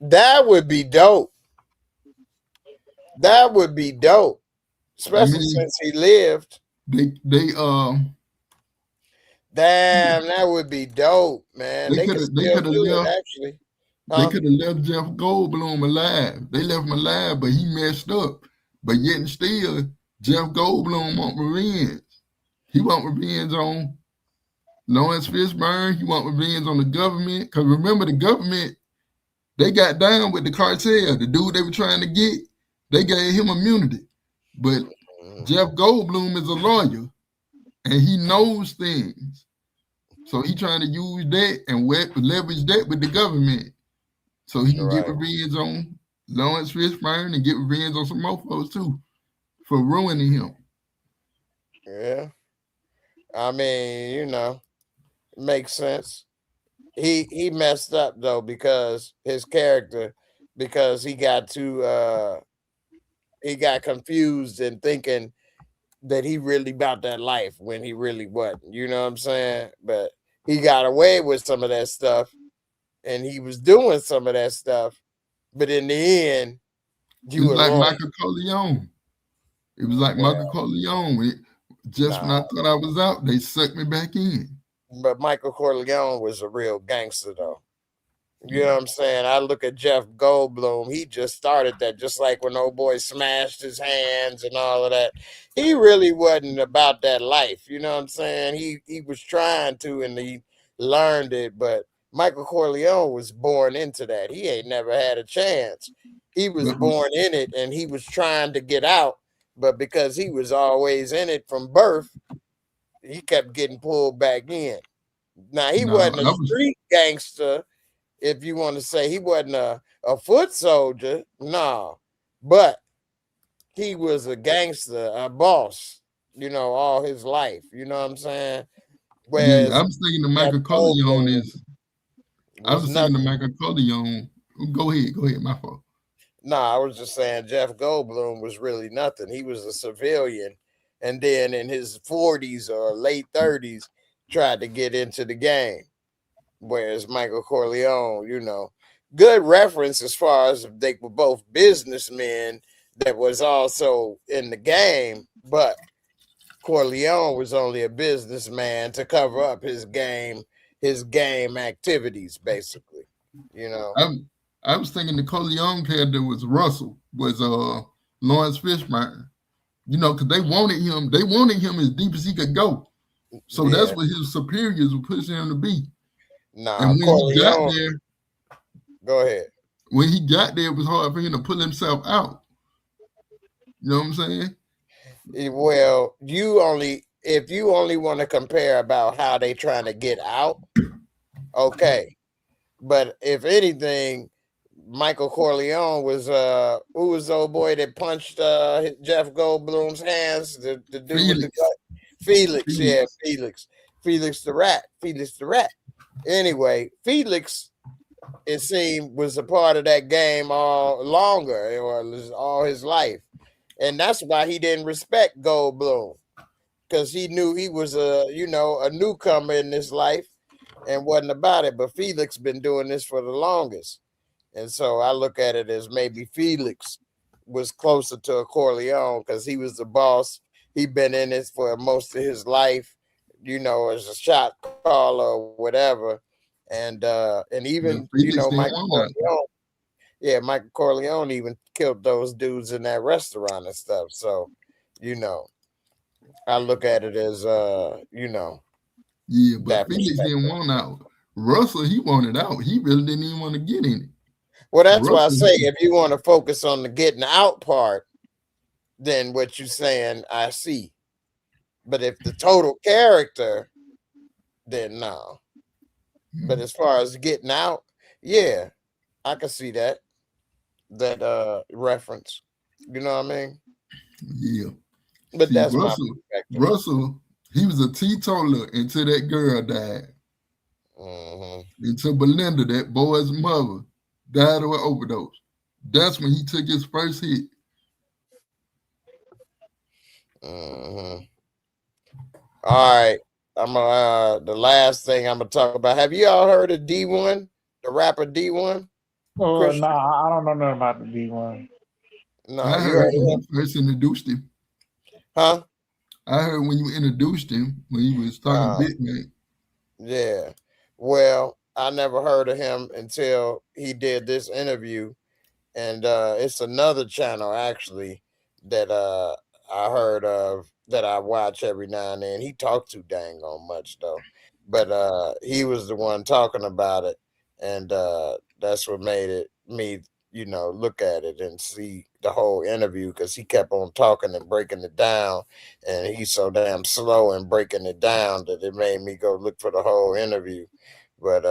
That would be dope. That would be dope. Especially since he lived. Damn, that would be dope, man. They could have left, actually. They could have left Jeff Goldblum alive. They left him alive, but he messed up. But yet and still, Jeff Goldblum want revenge. He want revenge on Lawrence Fishburne. He want revenge on the government. Because remember, the government, they got down with the cartel. The dude they were trying to get, they gave him immunity. But Jeff Goldblum is a lawyer, and he knows things. So he trying to use that and leverage that with the government. So he can get revenge on Lawrence Fishburne and get revenge on some more folks too for ruining him. Yeah. I mean, you know, it makes sense. He messed up though because his character, because he got confused in thinking that he really about that life when he really wasn't. You know what I'm saying? But he got away with some of that stuff and he was doing some of that stuff. But in the end, it was like Michael Corleone. It was like Michael Corleone. When I thought I was out, they sucked me back in. But Michael Corleone was a real gangster, though. You know what I'm saying? I look at Jeff Goldblum. He just started that, just like when old boy smashed his hands and all of that. He really wasn't about that life. You know what I'm saying? He was trying to, and he learned it. But Michael Corleone was born into that. He ain't never had a chance. He was born in it, and he was trying to get out. But because he was always in it from birth, he kept getting pulled back in. Now, he wasn't a street gangster, if you want to say. He wasn't a foot soldier, no. But he was a gangster, a boss, you know, all his life. You know what I'm saying? Whereas I'm thinking the Michael Corleone is. I was thinking the Michael Corleone. Go ahead, my fault. No, I was just saying Jeff Goldblum was really nothing. He was a civilian, and then in his 40s or late 30s, tried to get into the game. Whereas Michael Corleone, you know, good reference as far as they were both businessmen that was also in the game, but Corleone was only a businessman to cover up his game activities, basically. You know, I was thinking the Corleone character was Lawrence Fishburne. You know, because they wanted him as deep as he could go. So that's what his superiors were pushing him to be. Nah, and when Corleone, he got there, go ahead. When he got there, it was hard for him to pull himself out. You know what I'm saying? Well, if you only want to compare about how they trying to get out, okay. But if anything, Michael Corleone was who was the old boy that punched Jeff Goldblum's hands? The dude with the gut? Felix, yeah, Felix the Rat. Anyway, Felix, it seemed, was a part of that game all longer or all his life. And that's why he didn't respect Goldblum, because he knew he was a newcomer in this life and wasn't about it. But Felix been doing this for the longest. And so I look at it as maybe Felix was closer to a Corleone because he was the boss. He'd been in this for most of his life, as a shot caller or whatever. And even, Michael Corleone. Yeah, Michael Corleone even killed those dudes in that restaurant and stuff. So, I look at it as Yeah, but Felix didn't want out. Russell, he wanted out. He really didn't even want to get in it. Well, that's why I say if you want to focus on the getting out part, then what you're saying, I see. But if the total character, then no. But as far as getting out, yeah, I can see that reference. You know what I mean? Yeah. But see, that's Russell, my perspective. Russell, he was a teetotaler until that girl died. Until Belinda, that boy's mother, died of an overdose. That's when he took his first hit. All right. The last thing I'm gonna talk about. Have you all heard of Dee-1, the rapper Dee-1? No, I don't know nothing about the Dee-1. No, I heard when you first introduced him. Huh? I heard when you introduced him when he was talking big man. Yeah. Well, I never heard of him until he did this interview, and it's another channel actually that I heard of that I watch every now and then. He talked too dang on much though, but he was the one talking about it, and that's what made me look at it and see the whole interview, because he kept on talking and breaking it down, and he's so damn slow in breaking it down that it made me go look for the whole interview. But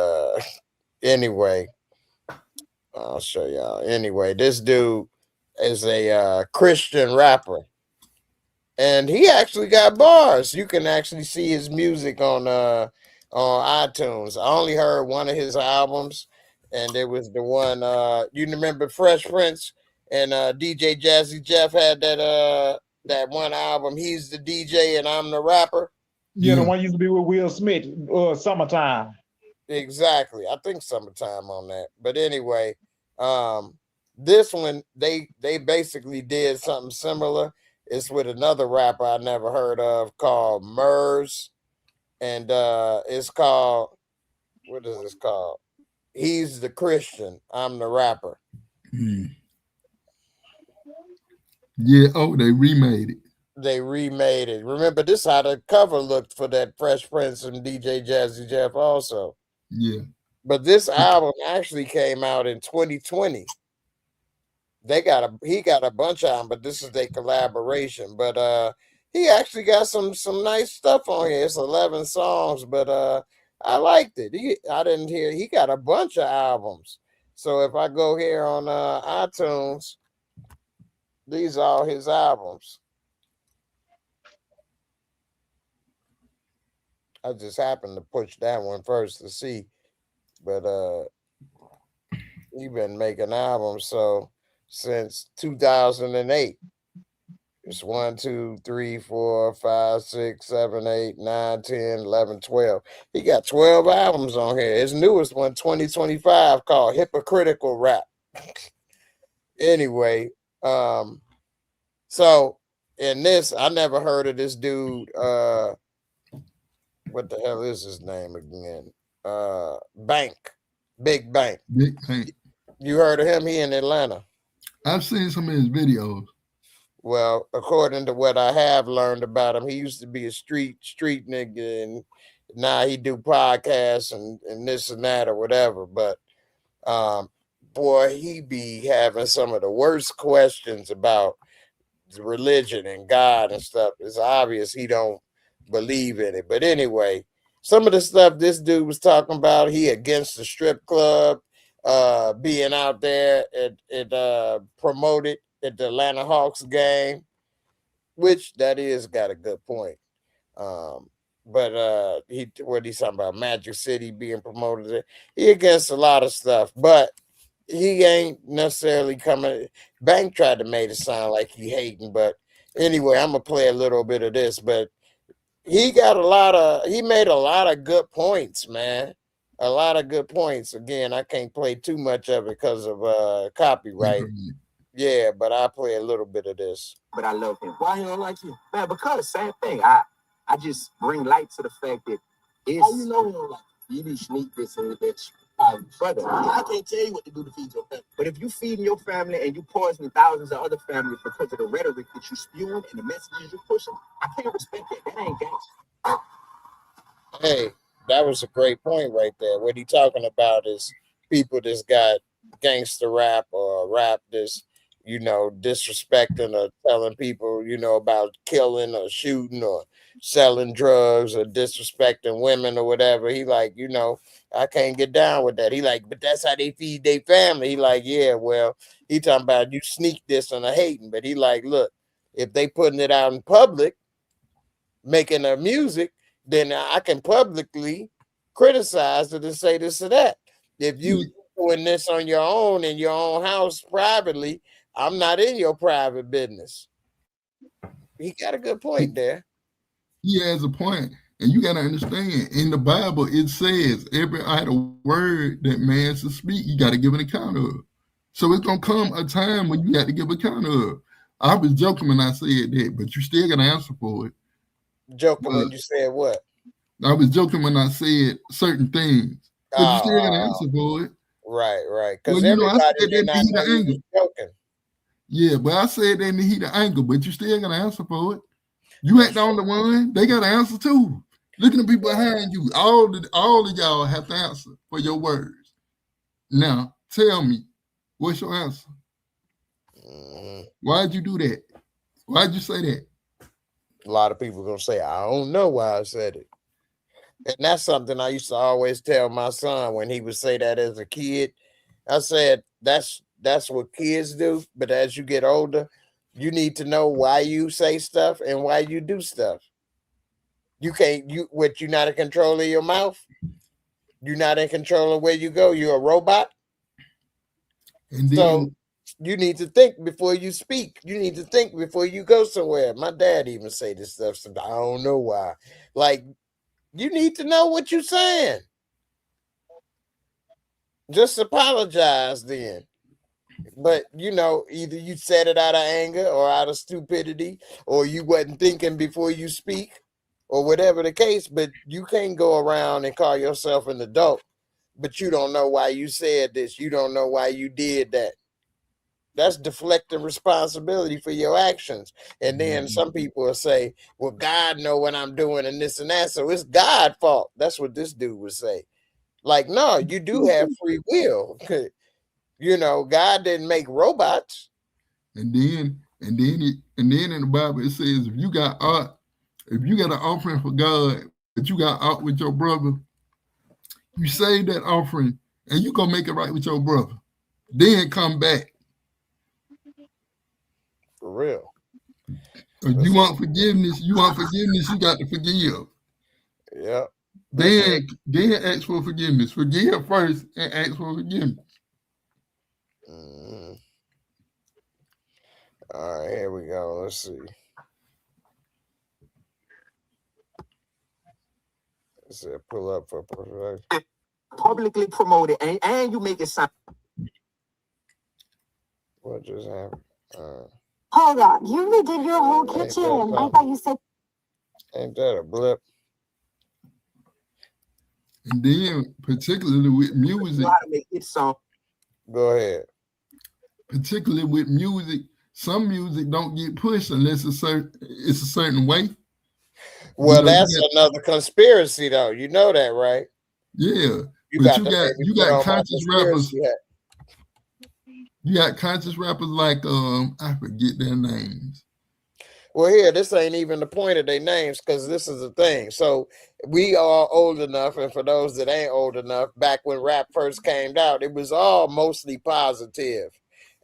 anyway, I'll show y'all. Anyway, this dude is a Christian rapper, and he actually got bars. You can actually see his music on iTunes. I only heard one of his albums, and it was the one you remember Fresh Prince and DJ Jazzy Jeff had that one album. He's the DJ and I'm the rapper. Yeah, the one used to be with Will Smith, Summertime. Exactly. I think Summertime on that. But anyway, this one they basically did something similar. It's with another rapper I never heard of called Murs, and it's called, what is this called? He's the Christian, I'm the rapper. Yeah, they remade it. They remade it. Remember, this how the cover looked for that Fresh Prince and DJ Jazzy Jeff also. Yeah. But this album actually came out in 2020. He got a bunch of them, but this is their collaboration. But he actually got some nice stuff on here. It's 11 songs, but I liked it. He got a bunch of albums. So if I go here on iTunes, these are all his albums. I just happened to push that one first to see, but he been making albums since 2008. It's 1, 2, 3, 4, 5, 6, 7, 8, 9, 10, 11, 12. He got 12 albums on here. His newest one, 2025, called Hypocritical Rap. Anyway, so in this, I never heard of this dude. What the hell is his name again? Big Bank. Big Bank. You heard of him? He in Atlanta. I've seen some of his videos. Well, according to what I have learned about him, he used to be a street nigga, and now he do podcasts and this and that or whatever. But boy, he be having some of the worst questions about religion and God and stuff. It's obvious he don't believe in it. But anyway, some of the stuff this dude was talking about, he against the strip club, being out there at promoted at the Atlanta Hawks game, which that is got a good point. But what he's talking about, Magic City being promoted. He against a lot of stuff, but he ain't necessarily coming. Bank tried to make it sound like he hating, but anyway, I'm gonna play a little bit of this. But he made a lot of good points, man. A lot of good points. Again, I can't play too much of it because of copyright. Yeah, but I'll play a little bit of this. But I love him. Why he don't like you? Man, because same thing. I just bring light to the fact that it's... How you know he don't like you? You be sneak this and that. Brother, I can't tell you what to do to feed your family. But if you feeding your family and you poisoning thousands of other families because of the rhetoric that you spewing and the messages you pushing, I can't respect that. That ain't gangster. Hey, that was a great point right there. What he talking about is people that's got gangster rap or rap that's, disrespecting or telling people, about killing or shooting or selling drugs or disrespecting women or whatever. He like, I can't get down with that. He like, but that's how they feed their family. He like, yeah, well, he talking about you sneak this and a hating. But he like, look, if they putting it out in public, making their music, then I can publicly criticize it and say this or that. If you doing this on your own in your own house privately, I'm not in your private business. He got a good point there. He has a point. And you got to understand, in the Bible, it says every idle word that man should speak, you got to give an account of. So it's going to come a time when you got to give account of. I was joking when I said that, but you still got to answer for it. Joking when you said what? I was joking when I said certain things, but you still got to answer for it. Right. Because Well, everybody I said did that not in the know heat of you anger. was joking. Yeah, but I said that in the heat of anger, but you still got to answer for it. You ain't the only one. They got to answer too. Look at the people behind you. All of y'all have to answer for your words. Now, tell me, what's your answer? Why'd you do that? Why'd you say that? A lot of people gonna say, I don't know why I said it. And that's something I used to always tell my son when he would say that as a kid. I said, that's what kids do. But as you get older, you need to know why you say stuff and why you do stuff. You're not in control of your mouth. You're not in control of where you go. You're a robot. And then, so you need to think before you speak. You need to think before you go somewhere. My dad even say this stuff. So I don't know why. Like, you need to know what you're saying. Just apologize then. But, either you said it out of anger or out of stupidity, or you wasn't thinking before you speak, or whatever the case. But you can't go around and call yourself an adult, but you don't know why you said this. You don't know why you did that. That's deflecting responsibility for your actions. And then some people will say, well, God know what I'm doing and this and that. So it's God's fault. That's what this dude would say. Like, no, you do have free will. God didn't make robots. And then in the Bible it says if you got an offering for God, but you got out with your brother, you save that offering and you gonna make it right with your brother. Then come back. For real. If you want forgiveness, you got to forgive. Yeah. Then ask for forgiveness. Forgive first and ask for forgiveness. All right, here we go. Let's see. Let's see, pull up for production. Publicly promoted, and you make it sound. What just happened? Hold on, you redid your whole kitchen. I thought you said. Ain't that a blip? And then, particularly with music, how to make it song. Go ahead. Particularly with music, some music don't get pushed unless it's a certain way. Well, that's another conspiracy, though. You know that, right? Yeah, you got conscious rappers. You got conscious rappers like I forget their names. Well, here, this ain't even the point of their names, because this is the thing. So we are old enough, and for those that ain't old enough, back when rap first came out, it was all mostly positive.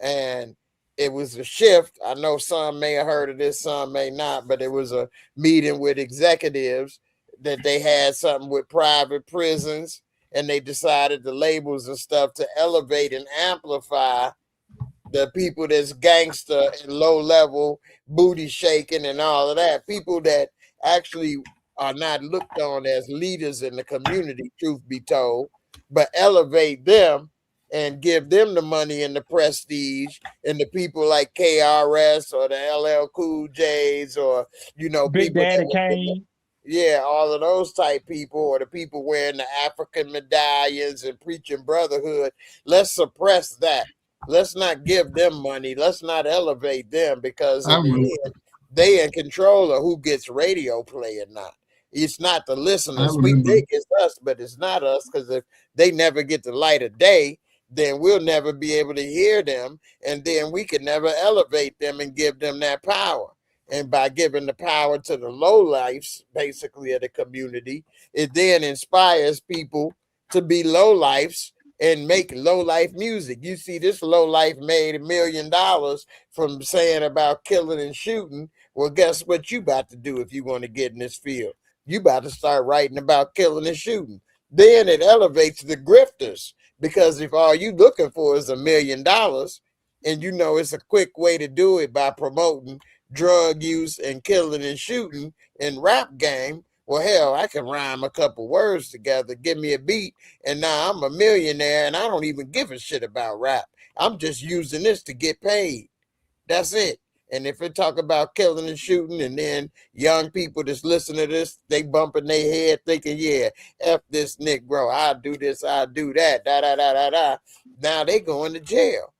And it was a shift. I know some may have heard of this, some may not, but it was a meeting with executives that they had something with private prisons, and they decided the labels and stuff to elevate and amplify the people that's gangster and low level, booty shaking and all of that. People that actually are not looked on as leaders in the community, truth be told, but elevate them and give them the money and the prestige, and the people like KRS or the LL Cool J's, or Big people Daddy that Kane. yeah, all of those type people, or the people wearing the African medallions and preaching brotherhood. Let's suppress that. Let's not give them money. Let's not elevate them, because I in the remember, end, they in control of who gets radio play or not. It's not the I listeners. We remember, think it's us, but it's not us, because if they never get the light of day, then we'll never be able to hear them, and then we can never elevate them and give them that power. And by giving the power to the low lives, basically, of the community, it then inspires people to be low lives and make low life music. You see, this low life made $1 million from saying about killing and shooting. Well, guess what you about to do if you want to get in this field? You about to start writing about killing and shooting. Then it elevates the grifters, because if all you looking for is $1 million, and it's a quick way to do it by promoting drug use and killing and shooting in rap game, well, hell, I can rhyme a couple words together, give me a beat, and now I'm a millionaire, and I don't even give a shit about rap. I'm just using this to get paid. That's it. And if it talk about killing and shooting, and then young people that's listening to this, they bumping their head thinking, yeah, F this Negro, I'll do this, I'll do that, da da da da da. Now they going to jail.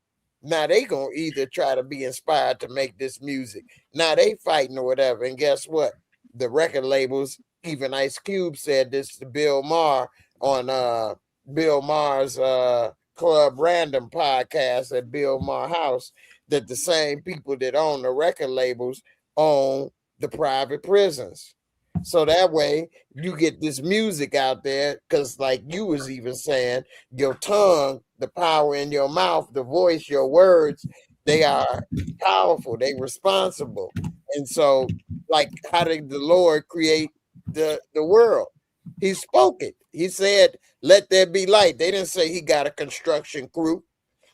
Now they gonna either try to be inspired to make this music. Now they fighting or whatever. And guess what? The record labels, even Ice Cube said this to Bill Maher on Bill Maher's Club Random podcast at Bill Maher House, that the same people that own the record labels own the private prisons. So that way you get this music out there, because like you was even saying, your tongue, the power in your mouth, the voice, your words, they are powerful, they responsible. And so, like, how did the Lord create the world? He spoke it. He said, let there be light. They didn't say he got a construction crew.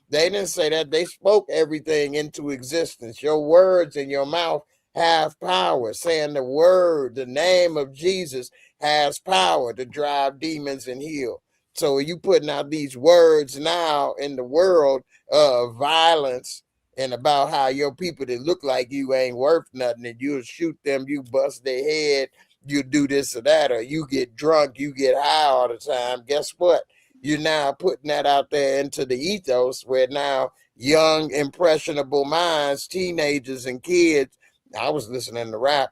They didn't say that. They spoke everything into existence. Your words in your mouth have power. Saying the word, the name of Jesus, has power to drive demons and heal. So you putting out these words now in the world of violence, and about how your people that look like you ain't worth nothing, and you'll shoot them, you bust their head, you do this or that, or you get drunk, you get high all the time. Guess what? You're now putting that out there into the ethos, where now young, impressionable minds, teenagers and kids. I was listening to rap,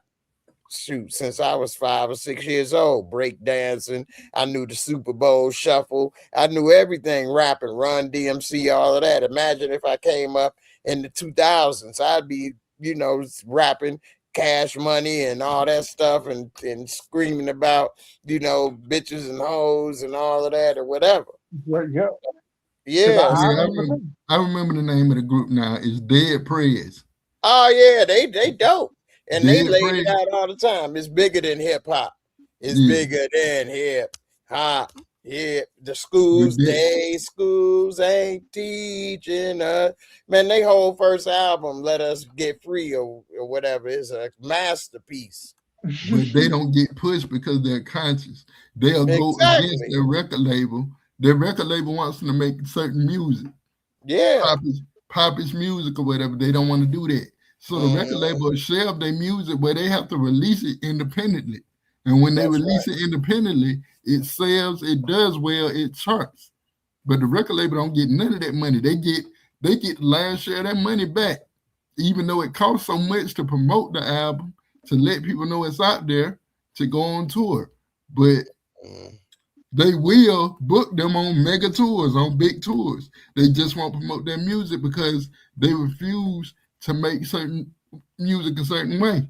since I was 5 or 6 years old, break dancing. I knew the Super Bowl shuffle. I knew everything, rapping, Run DMC, all of that. Imagine if I came up in the 2000s, I'd be, rapping Cash Money and all that stuff, and screaming about, bitches and hoes and all of that, or whatever. Yeah. Yeah. I remember the name of the group now. It's Dead Prez. Oh yeah, they dope. And they Dead laid Prez. it out all the time. It's bigger than hip hop. It's bigger than hip hop. Yeah, the schools, schools ain't teaching us. Man, they whole first album, Let Us Get Free or whatever, is a masterpiece. But they don't get pushed because they're conscious. They'll go against their record label. Their record label wants them to make certain music. Yeah. Popish music or whatever. They don't want to do that. So the record label will shelve their music, where they have to release it independently. And when they release it independently, it sells, it does well, it charts. But the record label don't get none of that money. They get the lion's share of that money back, even though it costs so much to promote the album, to let people know it's out there, to go on tour. But they will book them on mega tours, on big tours. They just won't promote their music because they refuse to make certain music a certain way.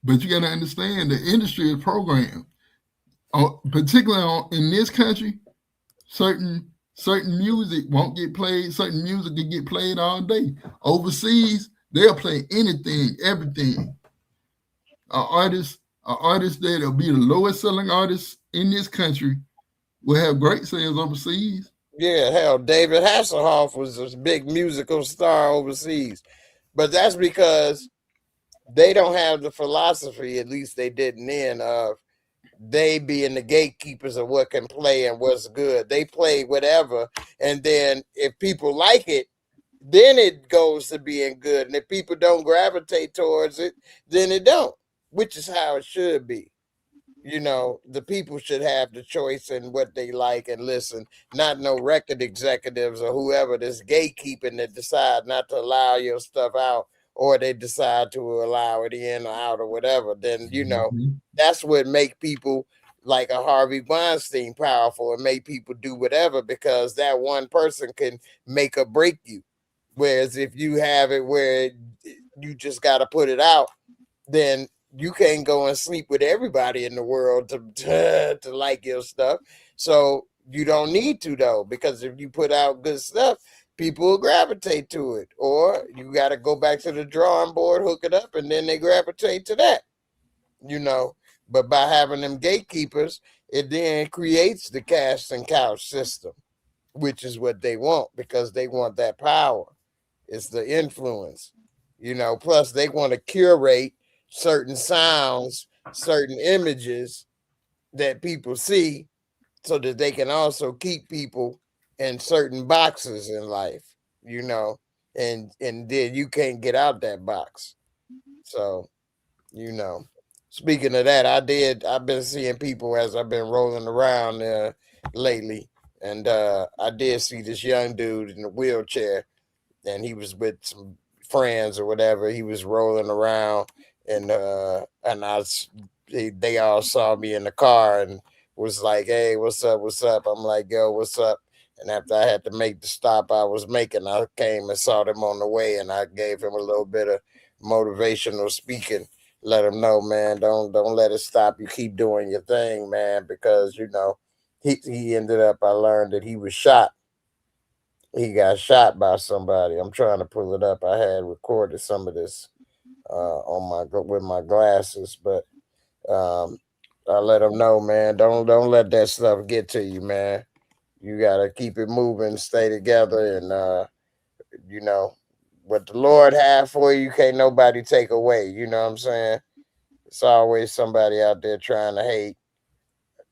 But you got to understand, the industry is programmed. Particularly in this country, certain music won't get played. Certain music can get played all day. Overseas, they'll play anything, everything. An artist that'll be the lowest selling artist in this country will have great sales overseas. Yeah, hell, David Hasselhoff was a big musical star overseas, but that's because they don't have the philosophy, at least they didn't then, of they being the gatekeepers of what can play and what's good. They play whatever, and then if people like it, then it goes to being good. And if people don't gravitate towards it, then it don't, which is how it should be. You know, the people should have the choice in what they like and listen, not no record executives or whoever that's gatekeeping that decide not to allow your stuff out, or they decide to allow it in or out or whatever. Then, you know, that's what make people like a Harvey Weinstein powerful and make people do whatever, because that one person can make or break you. Whereas if you have it where you just got to put it out, then you can't go and sleep with everybody in the world to like your stuff. So you don't need to, though, because if you put out good stuff, people will gravitate to it. Or you got to go back to the drawing board, hook it up, and then they gravitate to that, you know. But by having them gatekeepers, it then creates the cast and couch system, which is what they want, because they want that power. It's the influence, you know. Plus, they want to curate certain sounds, certain images that people see, so that they can also keep people in certain boxes in life, you know, and then you can't get out that box. So, you know, speaking of that, I've been seeing people as I've been rolling around lately, and I did see this young dude in a wheelchair, and he was with some friends or whatever. He was rolling around, and they all saw me in the car and was like, "Hey, what's up? What's up?" I'm like, "Yo, what's up?" And after I had to make the stop I was making, I came and saw them on the way, and I gave him a little bit of motivational speaking. Let him know, man, don't let it stop you. Keep doing your thing, man, because you know he ended up. I learned that he was shot. He got shot by somebody. I'm trying to pull it up. I had recorded some of this on my with my glasses, but I let him know, man. Don't let that stuff get to you, man. You gotta keep it moving, stay together, and you know what the Lord have for you, can't nobody take away. You know what I'm saying? It's always somebody out there trying to hate,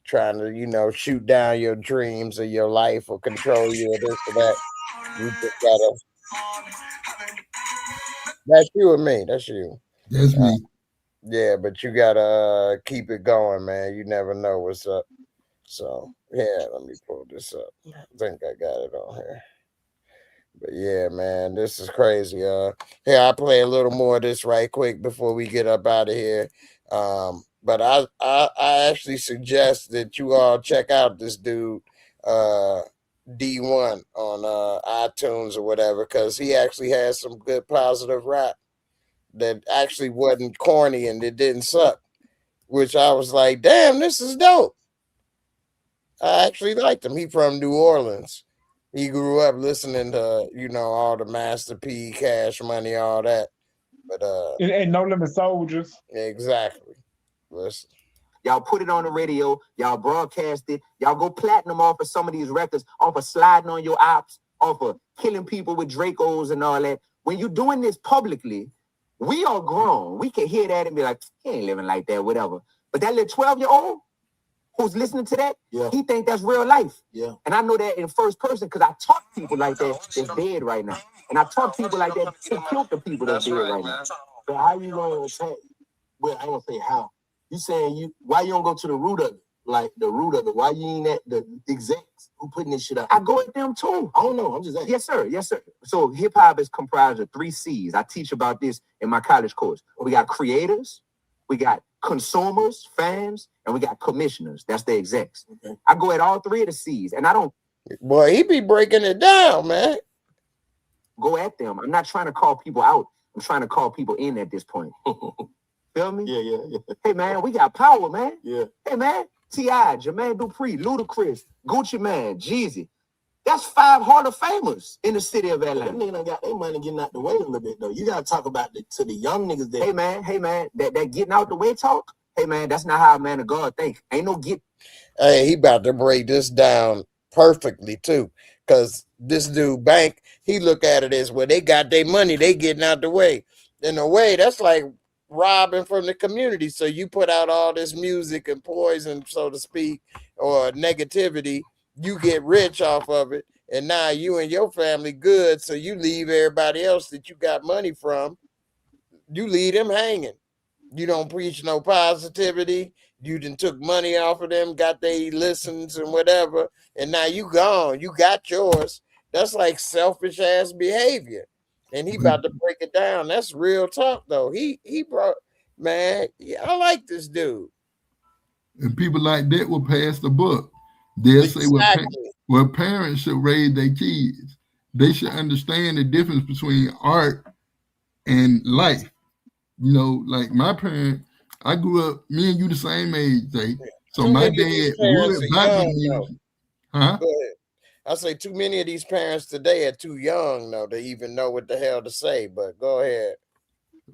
trying to, you know, shoot down your dreams or your life or control you or this or that. You just gotta. That's you and me. That's you. That's me. Yeah, but you gotta keep it going, man. You never know what's up. So yeah, let me pull this up. I think I got it on here. But yeah, man, this is crazy. Here, I'll play a little more of this right quick before we get up out of here. But I actually suggest that you all check out this dude, Dee-1 on iTunes or whatever, because he actually has some good positive rap that actually wasn't corny and it didn't suck. Which I was like, damn, this is dope. I actually liked him. He from New Orleans. He grew up listening to, you know, all the Master P, Cash Money, all that. But and No Limit Soldiers. Exactly. Listen. Y'all put it on the radio. Y'all broadcast it. Y'all go platinum off of some of these records, off of sliding on your ops, off of killing people with Dracos and all that. When you're doing this publicly, we are grown. We can hear that and be like, he ain't living like that, whatever. But that little 12-year-old who's listening to that, he think that's real life. Yeah. And I know that in first person because I talk to people like that that's dead right now. And I talk to people like that to kill the people that's dead right now. So how you gonna say, well, I don't say how. You saying why you don't go to the root of it? Like the root of it. Why you ain't at the execs who putting this shit up? I go at them too. I don't know. I'm just asking. Yes, sir. Yes, sir. So hip hop is comprised of 3 C's. I teach about this in my college course. We got creators, we got consumers, fans, and we got commissioners. That's the execs. Okay. I go at all 3 of the C's, and I don't. Boy, he be breaking it down, man. Go at them. I'm not trying to call people out. I'm trying to call people in at this point. Feel me? Yeah. Hey, man, we got power, man. Yeah. Hey, man, T.I., Jermaine Dupri, Ludacris, Gucci Man, Jeezy. That's 5 Hall of Famers in the city of Atlanta. Them niggas done got their money getting out the way a little bit though. You gotta talk about to the young niggas that Hey man, that getting out the way talk. Hey man, that's not how a man of God think. Ain't no get. Hey, he about to break this down perfectly too, because this dude Bank, he look at it as, well, they got their money, they getting out the way. In a way, that's like robbing from the community. So you put out all this music and poison, so to speak, or negativity, you get rich off of it, and now you and your family good, so you leave everybody else that you got money from, you leave them hanging. You don't preach no positivity. You done took money off of them, got their listens and whatever, and now you gone. You got yours. That's like selfish ass behavior. And he about to break it down. That's real talk though. He brought, man, yeah, I like this dude. And people like that will pass the book. They'll say, Exactly. well, parents should raise their kids. They should understand the difference between art and life. You know, like my parent, I grew up, me and you the same age, Jay. So Too my many of these dad parents would are buy me young, though. music. Huh? Go ahead. I say too many of these parents today are too young though to even know what the hell to say. But go ahead.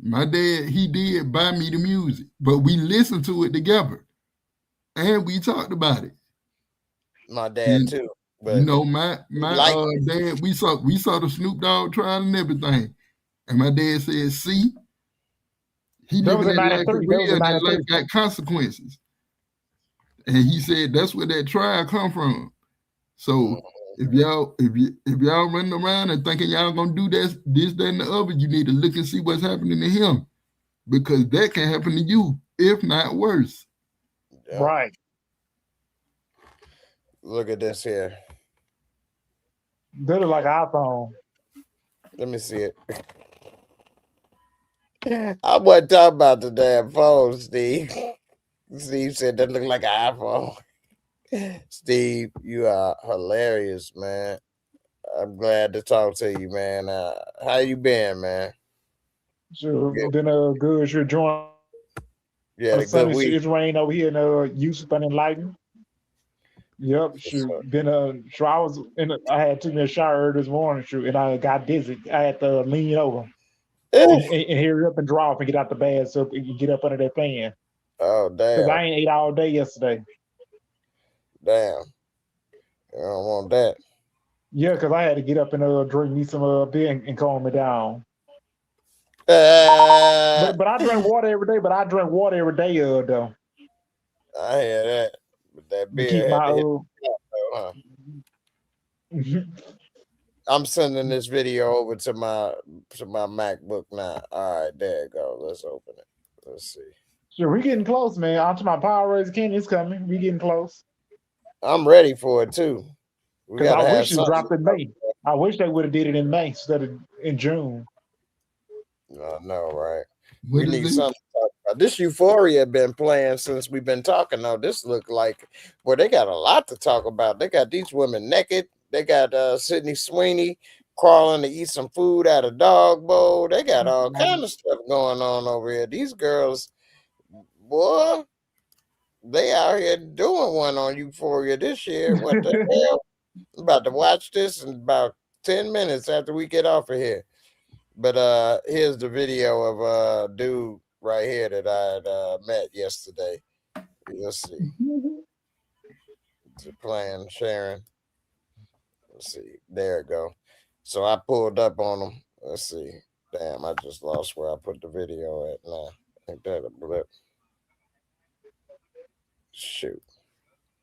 My dad, he did buy me the music, but we listened to it together, and we talked about it. My dad And, too. But you know, my like dad, we saw the Snoop Dogg trial and everything, and my dad said, "See, he That was living in that life for 93. That was real, in and that life 93. got consequences." And he said that's where that trial come from. So if y'all running around and thinking y'all gonna do this, that, and the other, you need to look and see what's happening to him, because that can happen to you, if not worse. yeah. Right. Look at this here. That look like an iPhone. Let me see it. I wasn't talking about the damn phone, Steve. Steve said that looked like an iPhone. Steve, you are hilarious, man. I'm glad to talk to you, man. How you been, man? Sure. Yeah. Been a good sure join You had on a good Sunday. week. It's rain over here in Houston and Enlighten. Yep, shoot. Been sure I was I had took me a shower this morning, shoot, and I got dizzy. I had to lean over and hurry up and draw up and get out the bed so you can get up under that fan. Oh, Because damn. I ain't ate all day yesterday. Damn. I don't want that. Yeah, because I had to get up and drink me some beer and calm me down. But I drink water every day. But I drink water every day, though. I hear that. But that To beer keep had my to hit the top, though, huh? I'm sending this video over to my MacBook now. All right, there you go. Let's open it. Let's see. Sure, we getting close, man. Onto my Power Rangers Candy is coming. We getting close. I'm ready for it too. We Because gotta I have wish it something. dropped in May. I wish they would have did it in May instead of in June. I know, right? What We is need it? something to talk about. This Euphoria been playing since we've been talking. Though this look like, well, they got a lot to talk about. They got these women naked. They got Sydney Sweeney crawling to eat some food out of dog bowl. They got all kind of stuff going on over here. These girls, boy, they out here doing one on Euphoria this year. What the hell? I'm about to watch this in about 10 minutes after we get off of here. But here's the video of a dude right here that I had met yesterday. Let's see. Playing Sharon. Let's see. There it go. So I pulled up on him. Let's see. Damn, I just lost where I put the video at now. Ain't that a blip? Shoot.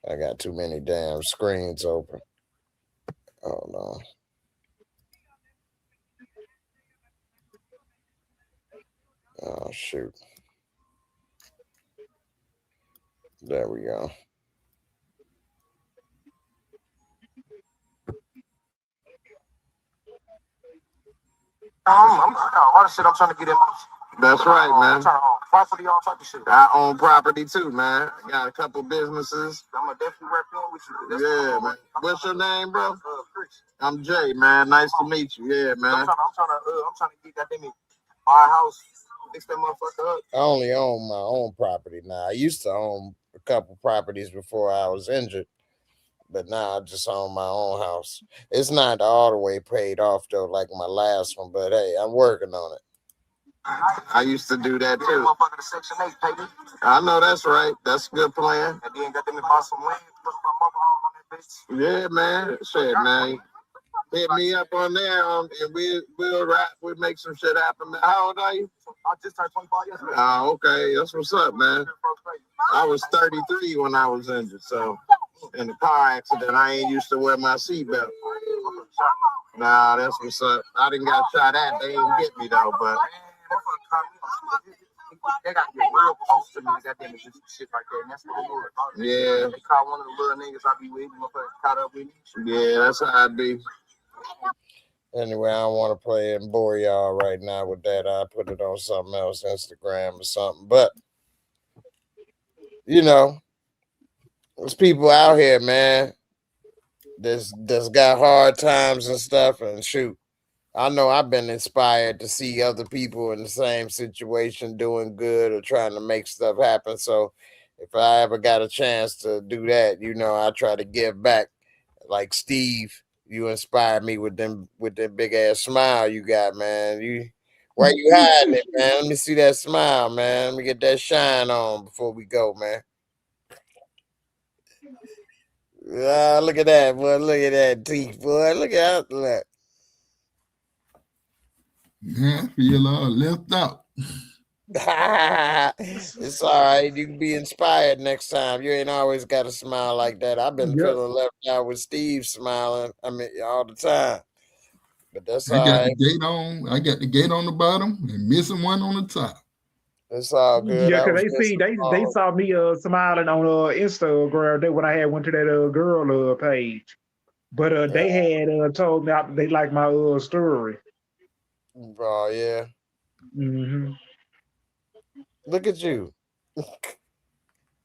I got too many damn screens open. Hold on. Oh, shoot. There we go. I'm all the shit I'm trying to get in. That's right, man. I'm trying to own property, all type of shit. I own property too, man. I got a couple businesses. I'm gonna definitely represent with you. Yeah, man. What's your name, bro? Chris. I'm Jay, man. Nice to meet you. Yeah, man. I'm trying to get that thing buy a house, fix that motherfucker up. I only own my own property now. I used to own a couple properties before I was injured, But now I just own my own house. It's not all the way paid off though, like my last one. But hey, I'm working on it. I used to do that too. Motherfucker, the Section 8, baby. I know that's right. That's a good plan. And then got them to buy some land, put my mother on that bitch. Yeah, man. Shit, man. Hit me up on there, and we'll rap. We'll make some shit happen. Man. How old are you? I just turned 25 yesterday. Oh, okay. That's what's up, man. I was 33 when I was injured, so in a car accident, I ain't used to wear my seatbelt. Nah, that's what's up. I didn't got shot at. They didn't get me though, but they got me real close to me. Got them and shit right there, and that's what it was. yeah, They caught one of the little niggas I be with, motherfucker caught up with me. yeah, that's how I be. Anyway, I don't want to play and bore y'all right now with that. I put it on something else, Instagram or something. But you know, there's people out here, man, that's got hard times and stuff. And shoot, I know I've been inspired to see other people in the same situation doing good or trying to make stuff happen. So if I ever got a chance to do that, you know, I try to give back. Like Steve, you inspired me with that big ass smile you got, man. Why you hiding it, man? Let me see that smile, man. Let me get that shine on before we go, man. Look at that, boy. Look at that teeth, boy. Look at that. Yeah, I feel all left out. It's all right. You can be inspired next time. You ain't always got to smile like that. I've been feeling left out with Steve smiling. I mean, all the time. But that's all right. I got the gate on the bottom and missing one on the top. It's all good. Yeah, because they saw me smiling on Instagram when I went to that girl page. But they had told me they liked my story. Oh yeah. Mm-hmm. Look at you.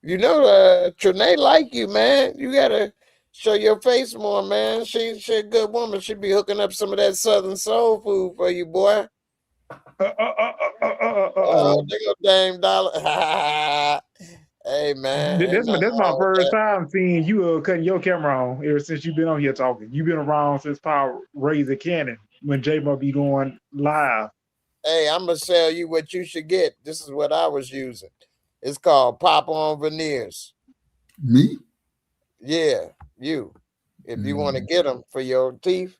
You know, Trinae like you, man. You gotta show your face more, man. She a good woman. She be hooking up some of that Southern soul food for you, boy. There go Dame Dollar. Hey, man. This my first time seeing you cutting your camera on ever since you've been on here talking. You've been around since Power Razor Cannon when JAYMOORE be going live. Hey, I'm gonna sell you what you should get. This is what I was using. It's called pop-on veneers. Me? Yeah, you. If you want to get them for your teeth,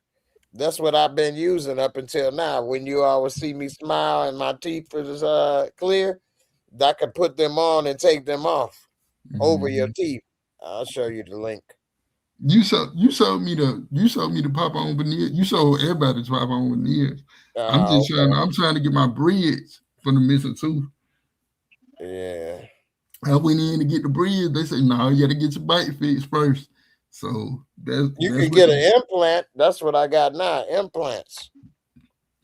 that's what I've been using up until now. When you always see me smile and my teeth is clear, I can put them on and take them off over your teeth. I'll show you the link. You showed me the pop on veneers. You showed everybody the pop on veneers. I'm trying to get my bridge for the missing tooth. Yeah. I went in to get the bridge. They say, no, you got to get your bite fixed first. So you can get an implant. That's what I got now, implants.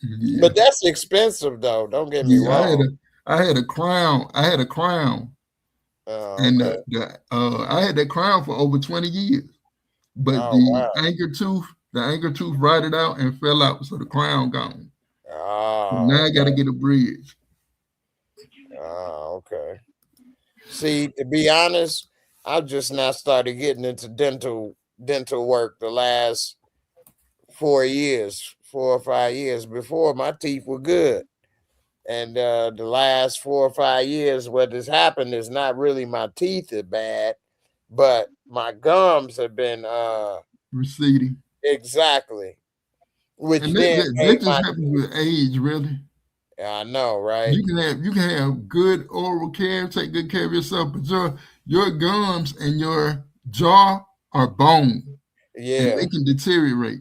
Yeah. But that's expensive though. Don't get me wrong. I had a crown. I had that crown for over 20 years. But anchor tooth rotted out and fell out, so the crown gone. So now I got to get a bridge. Oh, okay. See, to be honest, I've just now started getting into dental work the last 4 or 5 years. Before, my teeth were good. And the last 4 or 5 years, what has happened is not really my teeth are bad, but my gums have been receding. Exactly. Which and that just happens with age, really. I know, right? You can have good oral care, take good care of yourself, but your gums and your jaw are bone. Yeah. And they can deteriorate.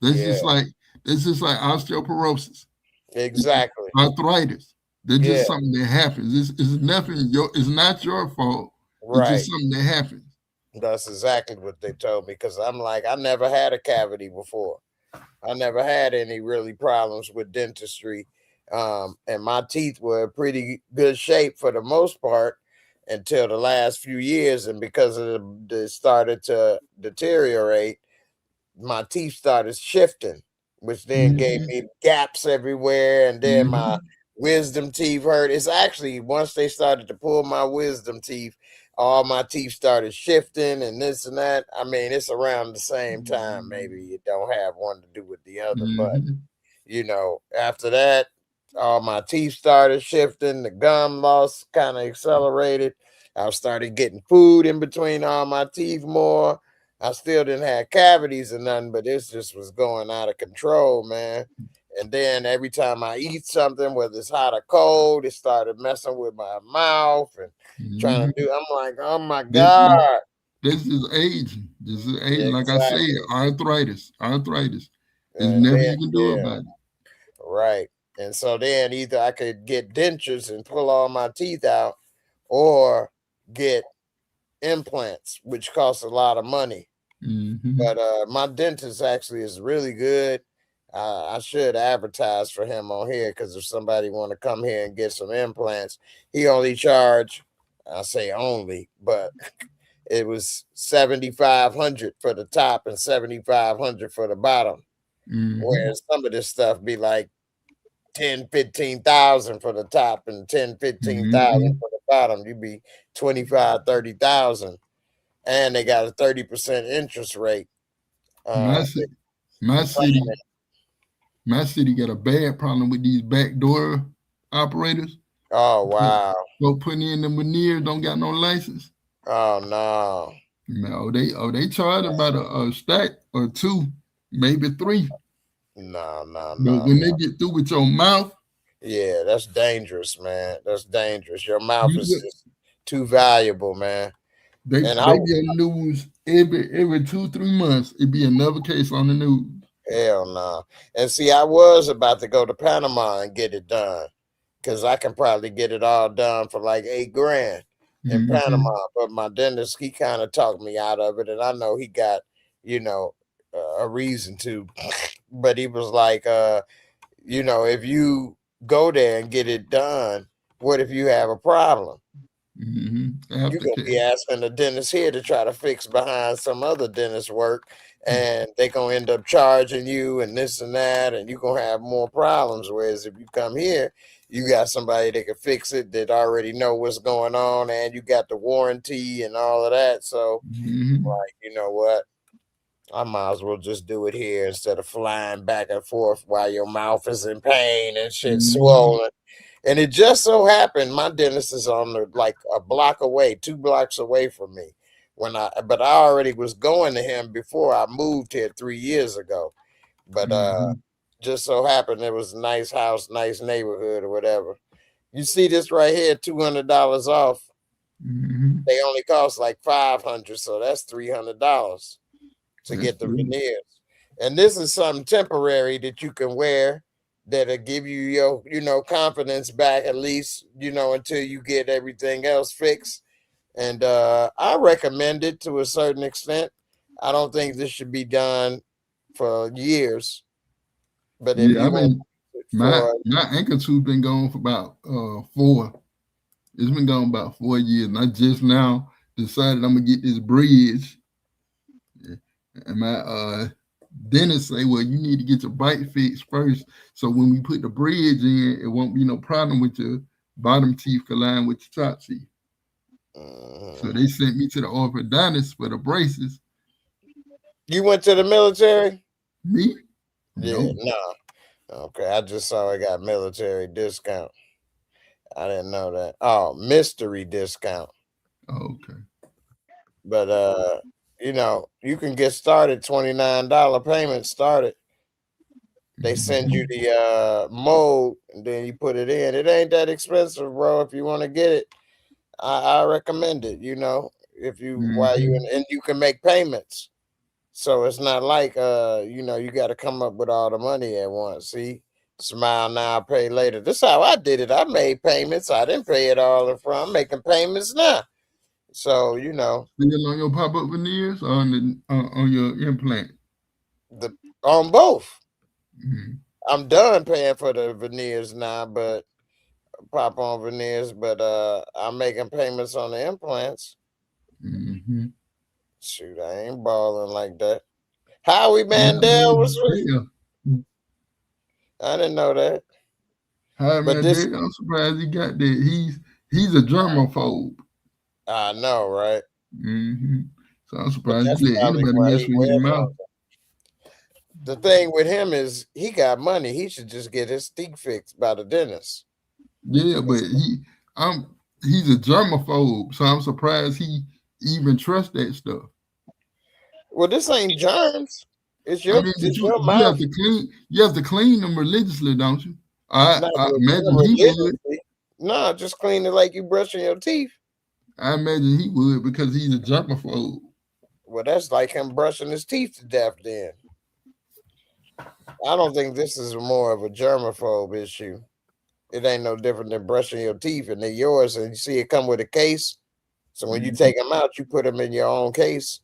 That's just like osteoporosis. Exactly. Arthritis. They're just something that happens. It's nothing. It's not your fault. Right. It's just something that happens. That's exactly what they told me, because I'm like, I never had a cavity before. I never had any really problems with dentistry. And my teeth were in pretty good shape for the most part until the last few years. And because they started to deteriorate, my teeth started shifting, which then gave me gaps everywhere. And then my wisdom teeth hurt. It's actually, once they started to pull my wisdom teeth, all my teeth started shifting and this and that. I mean, it's around the same time. Maybe you don't have one to do with the other, but you know, after that, all my teeth started shifting. The gum loss kind of accelerated. I started getting food in between all my teeth more. I still didn't have cavities or nothing, but this just was going out of control, man. And then every time I eat something, whether it's hot or cold, it started messing with my mouth and trying to do. I'm like, oh my God. This is aging. This is aging. Yeah, like I said, arthritis. There's And nothing then, you can do about it. right. And so then either I could get dentures and pull all my teeth out or get implants, which costs a lot of money. But my dentist actually is really good. I should advertise for him on here because if somebody want to come here and get some implants, he only charge, I say only, but it was $7,500 for the top and $7,500 for the bottom. Whereas some of this stuff be like 10-15,000 for the top and 10-15,000 for the bottom. You be 25-30,000, and they got a 30% interest rate. My city got a bad problem with these backdoor operators. Oh wow! Go putting in the veneers, don't got no license. Oh no! No, they charge about a stack or two, maybe three. No. But when they get through with your mouth, yeah, that's dangerous, man. That's dangerous. Your mouth is just too valuable, man. They be on the news every 2-3 months. It'd be another case on the news. Hell no. And see, I was about to go to Panama and get it done because I can probably get it all done for like $8,000 in Panama. But my dentist, he kind of talked me out of it, and I know he got, you know, a reason to. But he was like, you know, if you go there and get it done, what if you have a problem? You're going to be asking the dentist here to try to fix behind some other dentist work, and they're going to end up charging you and this and that, and you're going to have more problems. Whereas if you come here, you got somebody that can fix it that already know what's going on, and you got the warranty and all of that. So, like, you know what? I might as well just do it here instead of flying back and forth while your mouth is in pain and shit swollen. And it just so happened my dentist is on like a block away, 2 blocks away from me. But I already was going to him before I moved here 3 years ago. But just so happened it was a nice house, nice neighborhood or whatever. You see this right here, $200 off. They only cost like $500, so that's $300 to get the veneers. And this is something temporary that you can wear that'll give you your, you know, confidence back at least, you know, until you get everything else fixed. And I recommend it to a certain extent. I don't think this should be done for years. But if my ankle tooth been gone for about 4. It's been gone about 4 years, and I just now decided I'm gonna get this bridge. And my dentist say, well, you need to get your bite fixed first. So when we put the bridge in, it won't be no problem with your bottom teeth colliding with your top teeth. So they sent me to the orthodontist for the braces. You went to the military? Me? Yeah, no. Okay, I just saw I got military discount. I didn't know that. Oh, mystery discount. Okay. But you know, you can get started, $29 payment started. They send you the mold and then you put it in. It ain't that expensive, bro. If you want to get it, I recommend it, you know, if you while you and you can make payments. So it's not like you know, you got to come up with all the money at once. See, smile now, pay later. This is how I did it. I made payments. I didn't pay it all in front. I'm making payments now. So, you know, still on your pop-up veneers or on your implant? On both. I'm done paying for the veneers now, but pop-on veneers, but I'm making payments on the implants. Shoot, I ain't balling like that. Howie Mandel was with I didn't know that. Howie Mandel, I'm surprised he got that. He's a germaphobe. I know, right? So I'm surprised that's you let probably anybody why mess he with your wears mouth. those. The thing with him is he got money. He should just get his teeth fixed by the dentist. Yeah, but he's a germaphobe, so I'm surprised he even trusts that stuff. Well, this ain't germs. It's I your, mean, but it's your you have mouth. to clean them religiously, don't you? I Not imagine he would. religiously. No, just clean it like you brushing your teeth. I imagine he would because he's a germaphobe. Well, that's like him brushing his teeth to death then. I don't think this is more of a germaphobe issue. It ain't no different than brushing your teeth, and they're yours, and you see it come with a case. So when you take them out, you put them in your own case.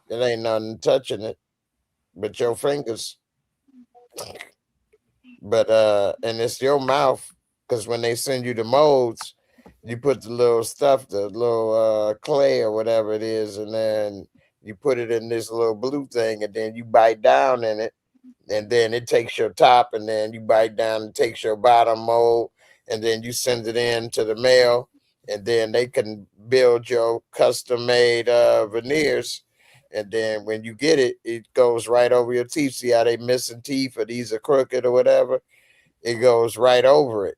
It ain't nothing touching it but your fingers. But and it's your mouth, because when they send you the molds, you put the little stuff, the little clay or whatever it is, and then you put it in this little blue thing, and then you bite down in it, and then it takes your top, and then you bite down and takes your bottom mold, and then you send it in to the mail, and then they can build your custom made veneers. And then when you get it, it goes right over your teeth. See how they missing teeth or these are crooked or whatever? It goes right over it.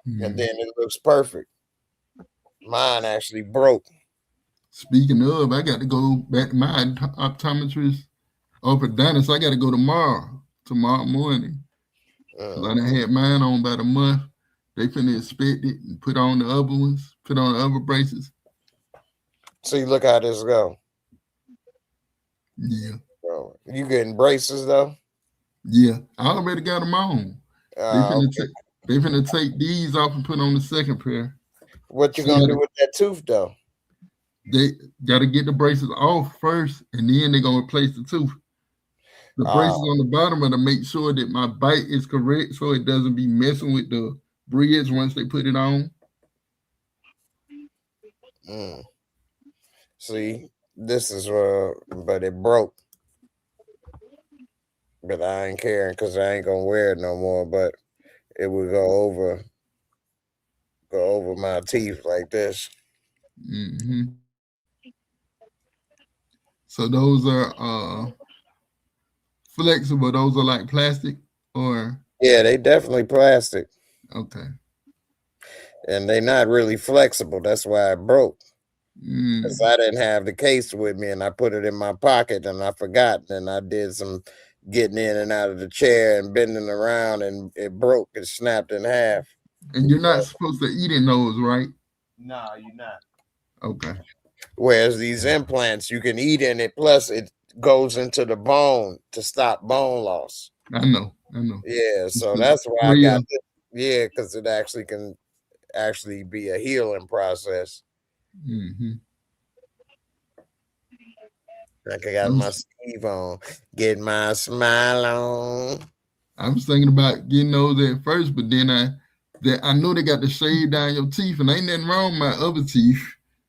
And then it looks perfect. Mine actually broke. Speaking of, I got to go back to my optometrist orthodontist. I got to go tomorrow morning. Cause I done had mine on about a month. They finna inspect it and put on the other ones, put on the other braces. See, look how this go. Yeah. Bro, you getting braces though? Yeah, I already got them on. They finna take these off and put on the second pair. What you gonna do with that tooth though? They got to get the braces off first, and then they're gonna replace the tooth. The braces on the bottom are to make sure that my bite is correct, so it doesn't be messing with the bridge once they put it on. See, this is but it broke. But I ain't caring because I ain't gonna wear it no more. But it would go over my teeth like this. So those are flexible. Those are like plastic, or yeah, they definitely plastic. Okay. And they not really flexible. That's why it broke. Because I didn't have the case with me, and I put it in my pocket, and I forgot. And I did some getting in and out of the chair and bending around, and it broke. It snapped in half. And you're not supposed to eat in those, right? No, you're not. Okay. Whereas these implants, you can eat in it. Plus, it goes into the bone to stop bone loss. I know. Yeah, so that's why I got this. Yeah, because it actually can be a healing process. Like I got my sleeve on, getting my smile on. I was thinking about getting those at first, but then I know they got to shave down your teeth, and ain't nothing wrong with my other teeth.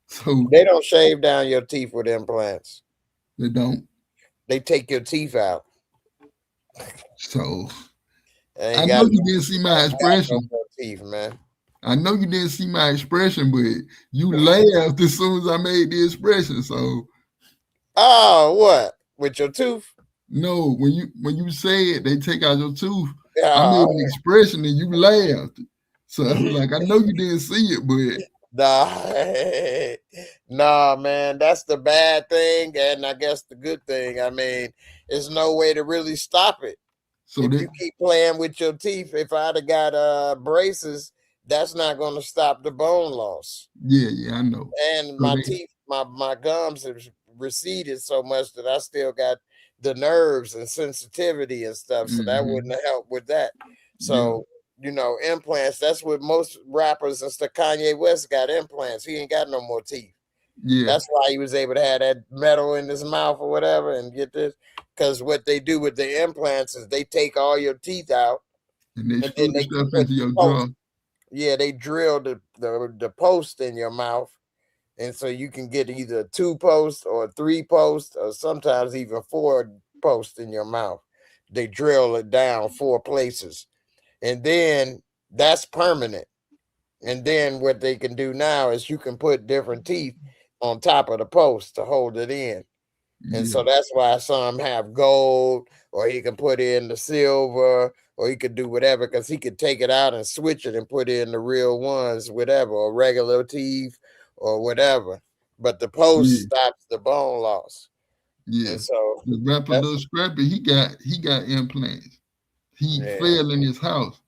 So they don't shave down your teeth with implants. They don't. They take your teeth out. So I know you didn't see my expression. Teeth, man. I know you didn't see my expression, but you laughed as soon as I made the expression. So, what with your tooth? No, when you said they take out your tooth, I made an expression and you laughed. So I was like, I know you didn't see it, but nah, man, that's the bad thing, and I guess the good thing. I mean, there's no way to really stop it. So if you keep playing with your teeth, if I'd have got braces, that's not going to stop the bone loss. Yeah, I know. And my teeth, my gums have receded so much that I still got the nerves and sensitivity and stuff. So that wouldn't have helped with that. So, implants, that's what most rappers and stuff. Kanye West got implants. He ain't got no more teeth. Yeah. That's why he was able to have that metal in his mouth or whatever and get this. Because what they do with the implants is they take all your teeth out. And they screw the stuff into your jaw. Yeah, they drill the post in your mouth. And so you can get either 2 posts or 3 posts or sometimes even 4 posts in your mouth. They drill it down 4 places. And then that's permanent. And then what they can do now is you can put different teeth on top of the post to hold it in. And so that's why some have gold, or he can put in the silver, or he could do whatever, because he could take it out and switch it and put in the real ones, whatever, or regular teeth or whatever. But the post stops the bone loss. Yeah. And so the rapper Lil Scrappy, he got implants. He fell in his house.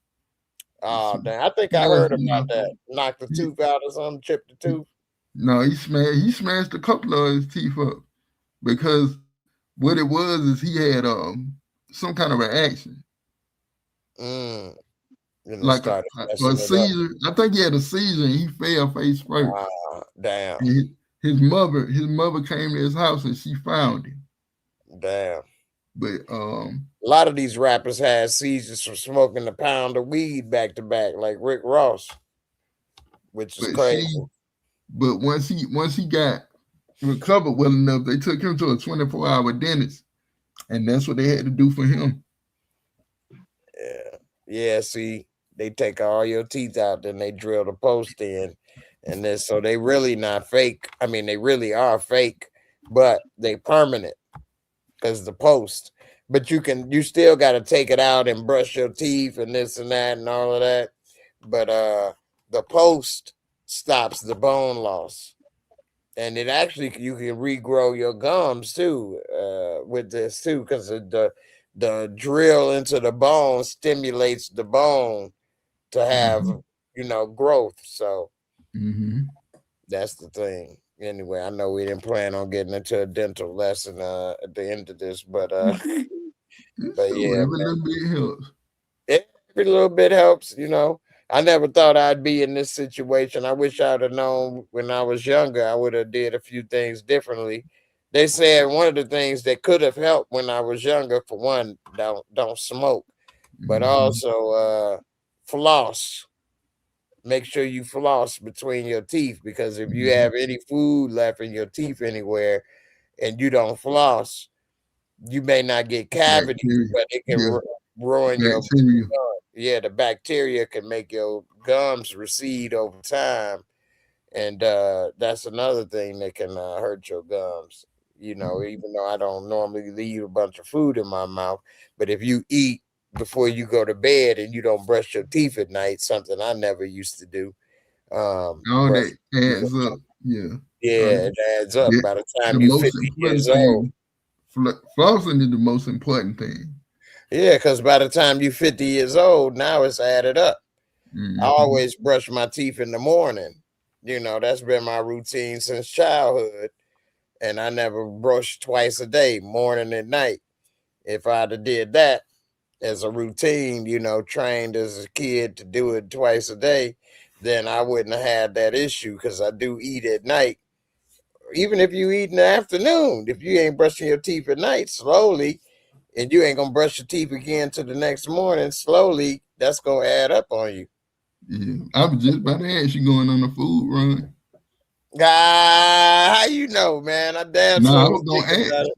Oh, damn. I think I heard about that. Knocked the tooth out or something, chipped the tooth. No, he smashed a couple of his teeth up, because what it was is he had some kind of reaction. Like a seizure. I think he had a seizure and he fell face first. Damn. And his mother came to his house and she found him. Damn. But a lot of these rappers had seizures from smoking a pound of weed back to back, like Rick Ross, which is crazy. But once he got recovered well enough, they took him to a 24-hour dentist, and that's what they had to do for him. Yeah. See, they take all your teeth out, then they drill the post in, and then so they really not fake. I mean, they really are fake, but they permanent because the post. But you still got to take it out and brush your teeth and this and that and all of that. But the post stops the bone loss. And it actually, you can regrow your gums too with this too, because the drill into the bone stimulates the bone to have, growth. So that's the thing. Anyway, I know we didn't plan on getting into a dental lesson at the end of this, but yeah, every little bit helps. Every little bit helps, I never thought I'd be in this situation. I wish I'd have known when I was younger. I would have did a few things differently. They said one of the things that could have helped when I was younger, for one, don't smoke, but also floss. Make sure you floss between your teeth, because if you have any food left in your teeth anywhere and you don't floss, you may not get cavities, but it can ruin your gums. Yeah, the bacteria can make your gums recede over time, and that's another thing that can hurt your gums. Even though I don't normally leave a bunch of food in my mouth, but if you eat before you go to bed and you don't brush your teeth at night, something I never used to do. That adds up. It adds up. By the time you're 50 years old, flossing is the most important thing. Yeah, because by the time you're 50 years old, now it's added up. I always brush my teeth in the morning. That's been my routine since childhood. And I never brushed twice a day, morning and night. If I'd have did that as a routine, trained as a kid to do it twice a day, then I wouldn't have had that issue, because I do eat at night. Even if you eat in the afternoon, if you ain't brushing your teeth at night slowly, and you ain't gonna brush your teeth again till the next morning, slowly, that's gonna add up on you. Yeah, I was just about to ask you, going on a food run. How you know, man? I damn sure I was gonna ask.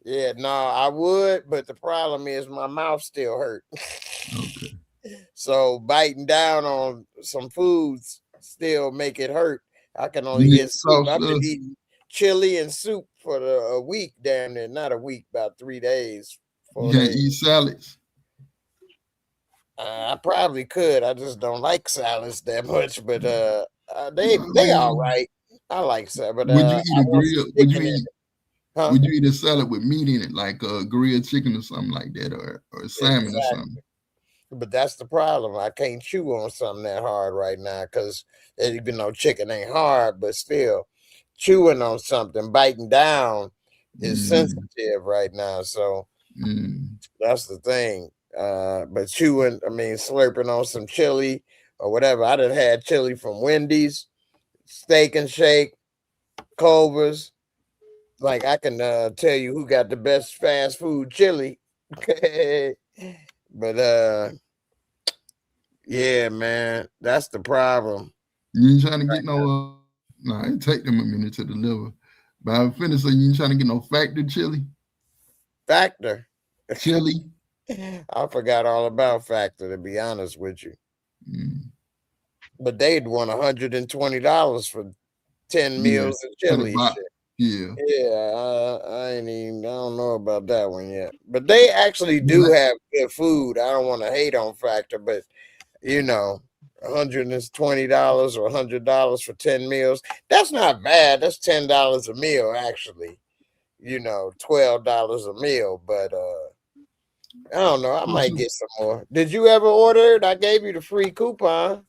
Yeah, no, I would, but the problem is my mouth still hurt. Okay. So biting down on some foods still make it hurt. I can only get soup. I've been eating chili and soup for a week, damn near. Not a week, about 3 days. You can't eat salads? I probably could. I just don't like salads that much, but they all right. I like salad. But would you eat a grill? Would you eat a salad with meat in it, like grilled chicken or something like that, or salmon or something? But that's the problem. I can't chew on something that hard right now, because even though chicken ain't hard, but still chewing on something, biting down is sensitive right now. So that's the thing. But chewing, slurping on some chili or whatever. I done had chili from Wendy's, Steak and Shake, Culver's. Like, I can tell you who got the best fast food chili. But yeah, man, that's the problem. You ain't trying to get no it take them a minute to deliver. But I'm finna say, you ain't trying to get no Factor chili. Factor chili. I forgot all about Factor, to be honest with you. But they'd want $120 for 10 meals and for the chili box. shit. Yeah. Yeah, I don't know about that one yet. But they actually do have good food. I don't want to hate on Factor, but you know, $120 or $100 for 10 meals. That's not bad. That's $10 a meal, actually. You know, $12 a meal. But I don't know. I might get some more. Did you ever order it? I gave you the free coupon.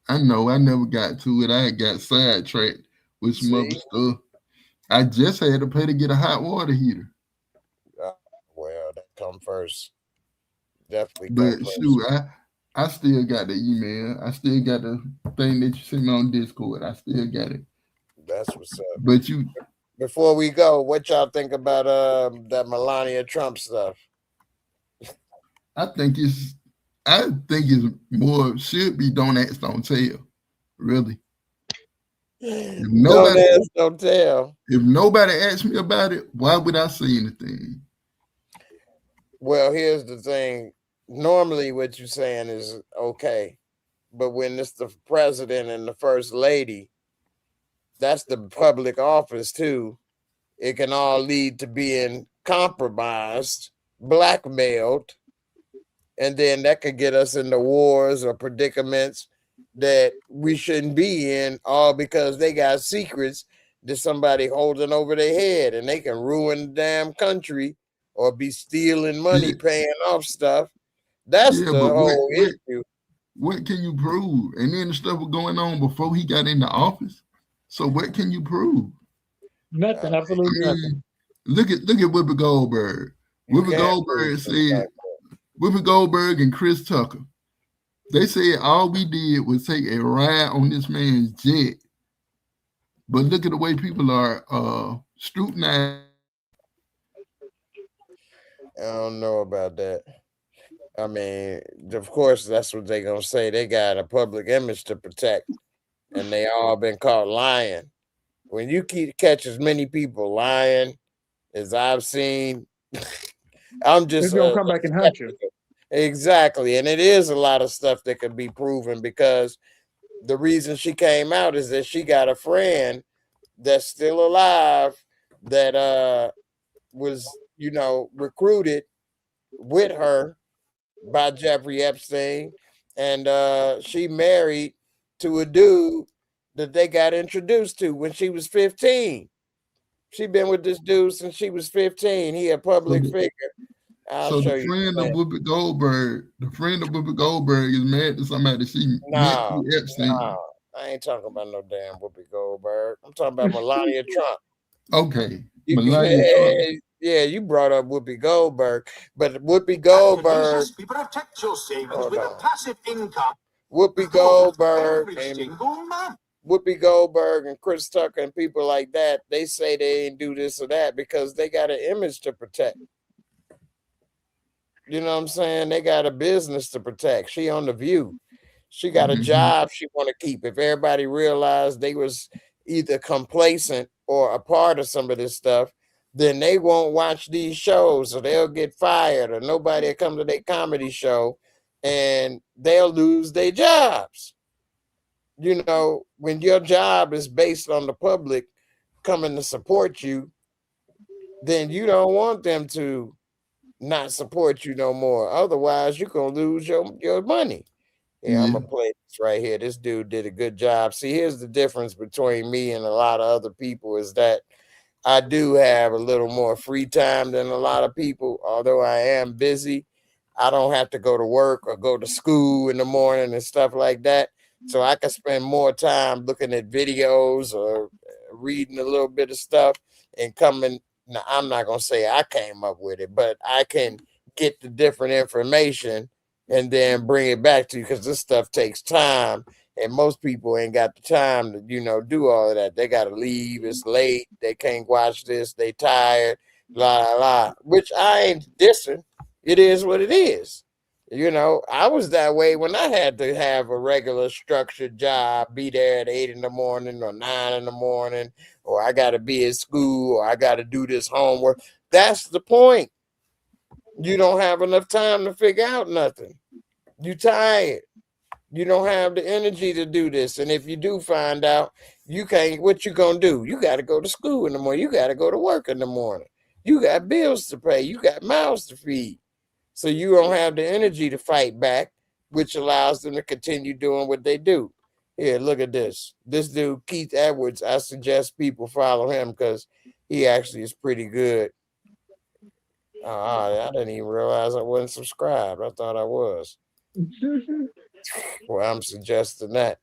I know. I never got to it. I got sidetracked with some other See? stuff. I just had to pay to get a hot water heater. Well, that come first. Definitely come But first. shoot, I still got the email. I still got the thing that you sent me on Discord. I still got it. That's what's up. But you, Before we go, what y'all think about that Melania Trump stuff? I think it's more should be don't ask, don't tell. Really. If nobody, Don't ask, don't tell. If nobody asks me about it, why would I say anything? Well, here's the thing. Normally what you're saying is okay. But when it's the president and the first lady, that's the public office too. It can all lead to being compromised, blackmailed, and then that could get us into wars or predicaments that we shouldn't be in, all because they got secrets that somebody holding over their head, and they can ruin the damn country or be stealing money, paying off stuff. That's the whole issue. What can you prove? And then the stuff was going on before he got into office. So what can you prove? Nothing, absolutely nothing. Look at Whoopi Goldberg. Whoopi Goldberg said, Whoopi Goldberg and Chris Tucker, they said all we did was take a ride on this man's jet. But look at the way people are scrutinized. I don't know about that. I mean, of course, that's what they're going to say. They got a public image to protect, and they all been caught lying. When you catch as many people lying as I've seen, I'm just It's gonna come back and hunt you. Exactly. And it is a lot of stuff that can be proven, because the reason she came out is that she got a friend that's still alive that was, recruited with her by Jeffrey Epstein, and she married to a dude that they got introduced to when she was 15. She been with this dude since she was 15. He a public figure. I'll show you. The friend of Whoopi Goldberg is married to somebody she met through Epstein. No, I ain't talking about no damn Whoopi Goldberg. I'm talking about Melania Trump. Okay. Yeah, you brought up Whoopi Goldberg, but Whoopi Goldberg. Protect your savings with a passive income. Whoopi Goldberg and Chris Tucker and people like that, they say they ain't do this or that because they got an image to protect. You know what I'm saying? They got a business to protect. She on The View. She got a job she want to keep. If everybody realized they was either complacent or a part of some of this stuff, then they won't watch these shows, or they'll get fired, or nobody will come to their comedy show, and they'll lose their jobs. You know, when your job is based on the public coming to support you, then you don't want them to not support you no more. Otherwise, you're going to lose your money. Yeah, I'm going to play this right here. This dude did a good job. See, here's the difference between me and a lot of other people is that I do have a little more free time than a lot of people. Although I am busy, I don't have to go to work or go to school in the morning and stuff like that. So I can spend more time looking at videos or reading a little bit of stuff and coming. Now, I'm not going to say I came up with it, but I can get the different information and then bring it back to you, because this stuff takes time. And most people ain't got the time to, do all of that. They got to leave. It's late. They can't watch this. They tired, which I ain't dissing. It is what it is. I was that way when I had to have a regular structured job, be there at 8 in the morning or 9 in the morning, or I got to be at school, or I got to do this homework. That's the point. You don't have enough time to figure out nothing. You tired. You don't have the energy to do this. And if you do find out, you can't, what you gonna do? You got to go to school in the morning. You got to go to work in the morning. You got bills to pay. You got mouths to feed. So you don't have the energy to fight back, which allows them to continue doing what they do. Here, look at this. This dude, Keith Edwards, I suggest people follow him because he actually is pretty good. I didn't even realize I wasn't subscribed. I thought I was. Well, I'm suggesting that.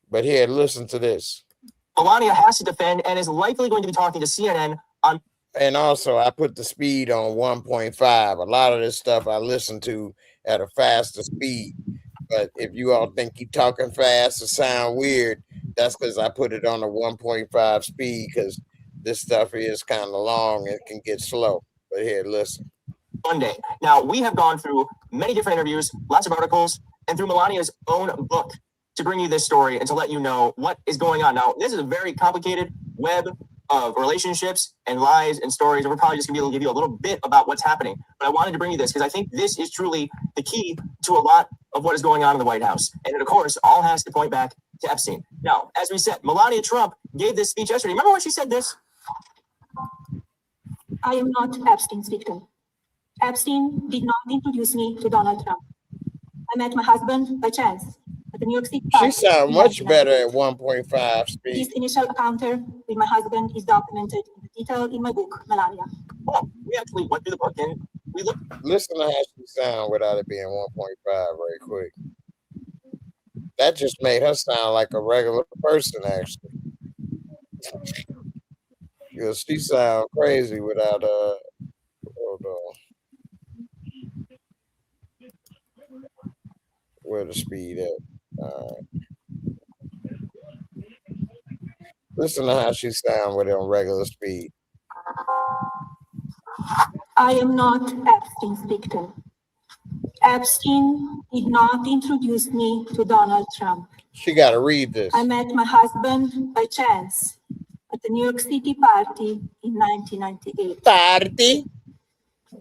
But here, listen to this. Melania has to defend and is likely going to be talking to CNN on. And also, I put the speed on 1.5. A lot of this stuff I listen to at a faster speed. But if you all think you talking fast or sound weird, that's because I put it on a 1.5 speed because this stuff is kind of long and can get slow. But here, listen. Monday. Now, we have gone through many different interviews, lots of articles, and through Melania's own book to bring you this story and to let you know what is going on. Now, this is a very complicated web of relationships and lies and stories, and we're probably just gonna be able to give you a little bit about what's happening. But I wanted to bring you this because I think this is truly the key to a lot of what is going on in the White House. And it, of course, all has to point back to Epstein. Now, as we said, Melania Trump gave this speech yesterday. Remember when she said this? I am not Epstein's victim. Epstein did not introduce me to Donald Trump. I met my husband by chance at the New York City party. She sounds much better at 1.5 speed. This initial encounter with my husband is documented in detail in my book, Melania. Oh, we actually went through the book and we looked. Listen to how she sounds without it being 1.5 very quick. That just made her sound like a regular person, actually. Because she sounds crazy without hold on. Where the speed at? Listen to how she sounds with it on regular speed. I am not Epstein's victim. Epstein did not introduce me to Donald Trump. She got to read this. I met my husband by chance at the New York City party in 1998. Party?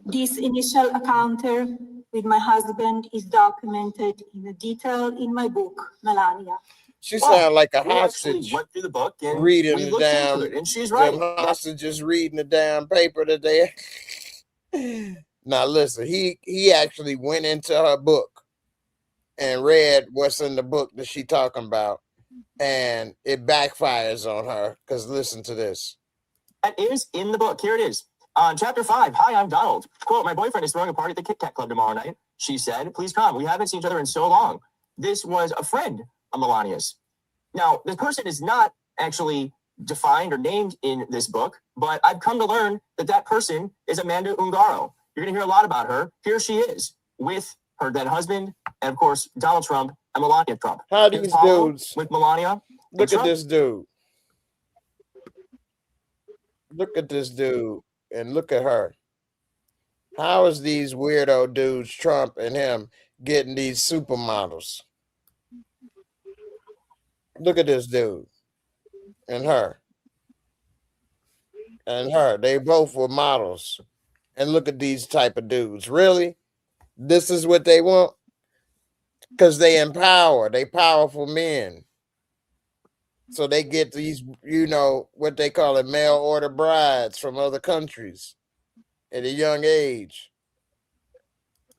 This initial encounter with my husband is documented in detail in my book, Melania. She sounds like a We actually hostage went through the book and reading we the looked damn. into it, and she's right. The hostages reading the damn paper that they. Now listen, he actually went into her book and read what's in the book that she talking about, and it backfires on her because listen to this. That is in the book. Here it is. On chapter 5, hi, I'm Donald. Quote, my boyfriend is throwing a party at the Kit Kat Club tomorrow night. She said, please come. We haven't seen each other in so long. This was a friend of Melania's. Now, this person is not actually defined or named in this book, but I've come to learn that that person is Amanda Ungaro. You're going to hear a lot about her. Here she is with her then husband, and of course, Donald Trump and Melania Trump. How these dudes with Melania. Look at this dude. Look at this dude and look at her. How is these weirdo dudes, Trump and him, getting these supermodels? Look at this dude and her. And her. They both were models. And look at these type of dudes. Really? This is what they want? Because they empower. They powerful men. So they get these, you know, what they call it, mail order brides from other countries at a young age.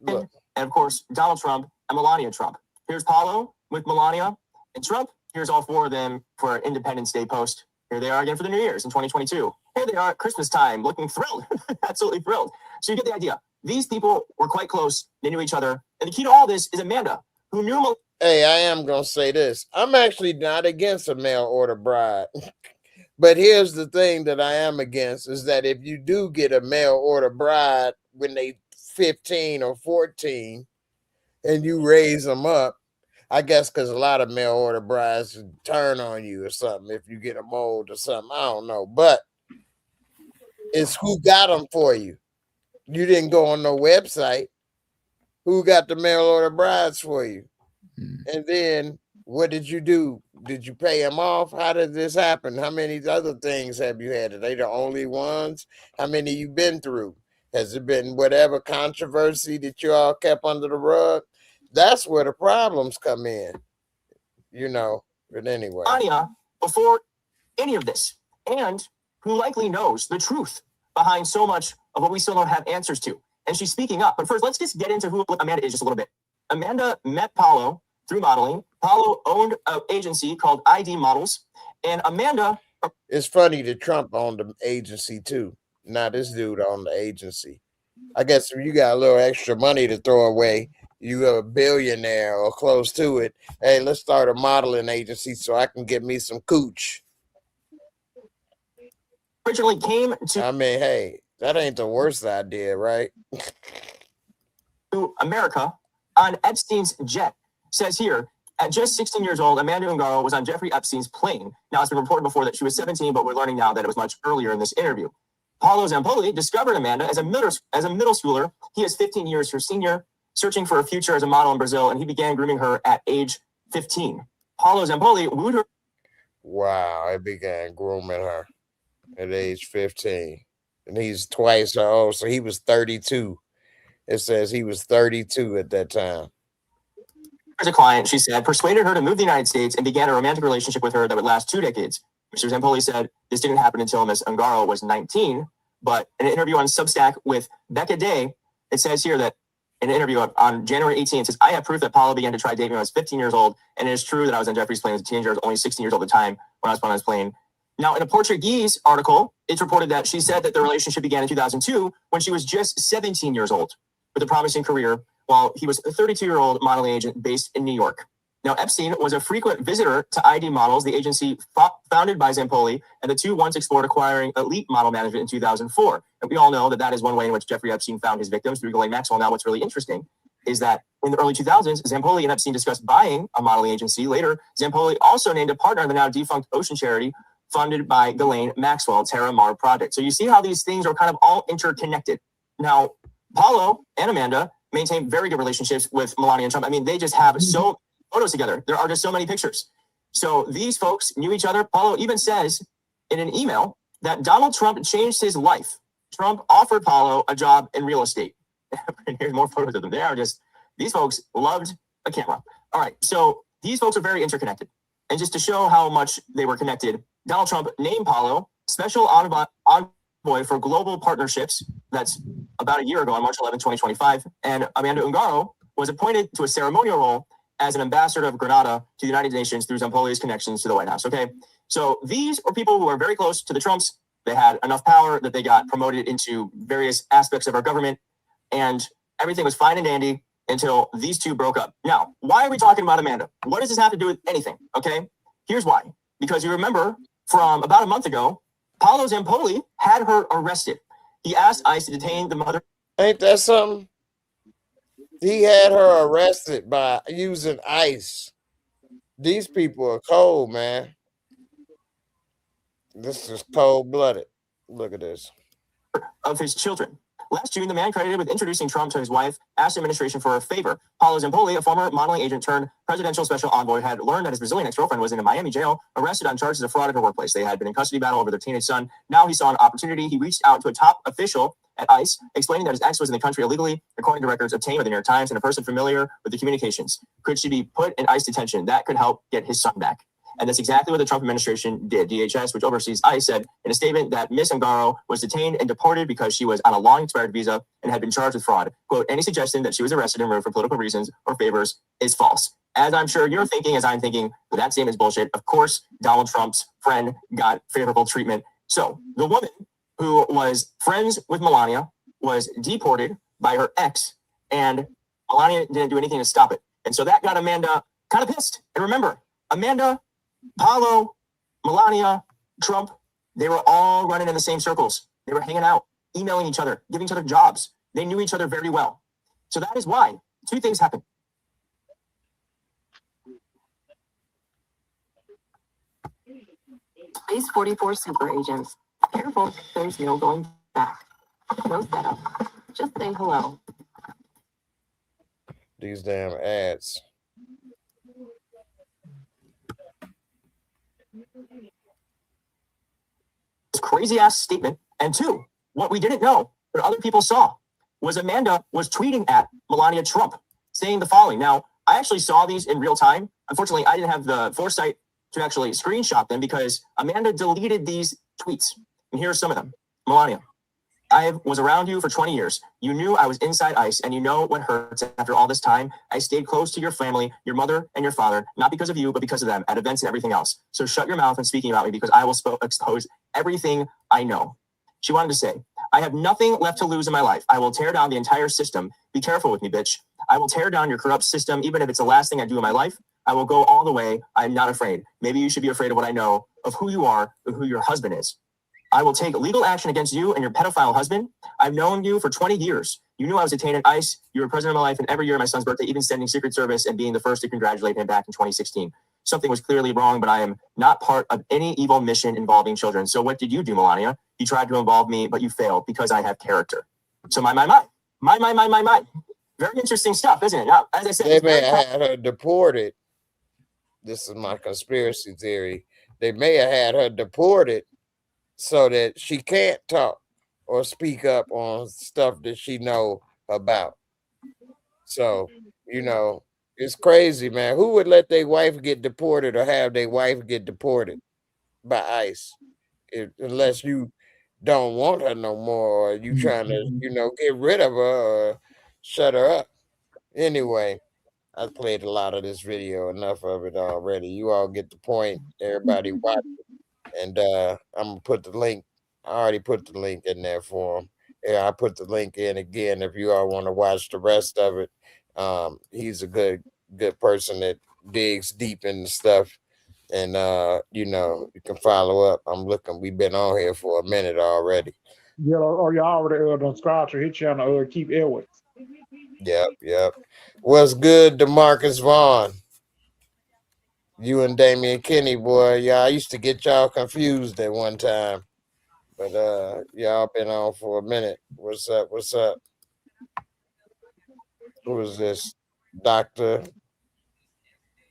Look. And of course, Donald Trump and Melania Trump. Here's Paulo with Melania and Trump. Here's all four of them for an Independence Day post. Here they are again for the New Year's in 2022. Here they are at Christmas time, looking thrilled, absolutely thrilled. So you get the idea. These people were quite close. They knew each other. And the key to all this is Amanda, who knew Hey, I am going to say this. I'm actually not against a mail order bride. But here's the thing that I am against is that if you do get a mail order bride when they 15 or 14 and you raise them up, I guess because a lot of mail order brides turn on you or something if you get them old or something. I don't know. But it's who got them for you. You didn't go on no website. Who got the mail order brides for you? And then what did you do? Did you pay them off? How did this happen? How many other things have you had? Are they the only ones? How many you been through? Has it been whatever controversy that you all kept under the rug? That's where the problems come in. you know. But anyway, Melania before any of this, and who likely knows the truth behind so much of what we still don't have answers to. And she's speaking up. But first, let's just get into who Amanda is just a little bit. Amanda met Paulo through modeling. Paulo owned an agency called ID Models. And Amanda... It's funny that Trump owned the agency too. Now this dude owned the agency. I guess if you got a little extra money to throw away, you are a billionaire or close to it. Hey, let's start a modeling agency so I can get me some cooch. Originally came to... I mean, hey, that ain't the worst idea, right? to America on Epstein's jet. Says here, at just 16 years old, Amanda Ungaro was on Jeffrey Epstein's plane. Now, it's been reported before that she was 17, but we're learning now that it was much earlier in this interview. Paulo Zampoli discovered Amanda as a middle schooler. He is 15 years her senior, searching for a future as a model in Brazil, and he began grooming her at age 15. Paulo Zampoli wooed her. Wow, I began grooming her at age 15. And he's twice her old, so he was 32. It says he was 32 at that time. As a client, she said, persuaded her to move to the United States and began a romantic relationship with her that would last 2 decades. Mr. Zampoli said this didn't happen until Ms. Ungaro was 19, but in an interview on Substack with Becca Day, it says here that in an interview on January 18th, it says, I have proof that Paulo began to try dating when I was 15 years old, and it is true that I was on Jeffrey's plane as a teenager. I was only 16 years old at the time when I was on his plane. Now, in a Portuguese article, it's reported that she said that the relationship began in 2002 when she was just 17 years old with a promising career, while he was a 32-year-old modeling agent based in New York. Now, Epstein was a frequent visitor to ID Models, the agency founded by Zampoli, and the two once explored acquiring elite model management in 2004. And we all know that that is one way in which Jeffrey Epstein found his victims through Ghislaine Maxwell. Now, what's really interesting is that in the early 2000s, Zampoli and Epstein discussed buying a modeling agency. Later, Zampoli also named a partner in the now defunct Ocean charity funded by Ghislaine Maxwell, Terra Mar Project. So you see how these things are kind of all interconnected. Now, Paulo and Amanda maintain very good relationships with Melania and Trump. I mean, they just have so photos together. There are just so many pictures. So these folks knew each other. Paulo even says in an email that Donald Trump changed his life. Trump offered Paulo a job in real estate. And here's more photos of them. They are just, these folks loved a camera. All right. So these folks are very interconnected. And just to show how much they were connected, Donald Trump named Paulo special envoy for global partnerships. That's about a year ago on March 11, 2025. And Amanda Ungaro was appointed to a ceremonial role as an ambassador of Grenada to the United Nations through Zampoli's connections to the White House. Okay. So these are people who are very close to the Trumps. They had enough power that they got promoted into various aspects of our government, and everything was fine and dandy until these two broke up. Now, why are we talking about Amanda? What does this have to do with anything? Okay. Here's why. Because you remember from about a month ago, Paulo Zampoli had her arrested. He asked ICE to detain the mother. Ain't that something? He had her arrested by using ICE. These people are cold, man. This is cold-blooded. Look at this. Of his children. Last June, the man credited with introducing Trump to his wife asked the administration for a favor. Paulo Zampoli, a former modeling agent turned presidential special envoy, had learned that his Brazilian ex-girlfriend was in a Miami jail, arrested on charges of fraud at her workplace. They had been in custody battle over their teenage son. Now he saw an opportunity. He reached out to a top official at ICE, explaining that his ex was in the country illegally, according to records obtained by the New York Times and a person familiar with the communications. Could she be put in ICE detention? That could help get his son back. And that's exactly what the Trump administration did. DHS, which oversees ICE, said in a statement that Ms. Ungaro was detained and deported because she was on a long expired visa and had been charged with fraud. Quote, any suggestion that she was arrested and removed for political reasons or favors is false. As I'm sure you're thinking, as I'm thinking, that statement is bullshit. Of course, Donald Trump's friend got favorable treatment. So the woman who was friends with Melania was deported by her ex, and Melania didn't do anything to stop it. And so that got Amanda kind of pissed. And remember, Amanda, Paulo, Melania, Trump, they were all running in the same circles. They were hanging out, emailing each other, giving each other jobs. They knew each other very well. So that is why two things happened. These 44 super agents. Careful, there's no going back. No setup. Just say hello. These damn ads. Crazy ass statement. And two, what we didn't know, but other people saw, was Amanda was tweeting at Melania Trump saying the following. Now, I actually saw these in real time Unfortunately, I didn't have the foresight to actually screenshot them because Amanda deleted these tweets. And here are some of them. Melania, I was around you for 20 years. You knew I was inside ICE, and you know what hurts after all this time. I stayed close to your family, your mother and your father, not because of you, but because of them, at events and everything else. So shut your mouth when speaking about me, because I will expose everything I know. She wanted to say, I have nothing left to lose in my life. I will tear down the entire system. Be careful with me, bitch. I will tear down your corrupt system, even if it's the last thing I do in my life. I will go all the way. I'm not afraid. Maybe you should be afraid of what I know, of who you are, of who your husband is. I will take legal action against you and your pedophile husband. I've known you for 20 years. You knew I was detained at ICE. You were president of my life, and every year my son's birthday, even sending Secret Service and being the first to congratulate him back in 2016. Something was clearly wrong, but I am not part of any evil mission involving children. So what did you do, Melania? You tried to involve me, but you failed because I have character. So my. Very interesting stuff, isn't it? Now, as I said, They may have had her deported. This is my conspiracy theory. They may have had her deported so that she can't talk or speak up on stuff that she know about. So, it's crazy, man. Who would let their wife get deported or have their wife get deported by ICE? Unless you don't want her no more, or you trying to, get rid of her or shut her up. Anyway, I played a lot of this video, enough of it already. You all get the point. Everybody watch it. And I'm going to put the link. I already put the link in there for him. Yeah, I put the link in again if you all want to watch the rest of it. He's a good person that digs deep into stuff. And, you can follow up. I'm looking. We've been on here for a minute already. Yeah, or y'all already subscribe to his channel, Keep Edwards. Yep. What's good, DeMarcus Vaughn? You and Damian Kinney, boy. Yeah, I used to get y'all confused at one time. But y'all been on for a minute. What's up? Who is this? Dr.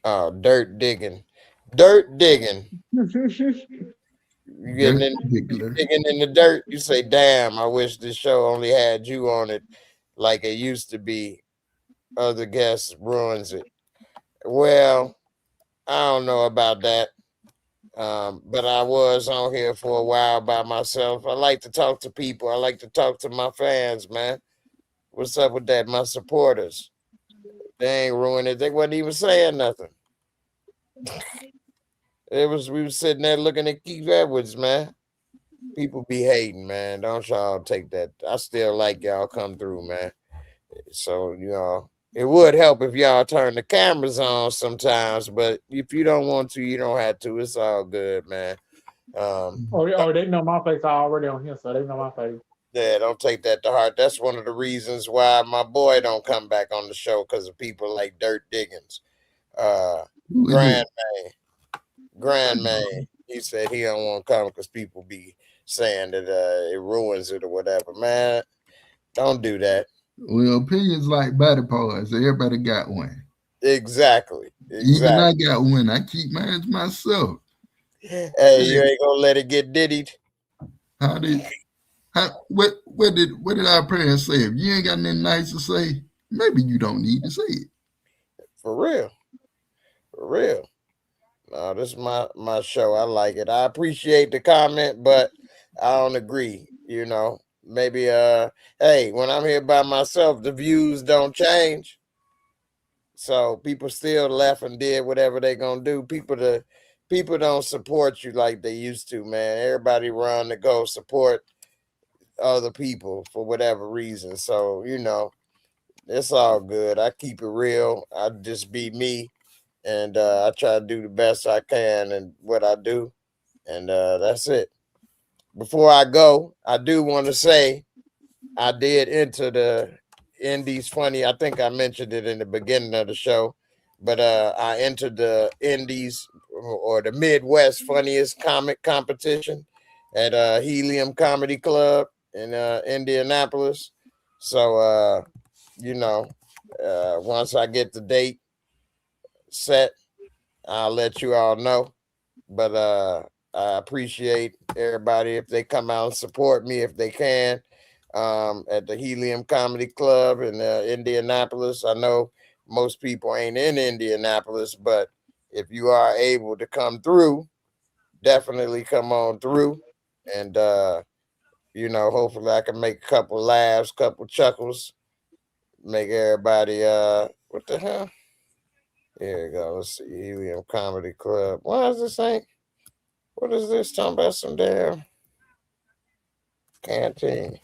Dirt Digging. You digging in the dirt, you say, damn, I wish this show only had you on it like it used to be. Other guests ruins it. Well, I don't know about that. But I was on here for a while by myself. I like to talk to people. I like to talk to my fans, man. What's up with that? My supporters. They ain't ruined it. They wasn't even saying nothing. We were sitting there looking at Keith Edwards, man. People be hating, man. Don't y'all take that. I still like y'all come through, man. So, it would help if y'all turn the cameras on sometimes, but if you don't want to, you don't have to. It's all good, man. They know my face already on here, so they know my face. Yeah, don't take that to heart. That's one of the reasons why my boy don't come back on the show, because of people like Dirt Diggins. Grandman. He said he don't want to come because people be saying that it ruins it or whatever. Man, don't do that. Well, opinions like body parts. Everybody got one. Exactly. Even I got one. I keep mine to myself. Hey, you ain't gonna let it get diddied. What did our parents say? If you ain't got nothing nice to say, maybe you don't need to say it. For real. No, this is my show. I like it. I appreciate the comment, but I don't agree. Maybe hey, when I'm here by myself, the views don't change. So people still left and did whatever they gonna do. People don't support you like they used to, man. Everybody run to go support other people for whatever reason. So, it's all good. I keep it real. I just be me. And I try to do the best I can in what I do. And that's it. Before I go, I do want to say I did enter the Indies Funny. I think I mentioned it in the beginning of the show. But I entered the Indies or the Midwest Funniest Comic Competition at Helium Comedy Club in Indianapolis. So, once I get the date set, I'll let you all know. But I appreciate everybody if they come out and support me if they can at the Helium Comedy Club in Indianapolis. I know most people ain't in Indianapolis, but if you are able to come through, definitely come on through. And you know, hopefully I can make a couple laughs, couple chuckles, make everybody what the hell? Here we go. Let's see. Helium Comedy Club. Why is this ain't? What is this? Talking about some damn canteen.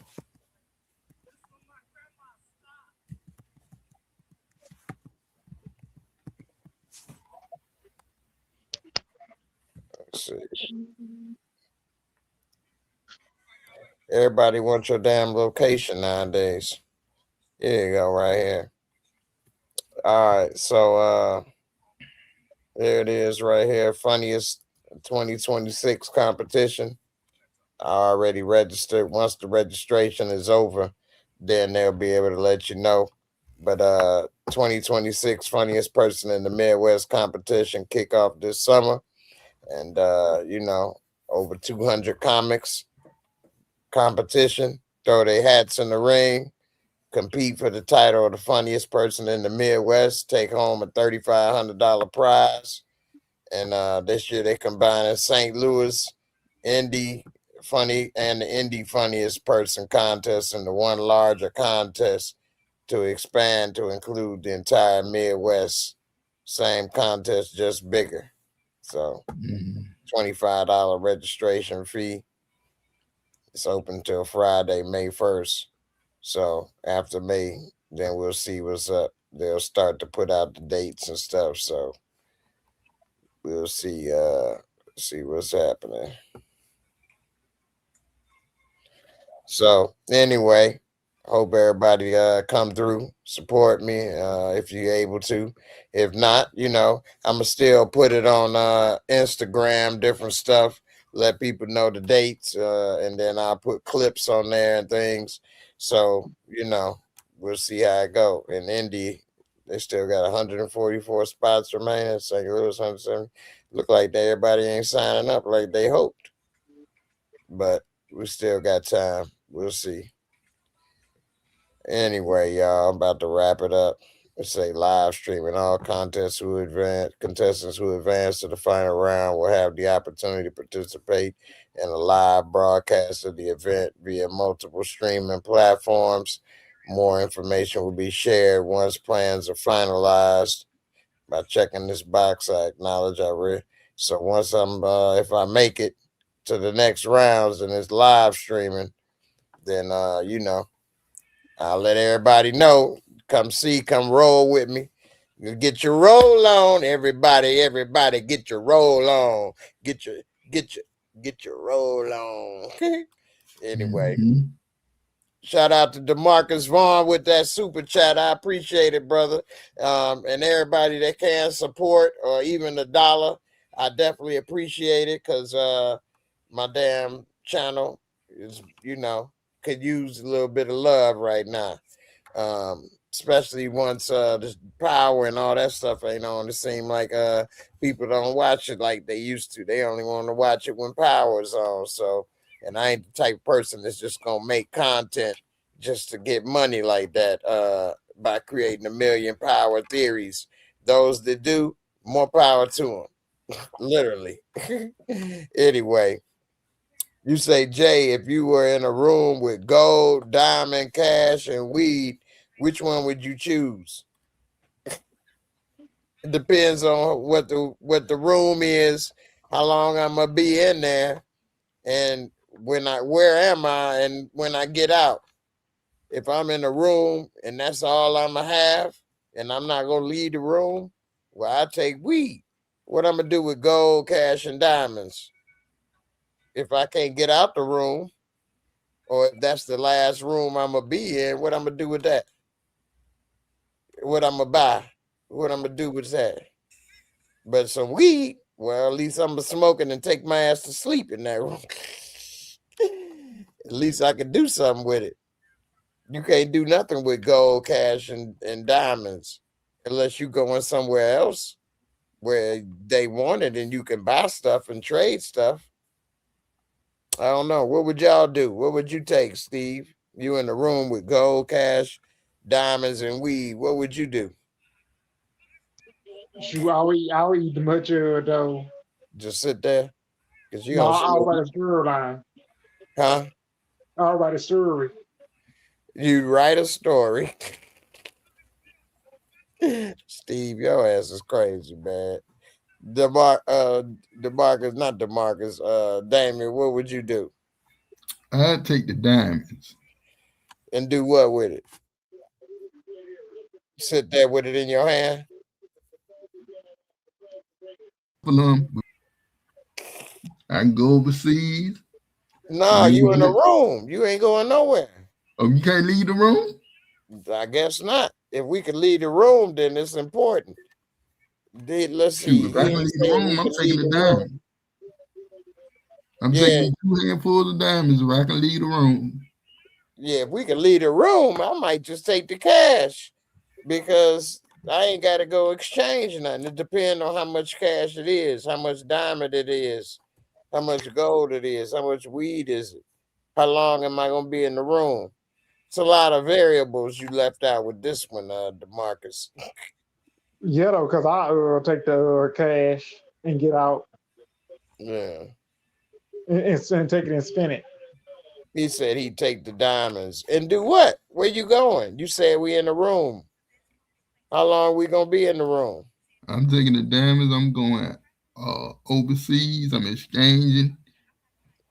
Let's see. Everybody wants your damn location nowadays. Here you go, right here. All right, so there it is right here. Funniest 2026 competition. I already registered. Once the registration is over, then they'll be able to let you know. But 2026 funniest person in the Midwest competition kick off this summer. And you know, over 200 comics competition. Throw their hats in the ring. Compete for the title of the funniest person in the Midwest. Take home a $3,500 prize. And this year they combining St. Louis Indie Funny and the Indie Funniest Person contest into one larger contest to expand to include the entire Midwest. Same contest, just bigger. So $25 registration fee. It's open till Friday, May 1st. So after May, then we'll see what's up. They'll start to put out the dates and stuff. So we'll see what's happening. So anyway, hope everybody come through, support me if you're able to. If not, you know, I'ma still put it on Instagram, different stuff, let people know the dates, and then I'll put clips on there and things. So, you know, we'll see how it go. In Indy, they still got 144 spots remaining. St. Louis, 170. Look like everybody ain't signing up like they hoped. But we still got time. We'll see. Anyway, y'all, I'm about to wrap it up. Let's say live streaming. All contestants who advance to the final round will have the opportunity to participate in a live broadcast of the event via multiple streaming platforms. More information will be shared once plans are finalized. By checking this box, I acknowledge I read. So once if I make it to the next rounds and it's live streaming, then you know, I'll let everybody know. Come roll with me. You get your roll on, everybody, get your roll on. Get your roll on. Anyway. Shout out to DeMarcus Vaughn with that super chat. I appreciate it, brother. And everybody that can support or even $1, I definitely appreciate it because my damn channel is, you know, could use a little bit of love right now. Especially once the power and all that stuff ain't on. It seems like people don't watch it like they used to. They only want to watch it when power is on. So, and I ain't the type of person that's just gonna make content just to get money like that by creating a million power theories. Those that do, more power to them. Literally. Anyway, you say, Jay, if you were in a room with gold, diamond, cash, and weed, which one would you choose? It depends on what the room is, how long I'm gonna be in there, and where am I, and when I get out. If I'm in a room and that's all I'm gonna have, and I'm not gonna leave the room, well, I take weed. What I'm gonna do with gold, cash, and diamonds? If I can't get out the room, or if that's the last room I'm gonna be in, what I'm gonna do with that? What I'm gonna buy? What I'm gonna do with that? But some weed, well, at least I'm gonna smoke it and take my ass to sleep in that room. At least I can do something with it. You can't do nothing with gold, cash, and diamonds unless you going somewhere else where they want it and you can buy stuff and trade stuff. I don't know. What would y'all do? What would you take, Steve? You in the room with gold, cash, diamonds, and weed. What would you do? Shoot, I'll eat the much though. Just sit there, cause you No, gonna I'll see, write a storyline. huh? I'll write a story. You write a story. Steve, your ass is crazy, man. DeMarcus, not DeMarcus, Damien, what would you do? I'd take the diamonds. And do what with it? Sit there with it in your hand? I can go overseas. No, you in a room. You ain't going nowhere. Oh, you can't leave the room? I guess not. If we could leave the room, then it's important. Let's see. Shoot, if I can leave the room, I'm taking the diamond. I'm taking 2 handfuls of diamonds if I can leave the room. Yeah, if we can leave the room, I might just take the cash because I ain't got to go exchange nothing. It depends on how much cash it is, how much diamond it is, how much gold it is, how much weed is it, how long am I going to be in the room? It's a lot of variables you left out with this one, DeMarcus. Yeah, though, because I'll take the cash and get out. Yeah. And take it and spin it. He said he'd take the diamonds. And do what? Where you going? You said we in the room. How long we going to be in the room? I'm taking the diamonds. I'm going overseas. I'm exchanging,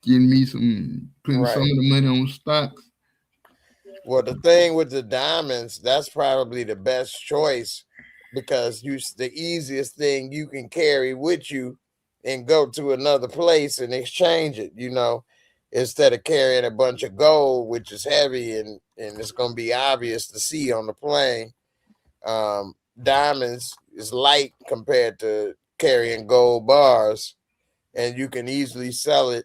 getting me putting some of the money on stocks. Well, the thing with the diamonds, that's probably the best choice because the easiest thing you can carry with you and go to another place and exchange it, instead of carrying a bunch of gold, which is heavy and it's going to be obvious to see on the plane. Diamonds is light compared to carrying gold bars, and you can easily sell it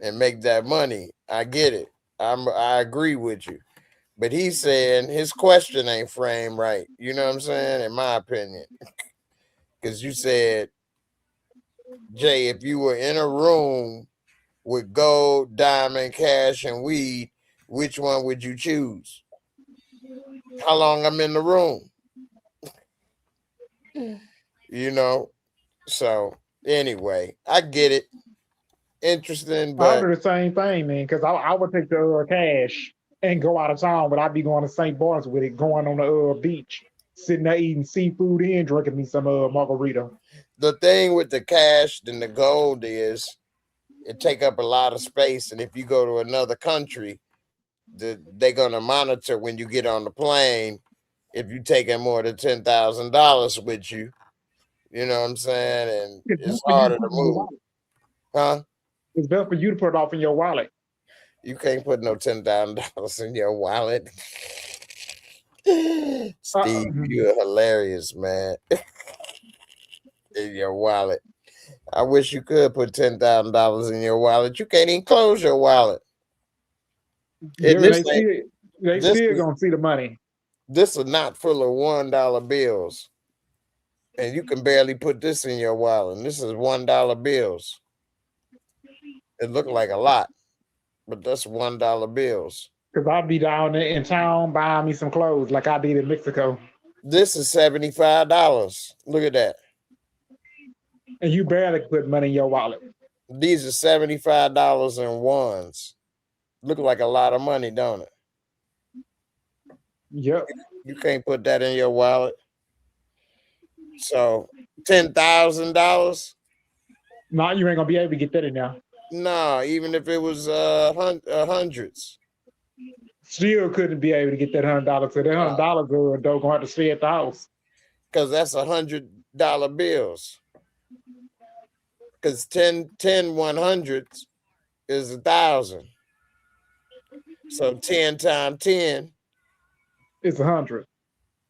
and make that money. I get it. I agree with you. But he's saying his question ain't framed right. You know what I'm saying? In my opinion. Because you said, Jay, if you were in a room with gold, diamond, cash, and weed, which one would you choose? How long I'm in the room? So anyway, I get it. Interesting, but I'll do the same thing, man, because I would take the cash and go out of town, but I'd be going to St. Barnes with it, going on the beach, sitting there eating seafood and drinking me some margarita. The thing with the cash and the gold is it take up a lot of space, and if you go to another country, they're gonna monitor when you get on the plane if you taking more than $10,000 with you. You know what I'm saying? And it's harder to move. Huh? It's better for you to put it off in your wallet. You can't put no $10,000 in your wallet. Steve, you're hilarious, man. In your wallet. I wish you could put $10,000 in your wallet. You can't even close your wallet. They still gonna see the money. This is not full of $1 bills. And you can barely put this in your wallet. And this is $1 bills. It looked like a lot, but that's $1 bills. Because I'll be down in town buying me some clothes like I did in Mexico. This is $75. Look at that. And you barely put money in your wallet. These are $75 in ones. Look like a lot of money, don't it? Yep. You can't put that in your wallet. So $10,000. No, you ain't gonna be able to get that in there. No, even if it was hundreds. Still couldn't be able to get that $100. So that $100 though gonna have to stay at the house. Because that's $100 bills. Because 10 100s is 1,000. So 10 times 10. It's 100.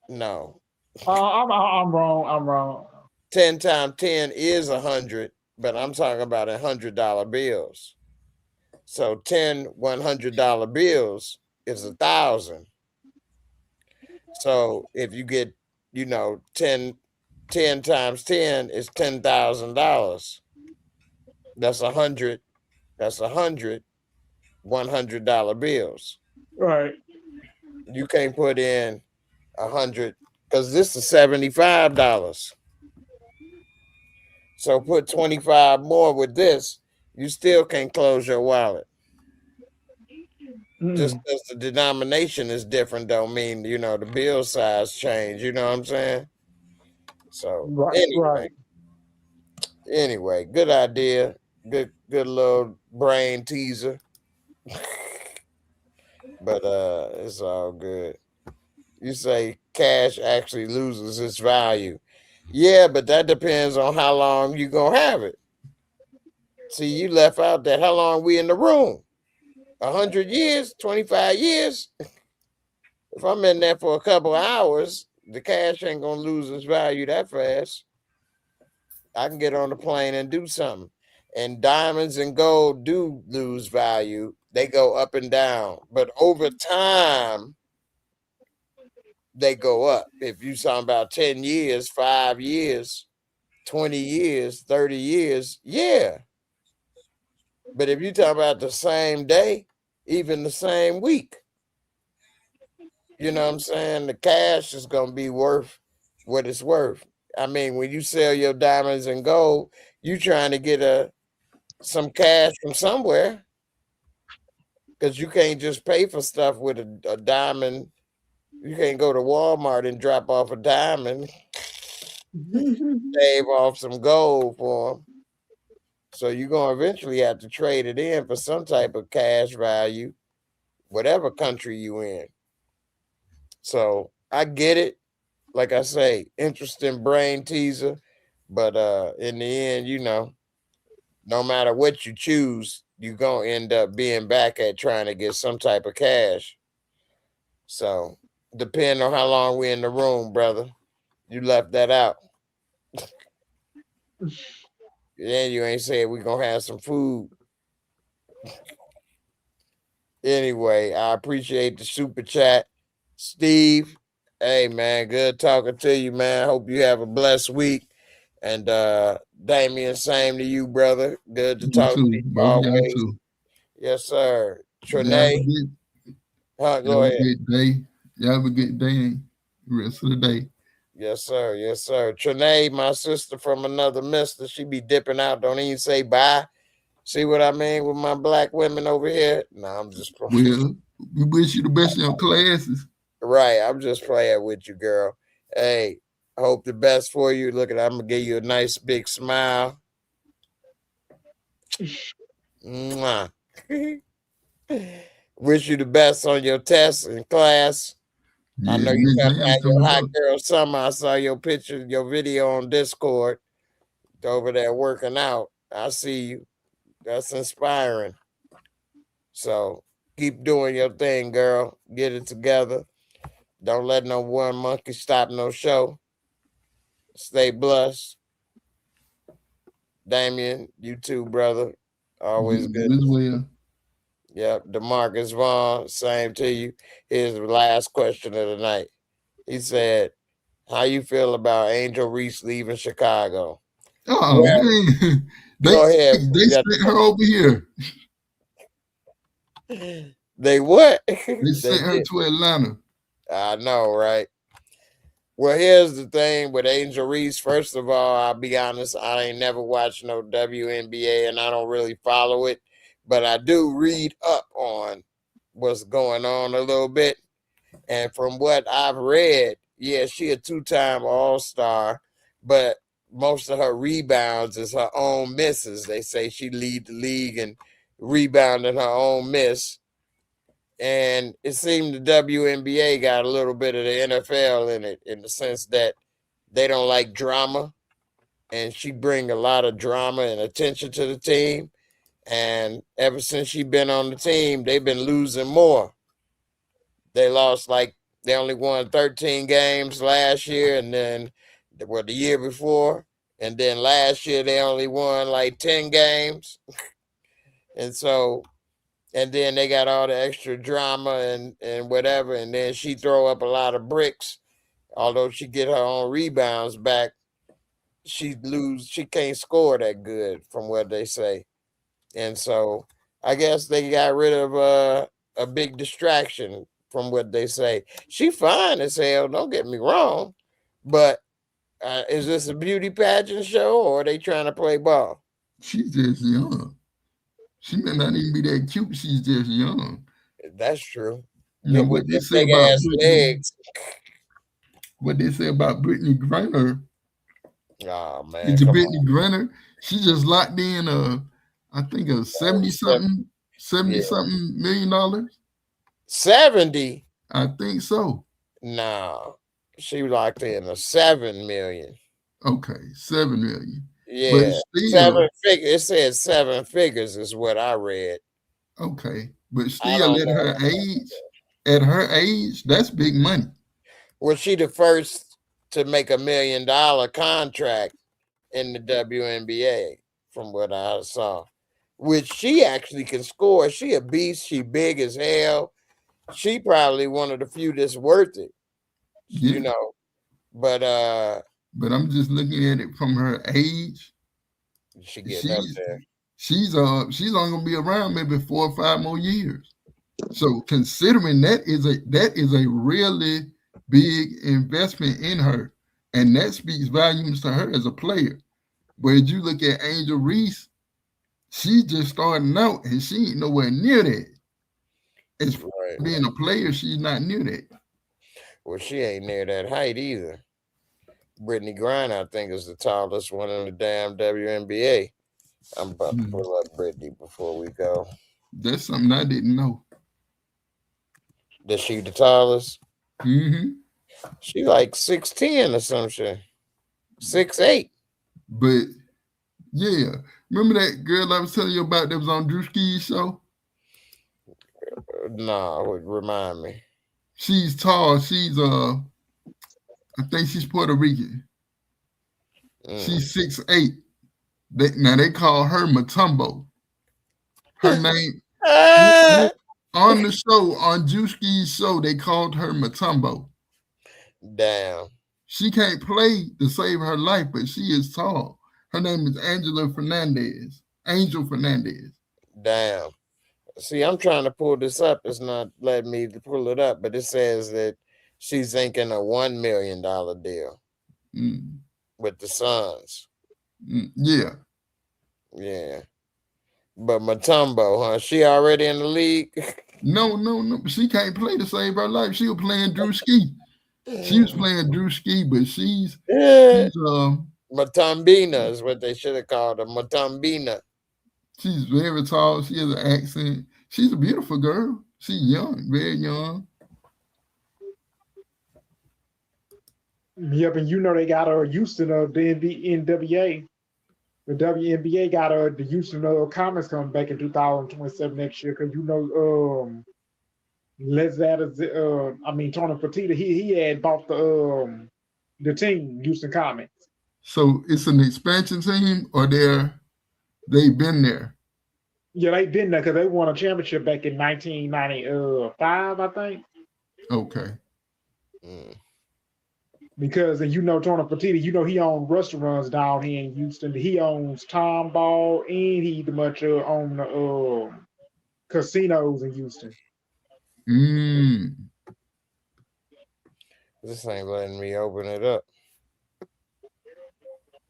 No. I'm wrong. 10 times 10 is 100, but I'm talking about $100 bills. So 10 $100 bills is 1,000. So if you get, 10 times 10 is $10,000. That's 100. That's 100 $100 bills. Right. You can't put in 100 because this is $75. So put 25 more with this, you still can't close your wallet. Just because the denomination is different don't mean, you know, the bill size change. You know what I'm saying? So Right. anyway, good idea. Good little brain teaser. But it's all good. You say cash actually loses its value. Yeah, but that depends on how long you gonna have it. See, you left out that how long we in the room. 100 years, 25 years. If I'm in there for a couple of hours, the cash ain't gonna lose its value that fast. I can get on the plane and do something. And diamonds and gold do lose value. They go up and down. But over time, they go up. If you're talking about 10 years, 5 years, 20 years, 30 years, yeah. But if you're talking about the same day, even the same week, you know what I'm saying? The cash is going to be worth what it's worth. I mean, when you sell your diamonds and gold, you trying to get some cash from somewhere, because you can't just pay for stuff with a diamond. You can't go to Walmart and drop off a diamond, save off some gold for them. So you're going to eventually have to trade it in for some type of cash value, whatever country you in. So I get it. Like I say, interesting brain teaser. But in the end, you know, no matter what you choose, you're going to end up being back at trying to get some type of cash. So depending on how long we're in the room, brother, you left that out. Then you ain't said we're going to have some food. Anyway, I appreciate the super chat. Steve, hey, man, good talking to you, man. Hope you have a blessed week. And Damien, same to you, brother. Good to talk to you Both y'all always. too. Yes, sir. Y'all Trinae, go ahead. Good day. Y'all have a good day. Rest of the day. Yes, sir. Yes, sir. Trinae, my sister from another mister, she be dipping out. Don't even say bye. See what I mean with my black women over here? No, I'm just playing. Well, we wish you the best in your classes. Right. I'm just playing with you, girl. Hey, I hope the best for you. Look at, I'm going to give you a nice big smile. Mwah. Wish you the best on your tests in class. Yeah, I know you have had your hot up. girl summer. I saw your picture, your video on Discord over there working out. I see you. That's inspiring. So keep doing your thing, girl. Get it together. Don't let no one monkey stop no show. Stay blessed. Damien, you too, brother. Always good. As well. Yep. DeMarcus Vaughn, same to you. Here's the last question of the night. He said, how you feel about Angel Reese leaving Chicago? Oh, man. Go ahead. They sent her over here. They what? They sent her to Atlanta. I know, right? Well, here's the thing with Angel Reese. First of all, I'll be honest, I ain't never watched no WNBA and I don't really follow it, but I do read up on what's going on a little bit. And from what I've read, yeah, she a two-time All-Star, but most of her rebounds is her own misses. They say she lead the league in rebounding her own miss. And it seemed the WNBA got a little bit of the NFL in it, in the sense that they don't like drama. And she bring a lot of drama and attention to the team. And ever since she been on the team, they've been losing more. They lost they only won 13 games last year, and then the year before. And then last year they only won 10 games. And so, and then they got all the extra drama and whatever. And then she throw up a lot of bricks. Although she get her own rebounds back, she can't score that good from what they say. And so I guess they got rid of a big distraction from what they say. She fine as hell, don't get me wrong. But Is this a beauty pageant show or are they trying to play ball? She's just young. She may not even be that cute. She's just young. That's true. You know With what they them say big about ass legs. what they say about Brittany Griner. Oh man, Is it come Brittany on. Griner? She just locked in I think a 70-something $70 million. 70? I think so. No. She locked in a 7 million. Okay, 7 million. Yeah. But still, 7 figures. It said 7 figures is what I read. okay. But I still don't at her age, that's big money. Was she the first to make $1 million contract in the WNBA, from what I saw? Which she actually can score. She a beast. She big as hell. She probably one of the few that's worth it. Yeah. You know. But I'm just looking at it from her age. She getting up there. She's only gonna be around maybe 4 or 5 more years. So considering that is a really big investment in her, and that speaks volumes to her as a player. Whereas you look at Angel Reese, she's just starting out and she ain't nowhere near that. As being a player, she's not near that. Well, she ain't near that height either. Brittany Griner, I think, is the tallest one in the damn WNBA. I'm about to pull up Brittany before we go. That's something I didn't know. Is she the tallest? Mm-hmm. She like 6'10" or some shit. 6'8". But yeah, remember that girl I was telling you about that was on Drew Ski's show? No, remind me. She's tall. She's I think she's Puerto Rican. She's 6'8". They call her Matumbo. Her name on the show, on Juski's show, they called her Matumbo. Damn. She can't play to save her life, but she is tall. Her name is Angel Fernandez. Damn. See, I'm trying to pull this up. It's not letting me pull it up, but it says that she's inking a $1 million deal with the Suns. Yeah. Yeah. But Matumbo, huh? She already in the league? No. She can't play to save her life. She was playing Drew Ski. She was playing Drew Ski, but she's Matumbina is what they should have called her. Matumbina. She's very tall. She has an accent. She's a beautiful girl. She's young, very young. Yep, and you know they got her Houston of the NWA. The WNBA got her the Houston Comets coming back in 2027 next year because you know Tony Fertitta he had bought the team Houston Comets. So it's an expansion team, or they've been there. Yeah, they've been there because they won a championship back in 1995, I think. Okay. Because you know Tony Fertitta, you know he owns restaurants down here in Houston. He owns Tom Ball and he much own the casinos in Houston. This ain't letting me open it up.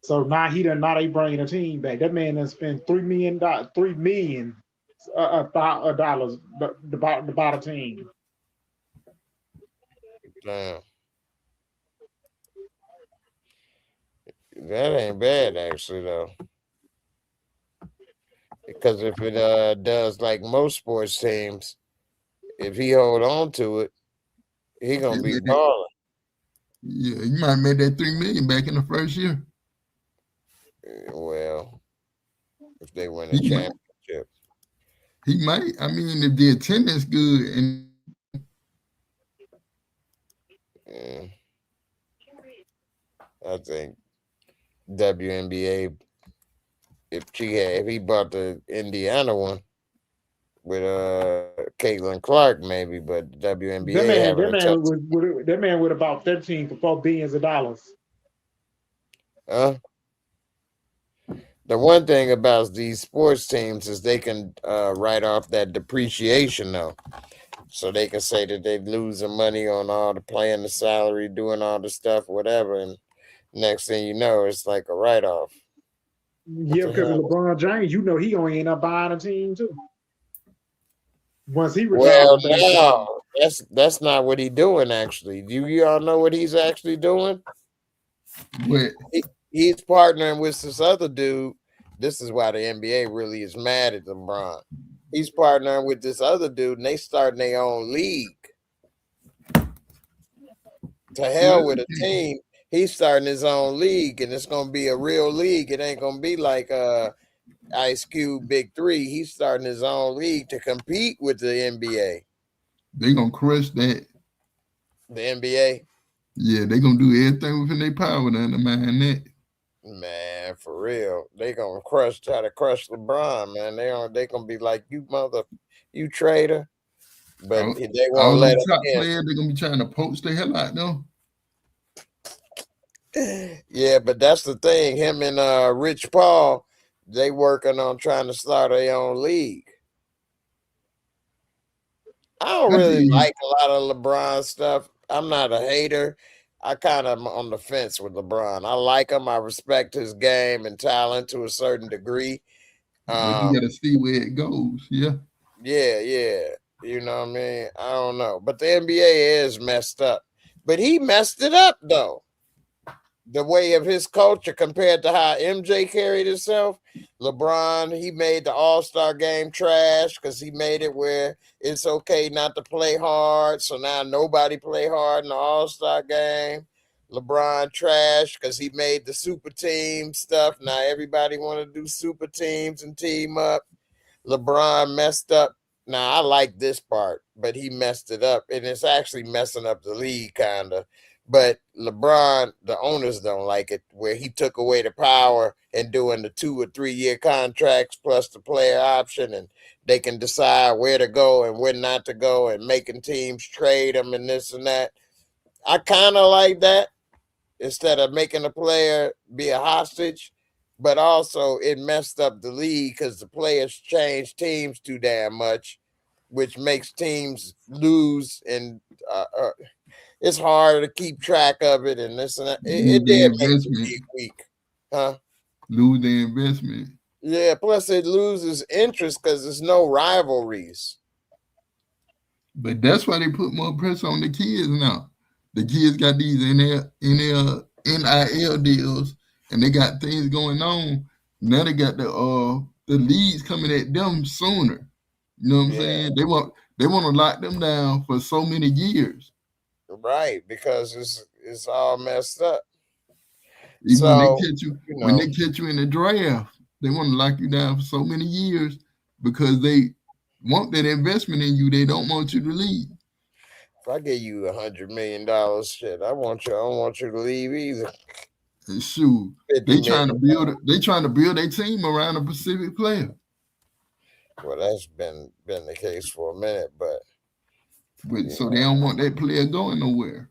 So now they bringing a team back. That man has spent $3 million dollars to buy a team. Damn. That ain't bad actually though. Because if it does like most sports teams, if he hold on to it, he gonna be balling. Yeah, you might have made that $3 million back in the first year. Well, if they win a championship. He might. I mean, if the attendance good and I think WNBA, if he bought the Indiana one with Caitlin Clark maybe, but WNBA that man with about 13-14 billion. Huh? The one thing about these sports teams is they can write off that depreciation though. So they can say that they're losing money on all the playing the salary, doing all the stuff, whatever, and Next thing you know, it's like a write-off. Yeah, because of LeBron James, you know he gonna end up buying a team too. Once he retires, Well, no, that's not what he's doing. Actually, do you all know what he's actually doing? What? He's partnering with this other dude. This is why the NBA really is mad at LeBron. He's partnering with this other dude, and they starting their own league. To hell with a team. He's starting his own league, and it's gonna be a real league. It ain't gonna be like Ice Cube Big Three. He's starting his own league to compete with the NBA. They gonna crush that. The NBA. Yeah, they gonna do everything within their power to undermine that. Man, for real, they gonna try to crush LeBron. Man, they gonna be like, you traitor. But they all won't let those him top players. They're gonna be trying to poach the hell out though. Yeah, but that's the thing. Him and Rich Paul, they working on trying to start their own league. I don't really like a lot of LeBron stuff. I'm not a hater. I kind of am on the fence with LeBron. I like him. I respect his game and talent to a certain degree. But you gotta see where it goes. Yeah. Yeah. You know what I mean? I don't know. But the NBA is messed up. But he messed it up, though. The way of his culture compared to how MJ carried himself. LeBron, he made the All-Star game trash because he made it where it's okay not to play hard. So now nobody play hard in the All-Star game. LeBron trash because he made the super team stuff. Now everybody want to do super teams and team up. LeBron messed up. Now I like this part, but he messed it up. And it's actually messing up the league kind of. But LeBron, the owners don't like it, where he took away the power and doing the 2 or 3 year contracts plus the player option, and they can decide where to go and where not to go, and making teams trade them and this and that. I kind of like that instead of making a player be a hostage, but also it messed up the league because the players changed teams too damn much, which makes teams lose and it's hard to keep track of it and this and that. It did make the league weak. Huh? Lose the investment. Yeah, plus it loses interest because there's no rivalries. But that's why they put more pressure on the kids now. The kids got these NIL deals, and they got things going on. Now they got the leagues coming at them sooner. You know what I'm saying? They want to lock them down for so many years. Right, because it's all messed up. Even when they catch you in the draft, they want to lock you down for so many years because they want that investment in you. They don't want you to leave. If I give you $100 million, shit, I don't want you to leave either. Shoot, they trying to build their team around a specific player. Well, that's been the case for a minute, but so they don't want that player going nowhere.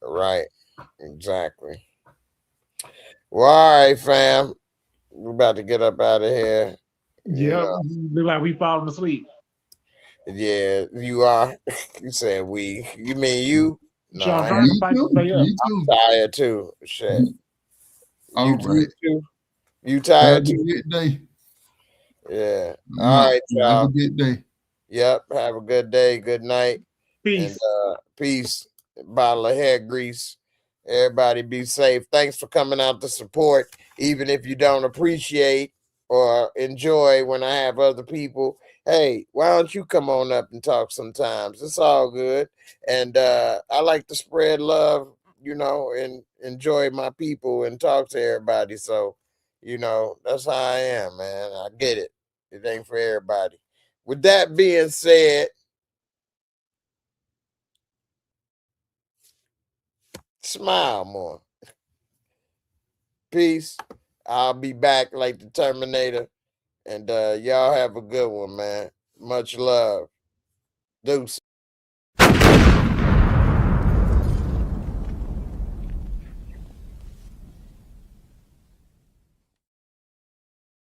Right, exactly. Well, all right, fam. We're about to get up out of here. Yeah, look like we falling asleep. Yeah, you are. You saying we? You mean you? No, I'm tired too. Shit. You too? You tired too? Good day. Yeah. All right, y'all. Have a good day. Yep. Have a good day. Good night. Peace. And peace. Bottle of hair grease. Everybody be safe. Thanks for coming out to support, even if you don't appreciate or enjoy when I have other people. Hey, why don't you come on up and talk sometimes? It's all good. And I like to spread love, and enjoy my people and talk to everybody. So, that's how I am, man. I get it. It ain't for everybody. With that being said, smile more. Peace. I'll be back like the Terminator. And y'all have a good one, man. Much love. Deuces.